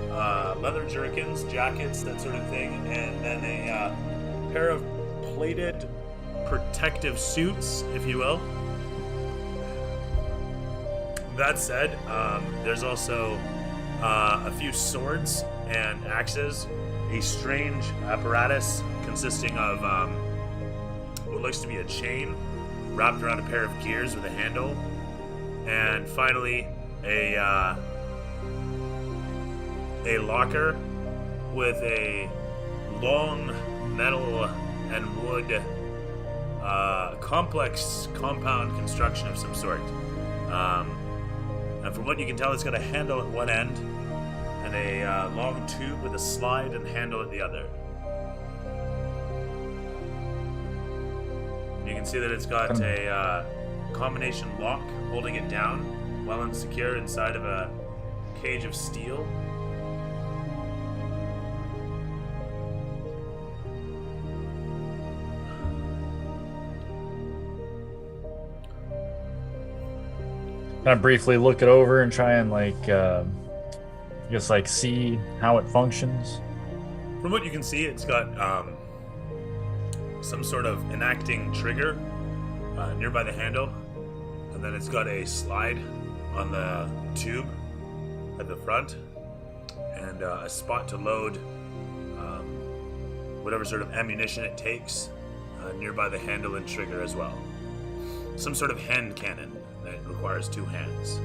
leather jerkins, jackets, that sort of thing, and then a pair of plated protective suits, if you will. That said, there's also a few swords and axes, a strange apparatus consisting of what looks to be a chain wrapped around a pair of gears with a handle, and finally a locker with a long metal and wood complex compound construction of some sort. And from what you can tell, it's got a handle at one end and a long tube with a slide and handle at the other. You can see that it's got a combination lock holding it down, well and secure inside of a cage of steel. Can I briefly look it over and try and see how it functions? From what you can see, it's got some sort of enacting trigger nearby the handle, and then it's got a slide on the tube at the front, and a spot to load whatever sort of ammunition it takes nearby the handle and trigger as well. Some sort of hand cannon that requires 2 hands.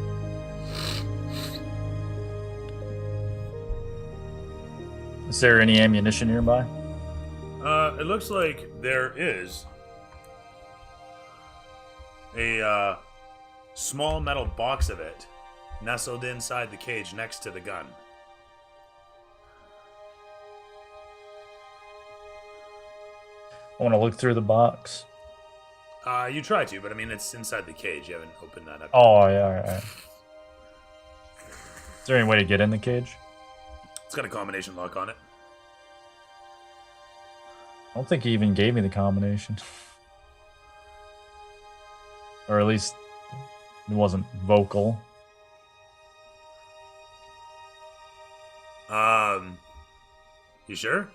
Is there any ammunition nearby? It looks like there is a small metal box of it nestled inside the cage next to the gun. I want to look through the box. You try to, but I mean, it's inside the cage. You haven't opened that up. Oh, yeah, alright. Is there any way to get in the cage? It's got a combination lock on it. I don't think he even gave me the combination. Or at least it wasn't vocal. You sure?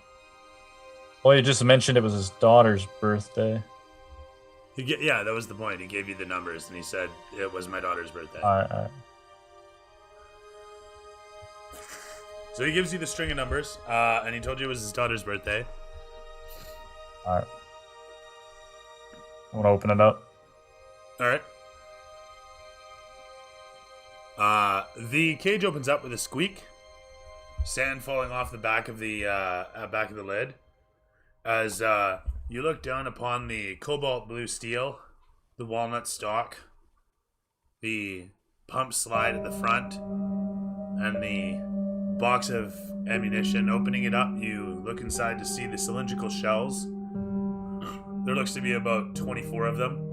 Well, you just mentioned it was his daughter's birthday. Yeah, that was the point. He gave you the numbers, and he said it was my daughter's birthday. Alright. So he gives you the string of numbers, and he told you it was his daughter's birthday. Alright. I want to open it up. Alright. The cage opens up with a squeak. Sand falling off the back of the lid. As you look down upon the cobalt blue steel, the walnut stock, the pump slide at the front, and the box of ammunition. Opening it up, you look inside to see the cylindrical shells. There looks to be about 24 of them.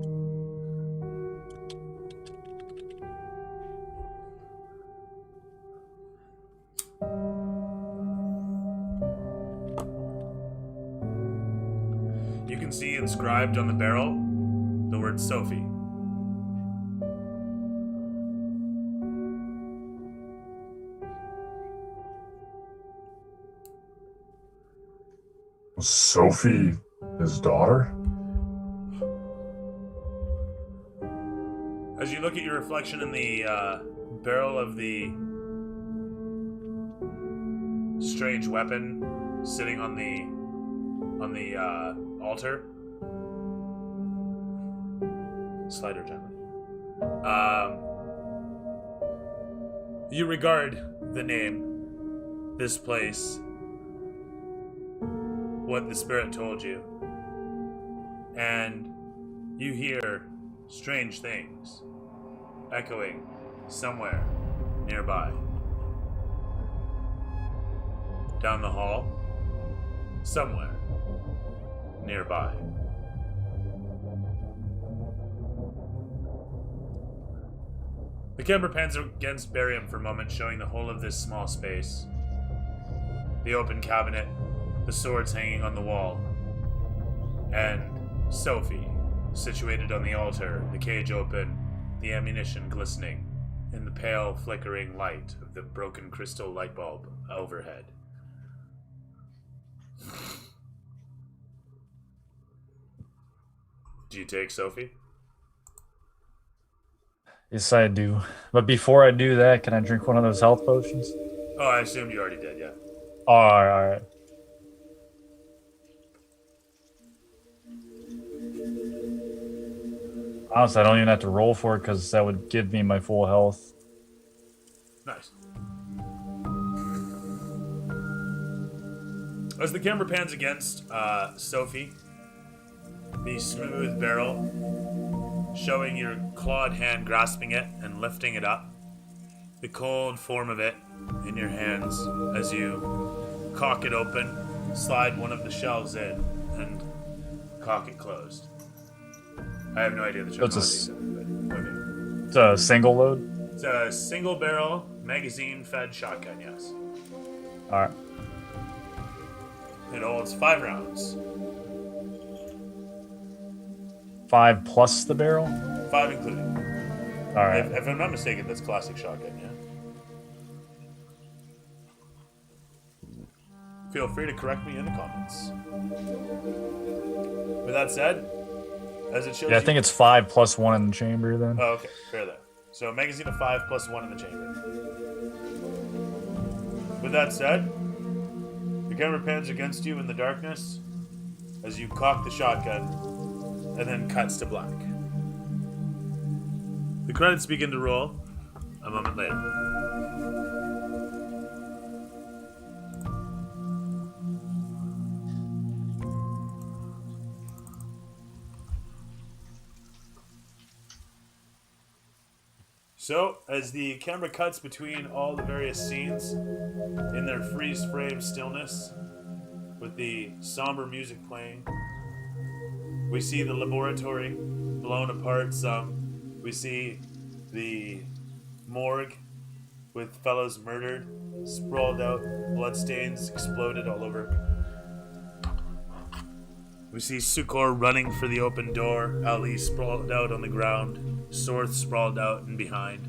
You can see inscribed on the barrel the word Sophie. Sophie, his daughter? As you look at your reflection in the barrel of the strange weapon sitting on the altar, slide her gently. You regard the name, this place, what the spirit told you, and you hear strange things echoing somewhere nearby. Down the hall, somewhere nearby. The camera pans against Barryum for a moment, showing the whole of this small space. The open cabinet, the swords hanging on the wall, and Sophie, situated on the altar, the cage open, the ammunition glistening in the pale, flickering light of the broken crystal light bulb overhead. Do you take Sophie? Yes, I do. But before I do that, can I drink one of those health potions? Oh, I assumed you already did, yeah. Alright. Honestly, I don't even have to roll for it because that would give me my full health. Nice. As the camera pans against Sophie, the smooth barrel, showing your clawed hand grasping it and lifting it up, the cold form of it in your hands as you cock it open, slide one of the shells in, and cock it closed. I have no idea the terminology. Okay. It's a single load? It's a single barrel, magazine fed shotgun, yes. Alright. It holds 5 rounds. 5 plus the barrel? 5 including. Alright. If I'm not mistaken, that's classic shotgun, yeah? Feel free to correct me in the comments. With that said, as it shows I think it's 5 plus 1 in the chamber then. Oh, okay. Fair there. So a magazine of 5 plus 1 in the chamber. With that said, the camera pans against you in the darkness as you cock the shotgun and then cuts to black. The credits begin to roll a moment later. So, as the camera cuts between all the various scenes in their freeze frame stillness, with the somber music playing, we see the laboratory blown apart some. We see the morgue with fellows murdered, sprawled out, bloodstains exploded all over. We see Sukor running for the open door, Ali sprawled out on the ground, Sorth sprawled out and behind.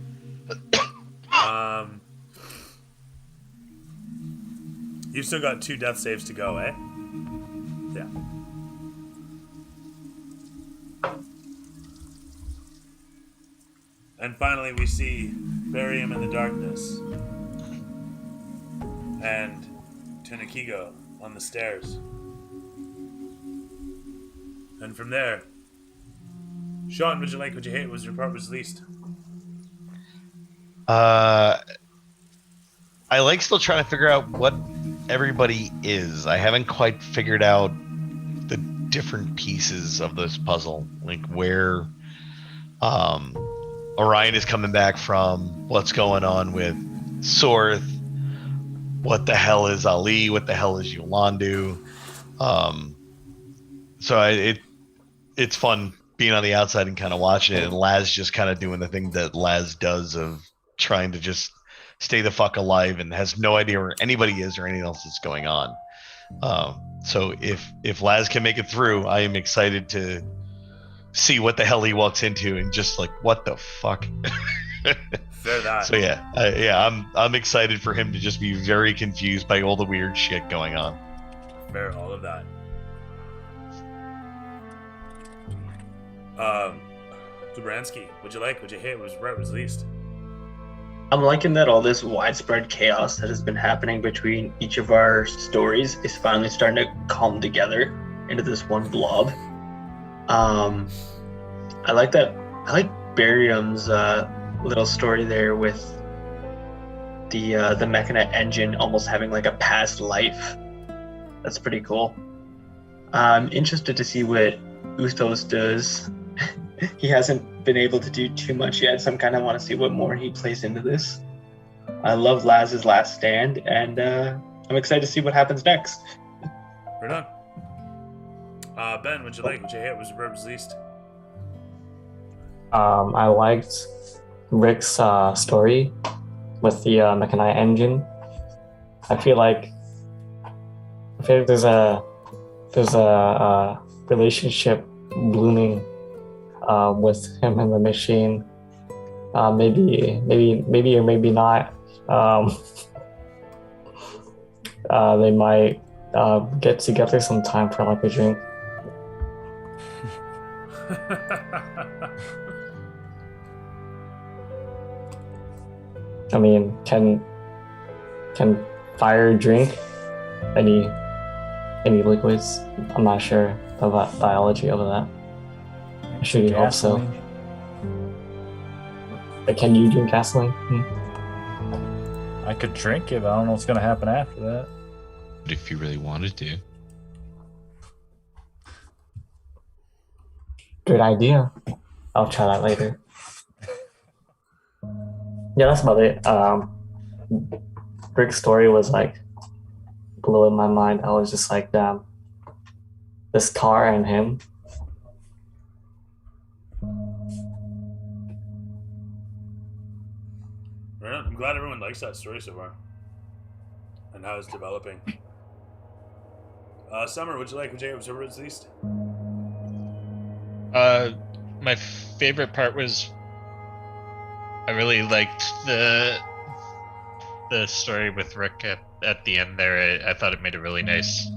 You've still got 2 death saves to go, eh? Yeah. And finally we see Barryum in the darkness. And Tunakigo on the stairs. And from there, Sean, would you like, would you hate, was your part was least? I like still trying to figure out what everybody is. I haven't quite figured out the different pieces of this puzzle, like where Orion is coming back from, what's going on with Sorth, what the hell is Ali, what the hell is Yolandu. So it's fun being on the outside and kind of watching it, and Laz just kind of doing the thing that Laz does of trying to just stay the fuck alive and has no idea where anybody is or anything else that's going on. So if Laz can make it through, I am excited to see what the hell he walks into and just like, what the fuck? Fair that. So I'm excited for him to just be very confused by all the weird shit going on. Fair, all of that. Dubransky, would you like, would you hate, was right, was least? I'm liking that all this widespread chaos that has been happening between each of our stories is finally starting to come together into this one blob. I like that. I like Barryum's little story there with the mechani engine almost having like a past life. That's pretty cool. I'm interested to see what Uthos does. He hasn't been able to do too much yet, so I'm kind of want to see what more he plays into this. I love Laz's last stand, and I'm excited to see what happens next. Right on. Ben, would you like, would you hate, was Burb's least? I liked Rick's story with the mechani engine. I feel like there's a relationship blooming with him and the machine. Maybe or maybe not. They might get together sometime for like a drink. I mean, can fire drink any liquids? I'm not sure the biology of that. I should hope so. But can you drink gasoline? I could drink it, but I don't know what's going to happen after that. But if you really wanted to. Good idea. I'll try that later. Yeah, that's about it. Rick's story was like blowing my mind. I was just like, damn, this car and him, Right on. I'm glad everyone likes that story so far. And how it's developing. Summer, what'd you like when Jacob was released? My favorite part was I really liked the story with Rick at the end there. I thought it made a really nice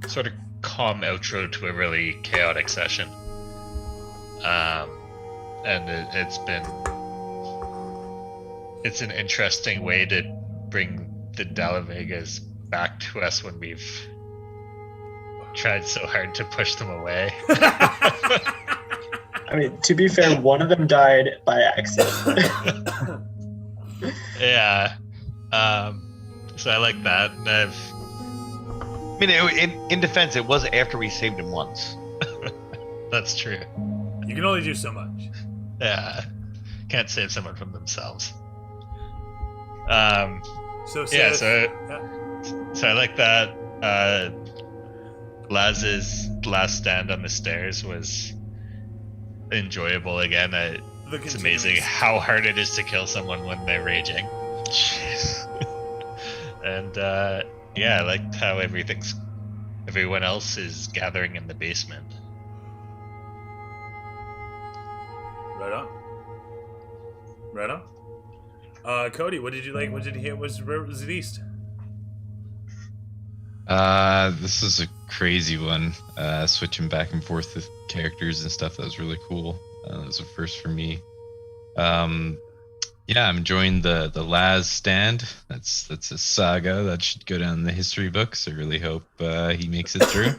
sort of calm outro to a really chaotic session. And it's an interesting way to bring the Vegas back to us when we've tried so hard to push them away. I mean, to be fair, one of them died by accident. Yeah. So I like that. And I mean, in defense, it was after we saved him once. That's true. You can only do so much. Yeah. Can't save someone from themselves. So I like that. Laz's last stand on the stairs was enjoyable again. It's amazing how hard it is to kill someone when they're raging. Jeez. And I liked how everyone else is gathering in the basement. Right on. Cody, what did you like? What did you hear was released? This is a crazy one. Switching back and forth with characters and stuff, that was really cool. That was a first for me. I'm enjoying the Laz stand. That's a saga that should go down in the history books. I really hope he makes it through.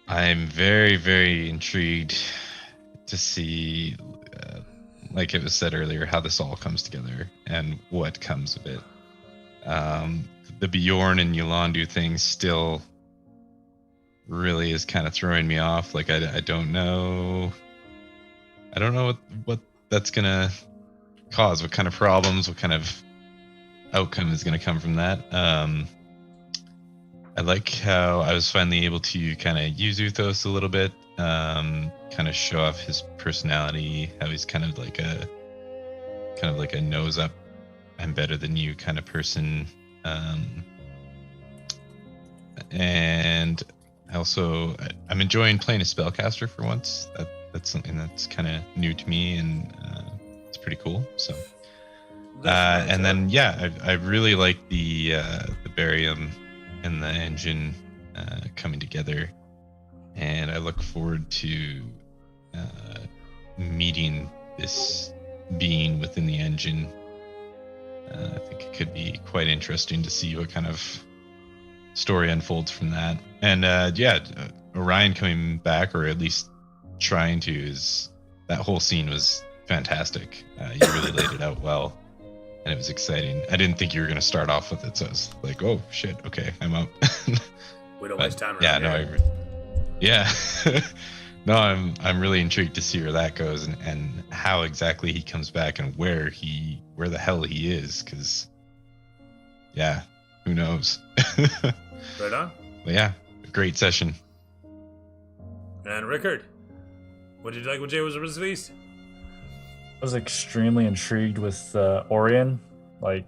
I'm very, very intrigued to see, like it was said earlier, how this all comes together and what comes of it. The Bjorn and Yolanda thing still really is kind of throwing me off. Like I don't know what that's gonna cause, what kind of problems, what kind of outcome is gonna come from that. I like how I was finally able to kind of use Uthos a little bit, kind of show off his personality, how he's kind of like a nose up, I'm better than you kind of person. And also I'm enjoying playing a spellcaster for once. That's something that's kind of new to me, and it's pretty cool. So and then I really like the Barryum and the engine coming together, and I look forward to meeting this being within the engine. I think it could be quite interesting to see what kind of story unfolds from that. And Orion coming back, or at least trying to, is that whole scene was fantastic. You really laid it out well, and it was exciting. I didn't think you were going to start off with it, so I was like, oh shit, okay, I'm up. We don't waste time. No, I'm really intrigued to see where that goes, and how exactly he comes back, and where the hell he is, because who knows. Right on. But a great session. And Rickard, what did you like when Jay was released? I was extremely intrigued with Orion. Like,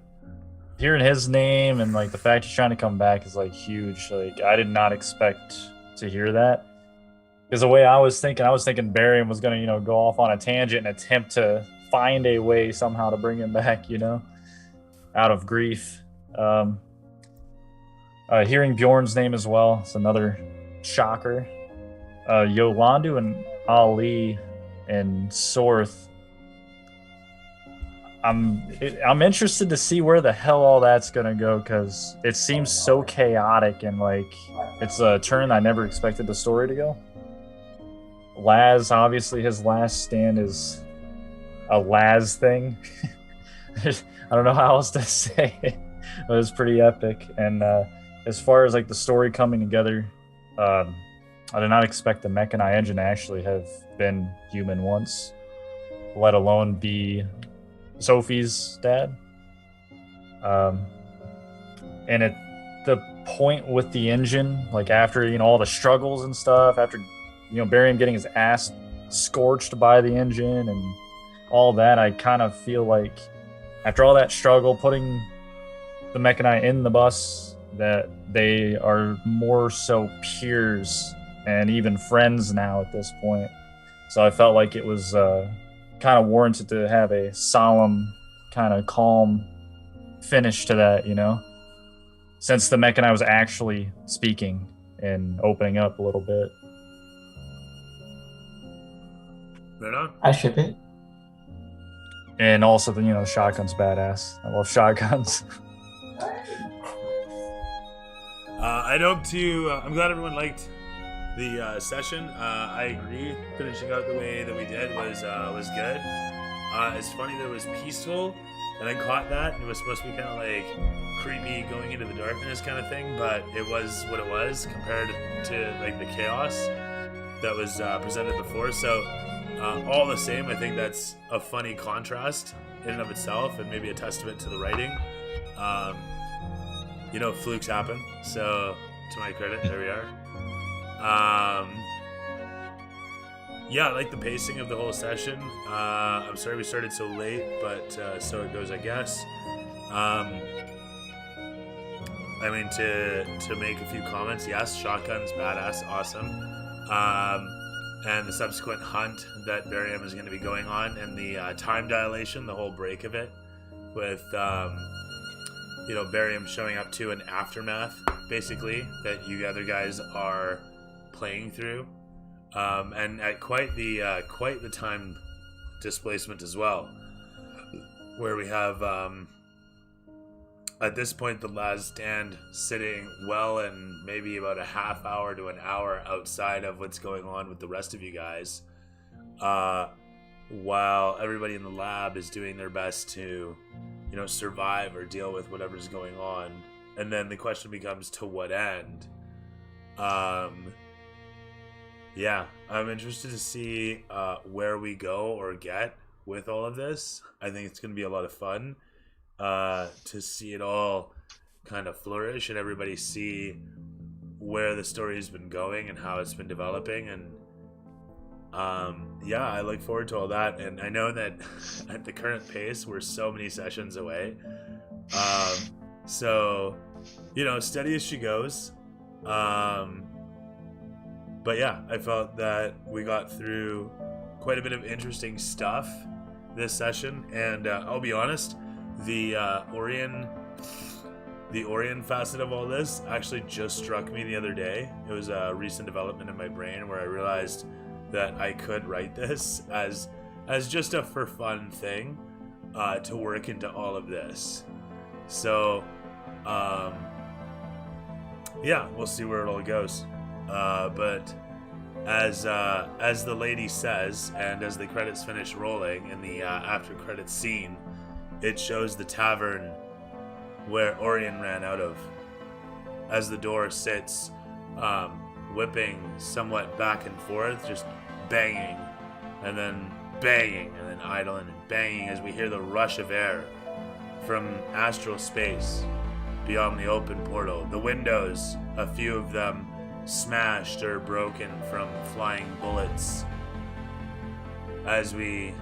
hearing his name and like the fact he's trying to come back is like huge. Like, I did not expect to hear that. Because the way I was thinking Barryum was going to, go off on a tangent and attempt to find a way somehow to bring him back, out of grief. Hearing Bjorn's name as well, it's another shocker. Yolanda and Ali and Sorth. I'm interested to see where the hell all that's going to go, because it seems so chaotic, and like it's a turn I never expected the story to go. Laz, obviously his last stand is a Laz thing. I don't know how else to say it, but it's pretty epic. And as far as like the story coming together, I did not expect the mechani engine to actually have been human once, let alone be Sophie's dad. And at the point with the engine, like after all the struggles and stuff, after Barryum getting his ass scorched by the engine, and all that, I kind of feel like after all that struggle, putting the mechani in the bus, that they are more so peers and even friends now at this point. So I felt like it was kind of warranted to have a solemn, kind of calm finish to that, you know? Since the mechani was actually speaking and opening up a little bit. Right on. I ship it. And also, the shotgun's badass. I love shotguns. I'm glad everyone liked the session. I agree. Finishing out the way that we did was good. It's funny that it was peaceful, and I caught that. It was supposed to be kind of like creepy, going into the darkness kind of thing, but it was what it was compared to like the chaos that was presented before. So all the same, I think that's a funny contrast in and of itself, and maybe a testament to the writing. Flukes happen. So to my credit, there we are. I like the pacing of the whole session. I'm sorry we started so late, but so it goes, I guess. To make a few comments, yes, shotgun's badass, awesome. And the subsequent hunt that Barryum is going to be going on, and the time dilation, the whole break of it, with Barryum showing up to an aftermath, basically, that you other guys are playing through, and at quite the time displacement as well, where we have at this point the last stand sitting well and maybe about a half hour to an hour outside of what's going on with the rest of you guys, while everybody in the lab is doing their best to survive or deal with whatever's going on. And then the question becomes, to what end? I'm interested to see where we go or get with all of this. I think it's going to be a lot of fun to see it all kind of flourish and everybody see where the story has been going and how it's been developing. And I look forward to all that. And I know that at the current pace, we're so many sessions away. Steady as she goes. I felt that we got through quite a bit of interesting stuff this session. And I'll be honest, the Orion facet of all this actually just struck me the other day. It was a recent development in my brain where I realized that I could write this as just a for fun thing to work into all of this. So we'll see where it all goes. But as the lady says, and as the credits finish rolling in the after credits scene, it shows the tavern where Orion ran out of, as the door sits whipping somewhat back and forth, just banging and then idling and banging as we hear the rush of air from astral space beyond the open portal. The windows, a few of them smashed or broken from flying bullets, as we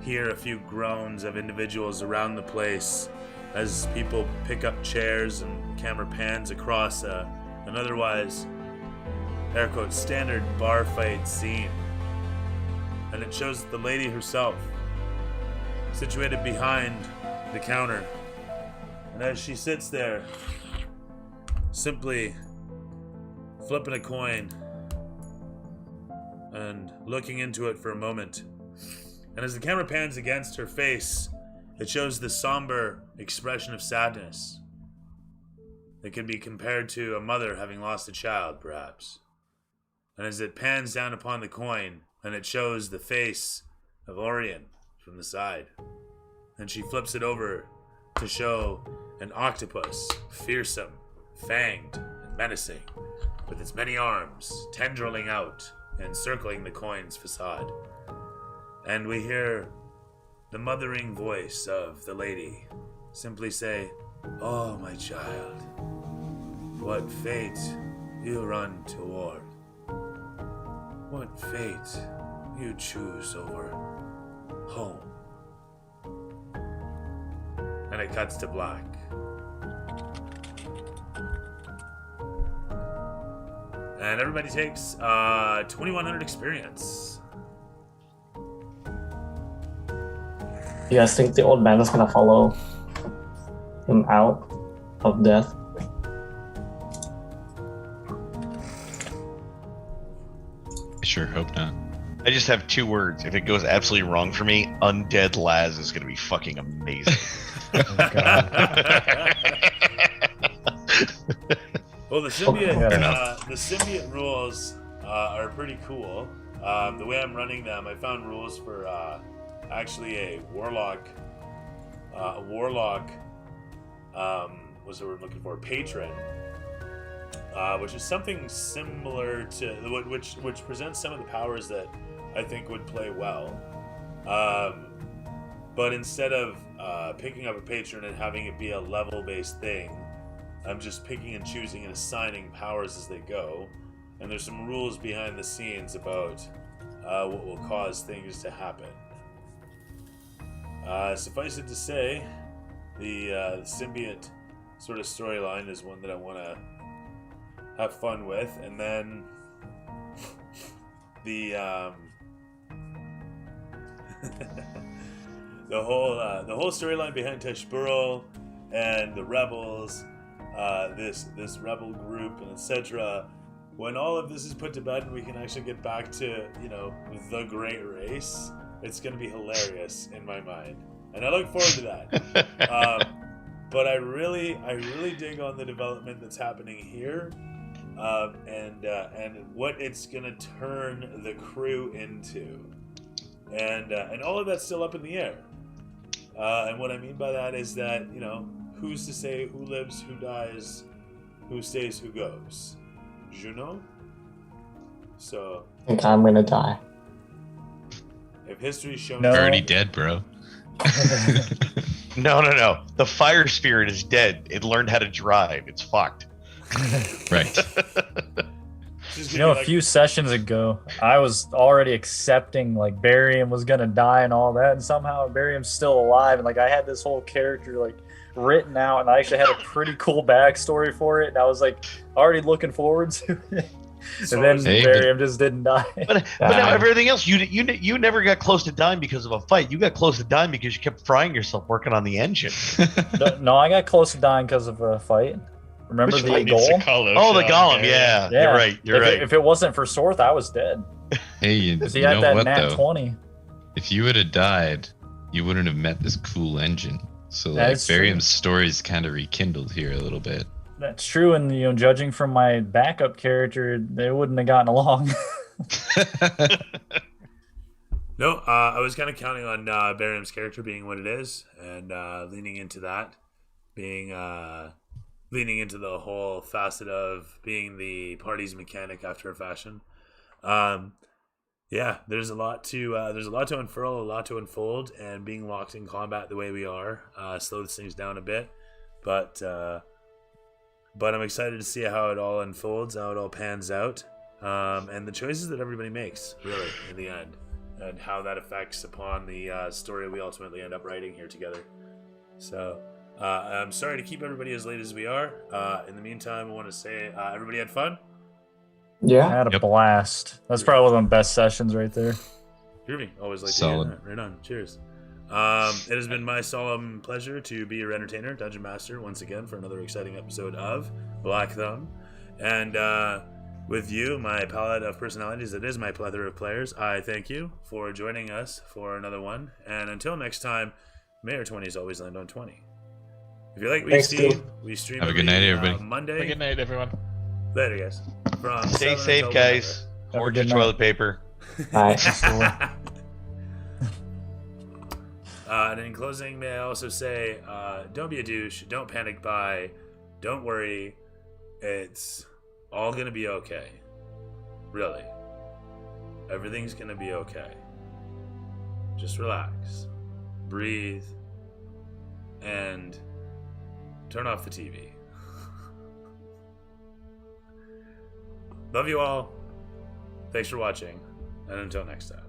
hear a few groans of individuals around the place as people pick up chairs and camera pans across an otherwise, air quotes, standard bar fight scene. And it shows the lady herself, situated behind the counter. And as she sits there, simply flipping a coin and looking into it for a moment. And as the camera pans against her face, it shows the somber expression of sadness that can be compared to a mother having lost a child, perhaps. And as it pans down upon the coin, and it shows the face of Orion from the side, and she flips it over to show an octopus, fearsome, fanged, and menacing, with its many arms tendriling out and encircling the coin's facade. And we hear the mothering voice of the lady simply say, "Oh, my child, what fate you run toward. What fate you choose over. home. And it cuts to black. And everybody takes 2100 experience. You guys think the old man is gonna follow him out of death? I sure hope not. I just have 2 words. If it goes absolutely wrong for me, Undead Laz is going to be fucking amazing. Oh, God. Well, the symbiote rules are pretty cool. The way I'm running them, I found rules for actually a warlock. What's the word I'm looking for? Patron. Which is something similar to which presents some of the powers that I think would play well. But instead of picking up a patron and having it be a level-based thing, I'm just picking and choosing and assigning powers as they go. And there's some rules behind the scenes about what will cause things to happen. Suffice it to say, the symbiote sort of storyline is one that I want to have fun with, and then the the whole storyline behind Teshburl and the rebels, this rebel group and etc. When all of this is put to bed and we can actually get back to the great race, it's going to be hilarious in my mind, and I look forward to that. But I really dig on the development that's happening here. And what it's gonna turn the crew into, and all of that's still up in the air. And what I mean by that is that who's to say who lives, who dies, who stays, who goes? You know. So I think I'm gonna die. if history's shown, You're already dead, bro. No. The fire spirit is dead. It learned how to drive. It's fucked. Right. A few sessions ago, I was already accepting like Barryum was gonna die and all that, and somehow Barryum's still alive, and like I had this whole character like written out, and I actually had a pretty cool backstory for it, and I was like already looking forward to it. And then Barryum just didn't die. But now everything else, you never got close to dying because of a fight. You got close to dying because you kept frying yourself working on the engine. No, I got close to dying because of a fight. Remember the golem? Oh, the golem. Yeah. You're right. You're right. If it wasn't for Sorth, I was dead. Hey, you he know had that what, nat though? 20. If you would have died, you wouldn't have met this cool engine. So like Barryum's story's kind of rekindled here a little bit. That's true, and judging from my backup character, they wouldn't have gotten along. No, I was kind of counting on Barryum's character being what it is, and leaning into that, leaning into the whole facet of being the party's mechanic after a fashion. Yeah, there's a lot to unfurl, a lot to unfold, and being locked in combat the way we are slows things down a bit, but I'm excited to see how it all unfolds, how it all pans out, and the choices that everybody makes, really, in the end, and how that affects upon the story we ultimately end up writing here together. So, I'm sorry to keep everybody as late as we are. In the meantime, I want to say everybody had fun? Yeah. I had a blast. That's probably one of the best sessions right there. Groovy. Always like Solid. to hear that. Right on. Cheers. It has been my solemn pleasure to be your entertainer, Dungeon Master, once again for another exciting episode of Black Thumb. And with you, my palette of personalities, it is my plethora of players. I thank you for joining us for another one. And until next time, may our 20s always land on 20. If you like what you see, we stream Have a good night, everybody. Monday. Have a good night, everyone. Later, guys. From Stay 7 safe, until guys. Orange and toilet paper. Bye. And in closing, may I also say, don't be a douche, don't panic buy, don't worry, it's all gonna be okay. Really. Everything's gonna be okay. Just relax, breathe, and turn off the TV. Love you all. Thanks for watching, and until next time.